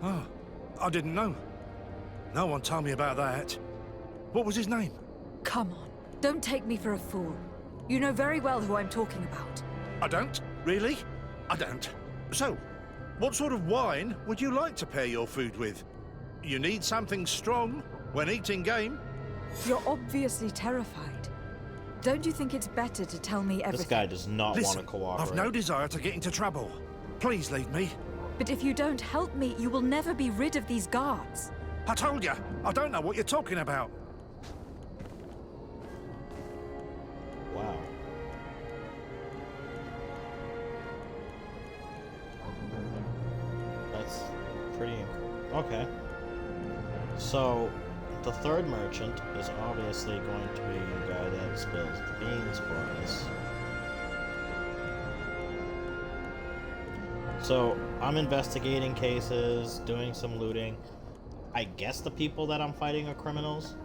S10: Oh, I didn't know. No one told me about that. What was his name?
S3: Come on, don't take me for a fool. You know very well who I'm talking about.
S10: I don't? Really? I don't. So, what sort of wine would you like to pair your food with? You need something strong when eating game?
S3: You're obviously terrified. Don't you think it's better to tell me everything?
S1: This guy does not want to cooperate.
S10: I've no desire to get into trouble. Please leave me.
S3: But if you don't help me, you will never be rid of these guards.
S10: I told you, I don't know what you're talking about.
S1: Wow. That's pretty okay. So, the third merchant is obviously going to be the guy that spills the beans for us. So, I'm investigating cases, doing some looting. I guess the people that I'm fighting are criminals.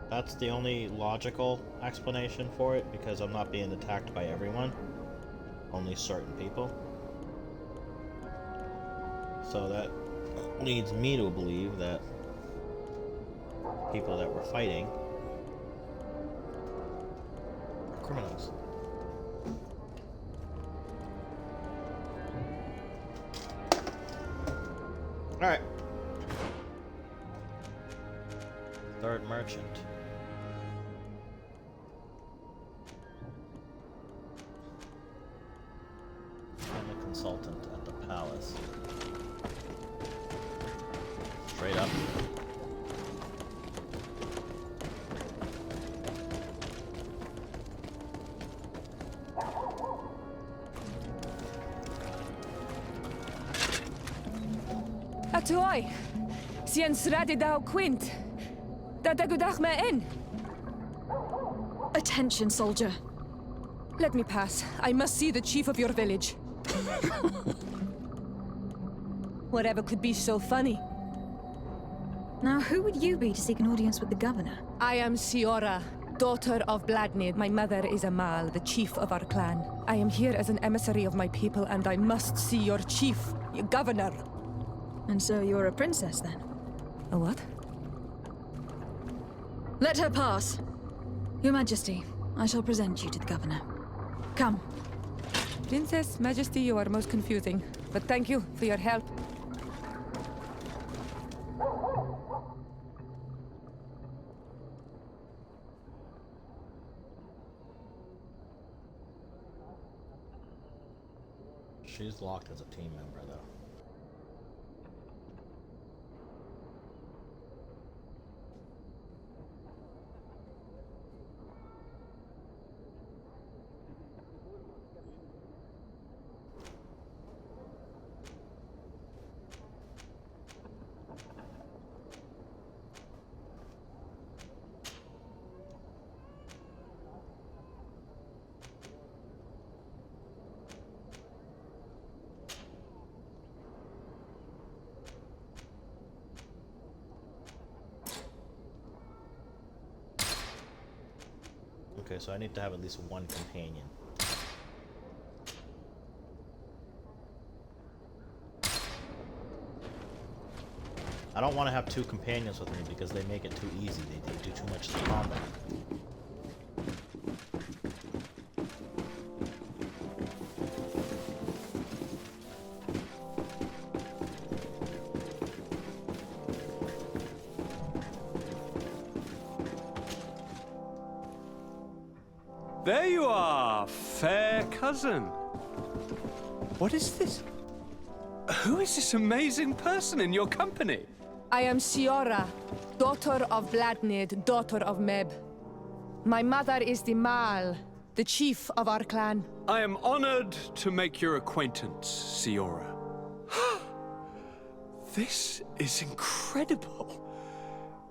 S1: That's the only logical explanation for it, because I'm not being attacked by everyone. Only certain people. So that leads me to believe that people that we're fighting are criminals. Alright. Third merchant. I'm a consultant at the palace. Straight up.
S7: Atoy, sien sradi dau quint. Dadagudach me in.
S3: Attention, soldier.
S7: Let me pass. I must see the chief of your village. Whatever could be so funny?
S3: Now, who would you be to seek an audience with the governor?
S7: I am Siora, daughter of Bladnid. My mother is Amal, the chief of our clan. I am here as an emissary of my people, and I must see your chief, your governor.
S3: And so you're a princess, then?
S7: A what?
S3: Let her pass. Your Majesty, I shall present you to the governor. Come.
S7: Princess, Majesty, you are most confusing. But thank you for your help.
S1: She's locked as a team member, though. Okay, so I need to have at least one companion. I don't want to have two companions with me because they make it too easy. They do too much combat.
S12: There you are, fair cousin. What is this? Who is this amazing person in your company?
S7: I am Siora, daughter of Bladnid, daughter of Meb. My mother is the Mal, the chief of our clan.
S12: I am honored to make your acquaintance, Siora. This is incredible.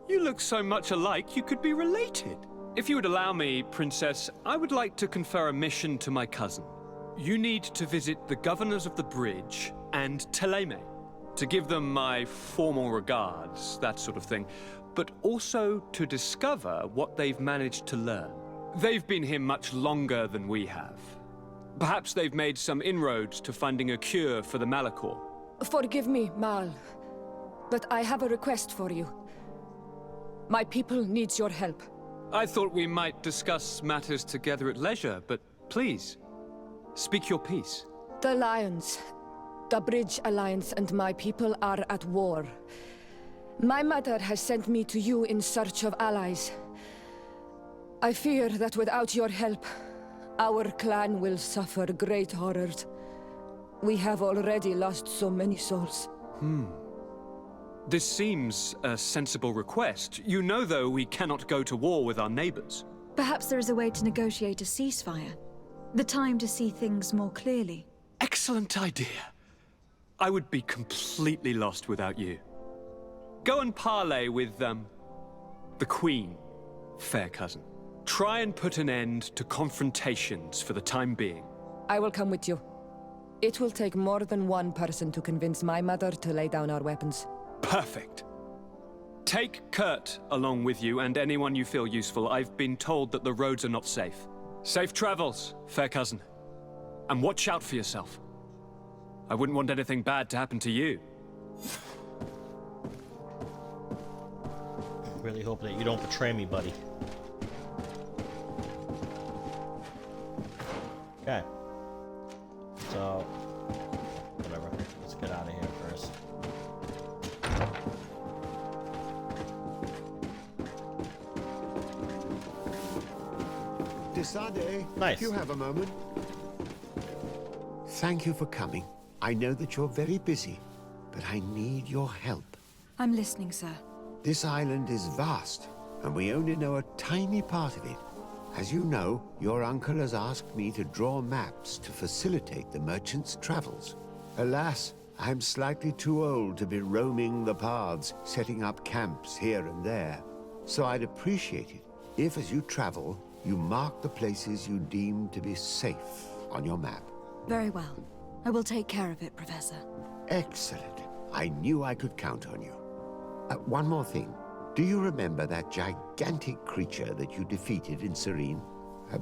S12: You look so much alike you could be related. If you would allow me, Princess, I would like to confer a mission to my cousin. You need to visit the governors of the bridge and Thélème to give them my formal regards, that sort of thing, but also to discover what they've managed to learn. They've been here much longer than we have. Perhaps they've made some inroads to finding a cure for the Malachor.
S7: Forgive me, Mal, but I have a request for you. My people needs your help.
S12: I thought we might discuss matters together at leisure, but please, speak your piece.
S7: The Lions, the Bridge Alliance and my people are at war. My mother has sent me to you in search of allies. I fear that without your help, our clan will suffer great horrors. We have already lost so many souls.
S12: This seems a sensible request. You know, though, we cannot go to war with our neighbors.
S3: Perhaps there is a way to negotiate a ceasefire. The time to see things more clearly.
S12: Excellent idea. I would be completely lost without you. Go and parley with, the Queen, fair cousin. Try and put an end to confrontations for the time being.
S7: I will come with you. It will take more than one person to convince my mother to lay down our weapons.
S12: Perfect. Take Kurt along with you and anyone you feel useful. I've been told that the roads are not safe. Safe travels, fair cousin. And watch out for yourself. I wouldn't want anything bad to happen to you.
S1: Really hope that you don't betray me, buddy. Okay. So, whatever. Let's get out of here first.
S14: Desade,
S1: nice.
S14: If you have a moment. Thank you for coming. I know that you're very busy, but I need your help.
S3: I'm listening, sir.
S14: This island is vast, and we only know a tiny part of it. As you know, your uncle has asked me to draw maps to facilitate the merchants' travels. Alas, I'm slightly too old to be roaming the paths, setting up camps here and there. So I'd appreciate it if, as you travel, you mark the places you deem to be safe on your map.
S3: Very well. I will take care of it, Professor.
S14: Excellent. I knew I could count on you. One more thing. Do you remember that gigantic creature that you defeated in Serene?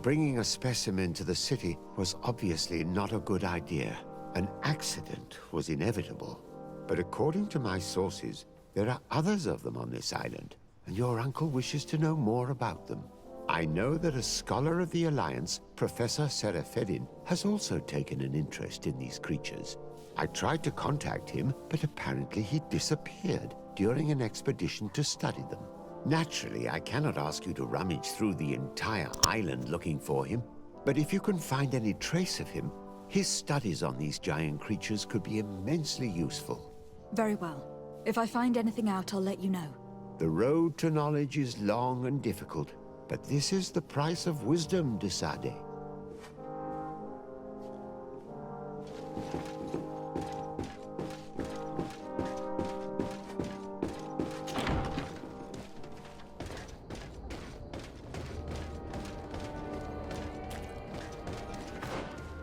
S14: Bringing a specimen to the city was obviously not a good idea. An accident was inevitable. But according to my sources, there are others of them on this island, and your uncle wishes to know more about them. I know that a scholar of the Alliance, Professor Serafedin, has also taken an interest in these creatures. I tried to contact him, but apparently he disappeared during an expedition to study them. Naturally, I cannot ask you to rummage through the entire island looking for him, but if you can find any trace of him, his studies on these giant creatures could be immensely useful.
S3: Very well. If I find anything out, I'll let you know.
S14: The road to knowledge is long and difficult, but this is the price of wisdom, Desade.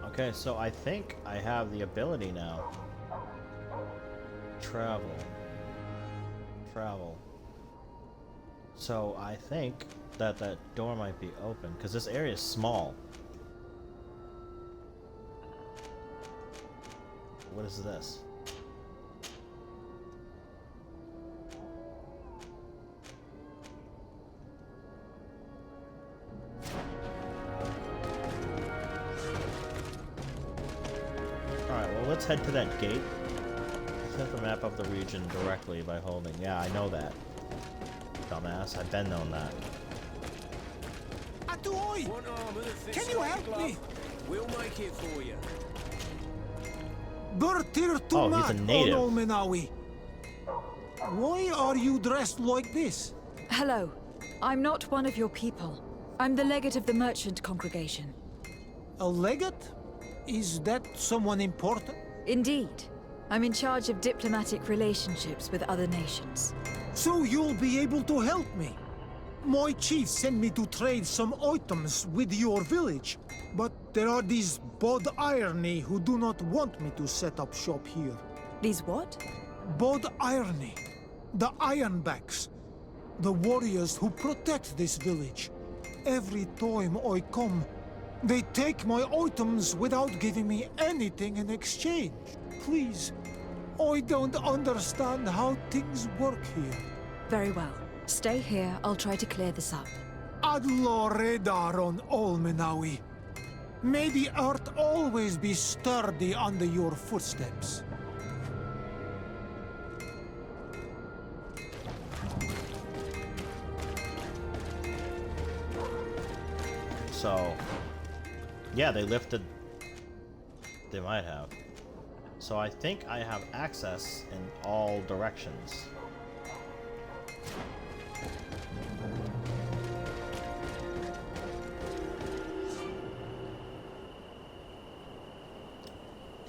S1: Okay, so I think I have the ability now. Travel. So I think that that door might be open, because this area is small. What is this? Alright, well, let's head to that gate. Set the map of the region directly by holding. Yeah, I know that. Dumbass, I've been known that.
S10: Atoy! Can you help me?
S22: We'll make it for you.
S1: Oh, he's a native.
S10: Why are you dressed like this?
S3: Hello. I'm not one of your people. I'm the legate of the merchant congregation.
S10: A legate? Is that someone important?
S3: Indeed. I'm in charge of diplomatic relationships with other nations.
S10: So you'll be able to help me. My chief sent me to trade some items with your village.
S17: But there are these Bod Irony who do not want me to set up shop here.
S4: These what?
S17: Bod Irony. The Ironbacks. The warriors who protect this village. Every time I come, they take my items without giving me anything in exchange. Please, I don't understand how things work here.
S3: Very well. Stay here. I'll try to clear this up.
S17: Adlo Redar on Olmenawi. May the earth always be sturdy under your footsteps.
S1: So, yeah, they lifted. They might have. So I think I have access in all directions.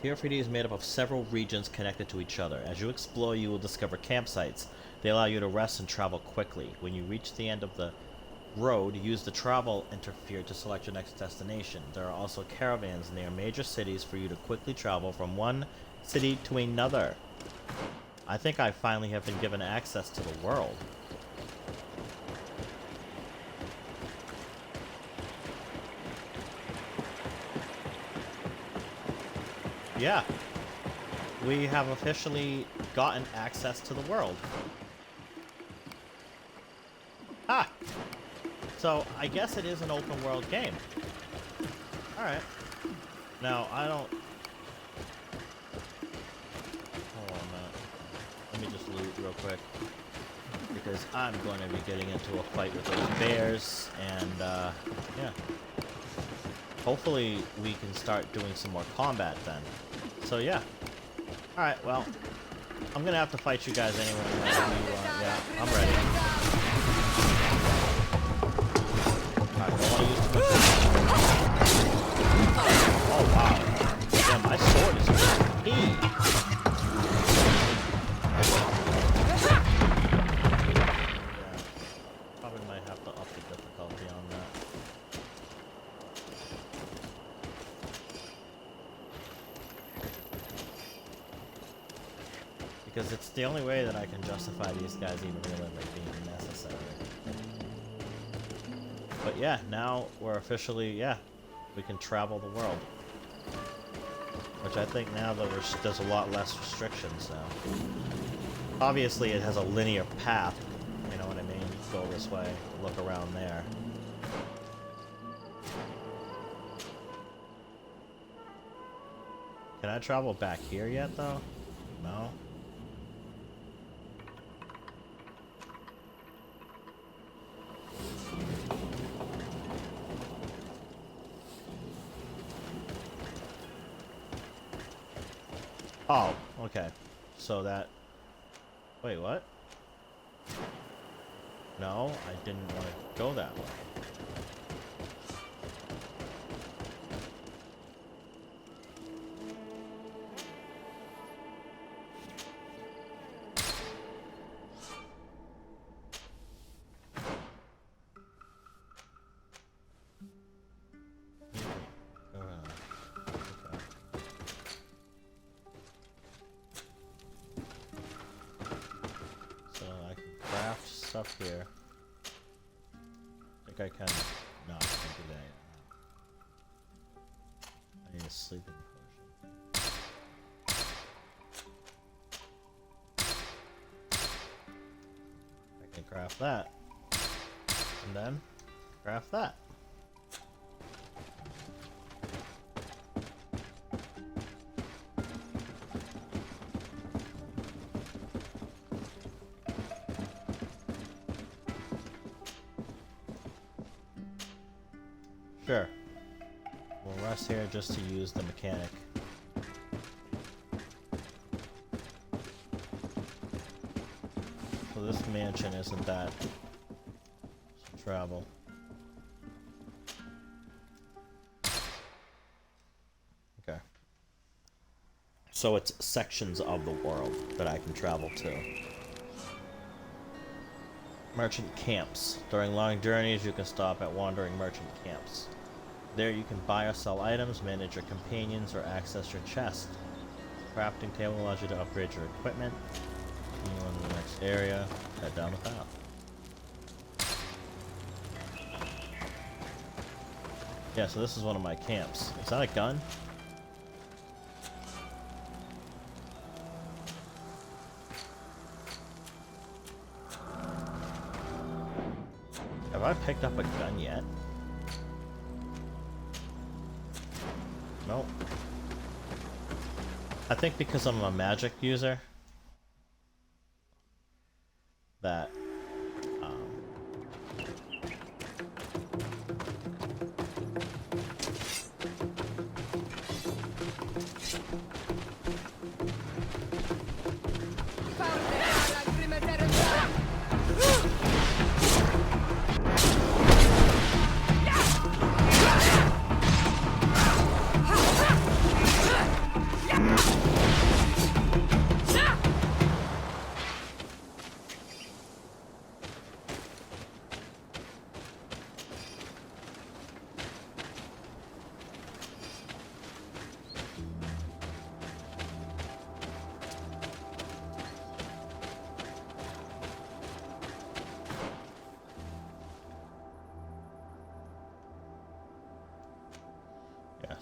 S1: Tier 3D is made up of several regions connected to each other. As you explore, you will discover campsites. They allow you to rest and travel quickly. When you reach the end of the road, use the travel interfere to select your next destination. There are also caravans near major cities for you to quickly travel from one city to another. I think I finally have been given access to the world. Yeah, we have officially gotten access to the world. Ah! So, I guess it is an open world game. Alright. Now, I don't... Hold on a minute. Let me just loot real quick. Because I'm going to be getting into a fight with those bears, and, yeah. Hopefully, we can start doing some more combat then. So, yeah. Alright, well, I'm gonna have to fight you guys anyway. Yeah, I'm ready. Alright, don't want to use too much. Oh, wow. Yeah, my sword is OP. Probably might have to up the difficulty on that. Because it's the only way that I can justify these guys even really being necessary. But yeah, now we're officially, yeah, we can travel the world. Which I think now that there's a lot less restrictions now. Obviously it has a linear path, you know what I mean? Go this way, look around there. Can I travel back here yet though? No? Oh, okay. So that... Wait, what? No, I didn't want to go that way. Stuff here. I think I can. No, I can't do that yet. I need a sleeping potion. I can craft that. And then craft that. Sure. We'll rest here just to use the mechanic. So this mansion isn't that travel. Okay. So it's sections of the world that I can travel to. Merchant camps. During long journeys, you can stop at wandering merchant camps. There you can buy or sell items, manage your companions, or access your chest. Crafting table allows you to upgrade your equipment. Continue on to the next area. Head down the path. Yeah, so this is one of my camps. Is that a gun? Have I picked up a gun yet? Nope. I think because I'm a magic user that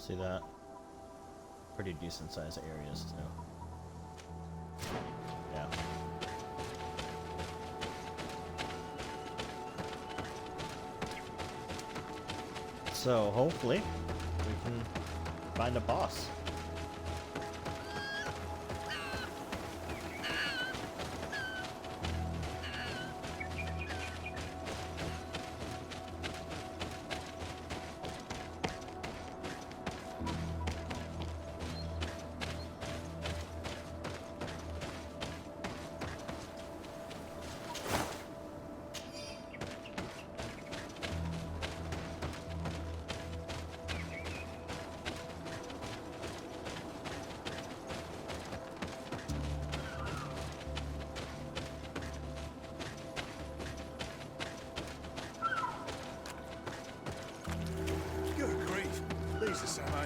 S1: see that? Pretty decent sized areas too. Yeah. So hopefully we can find a boss.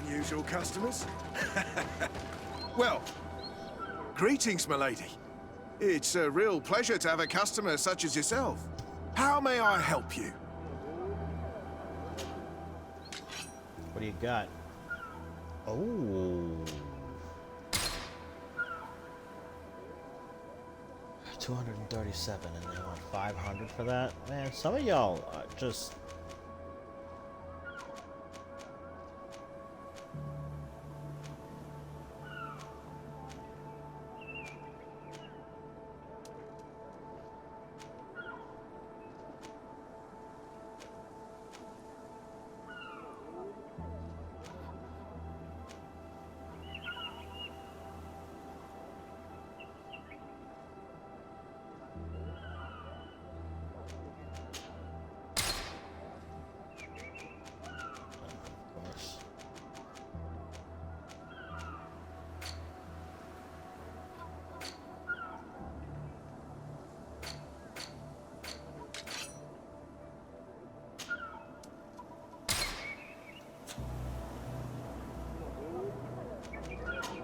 S9: Unusual customers. Well, greetings, milady. It's a real pleasure to have a customer such as yourself. How may I help you?
S1: What do you got? Oh. 237 and they want 500 for that? Man, some of y'all are just...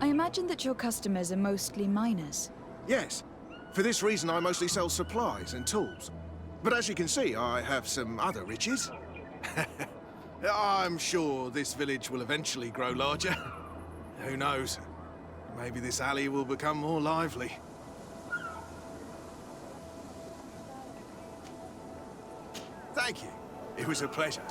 S3: I imagine that your customers are mostly miners.
S9: Yes. For this reason, I mostly sell supplies and tools. But as you can see, I have some other riches. I'm sure this village will eventually grow larger. Who knows? Maybe this alley will become more lively. Thank you. It was a pleasure.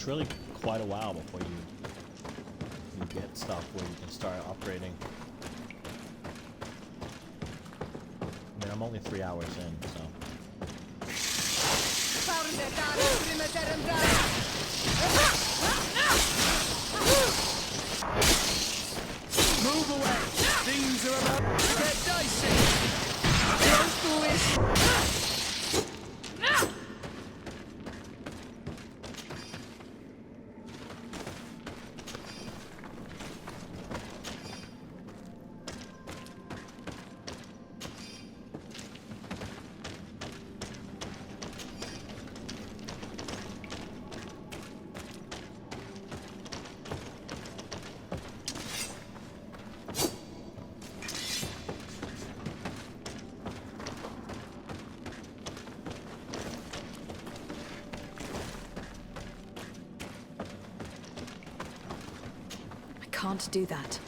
S1: it's really quite a while before you get stuff where you can start upgrading. I mean, I'm only 3 hours in, so.
S11: Move away! Things are about to get dicey! Don't do it!
S3: Can't do that.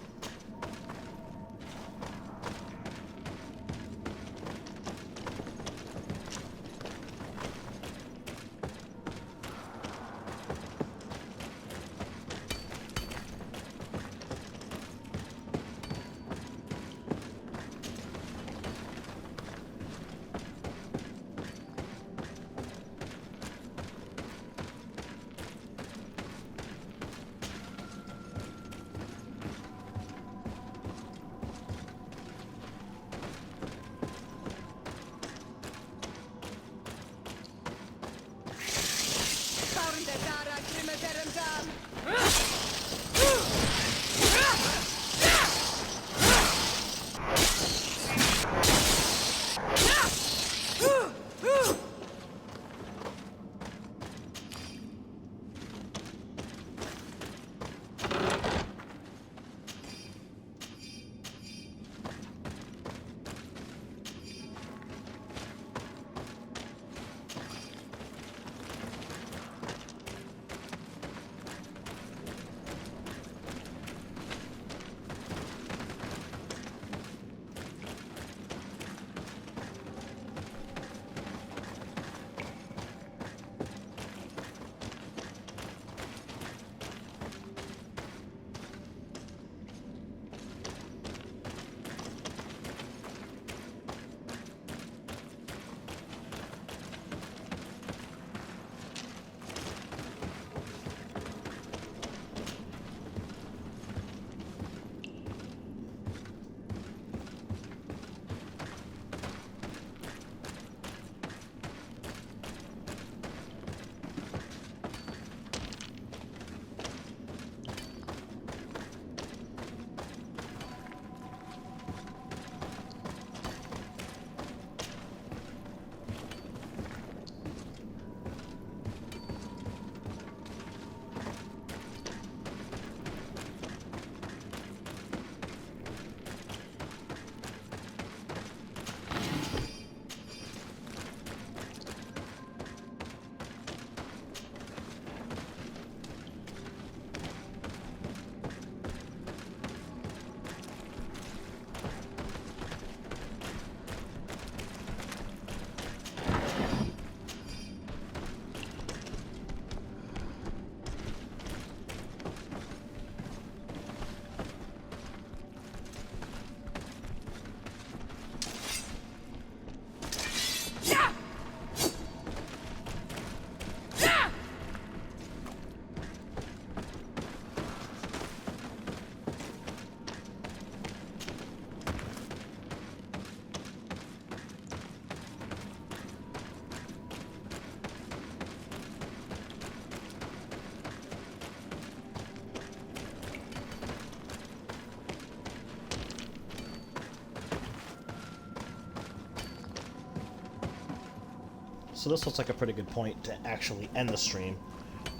S1: So this looks like a pretty good point to actually end the stream.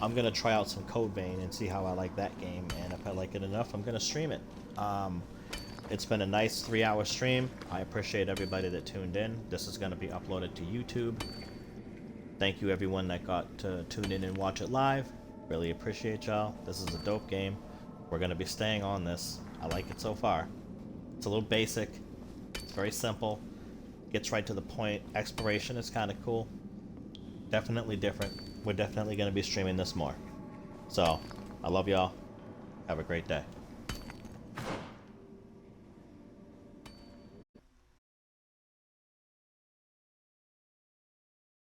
S1: I'm going to try out some Code Vein and see how I like that game, and if I like it enough, I'm going to stream it. It's been a nice 3-hour stream. I appreciate everybody that tuned in. This is going to be uploaded to YouTube. Thank you everyone that got to tune in and watch it live. Really appreciate y'all. This is a dope game. We're going to be staying on this. I like it so far. It's a little basic. It's very simple. Gets right to the point. Exploration is kind of cool. Definitely different. We're definitely going to be streaming this more. So, I love y'all. Have a great day.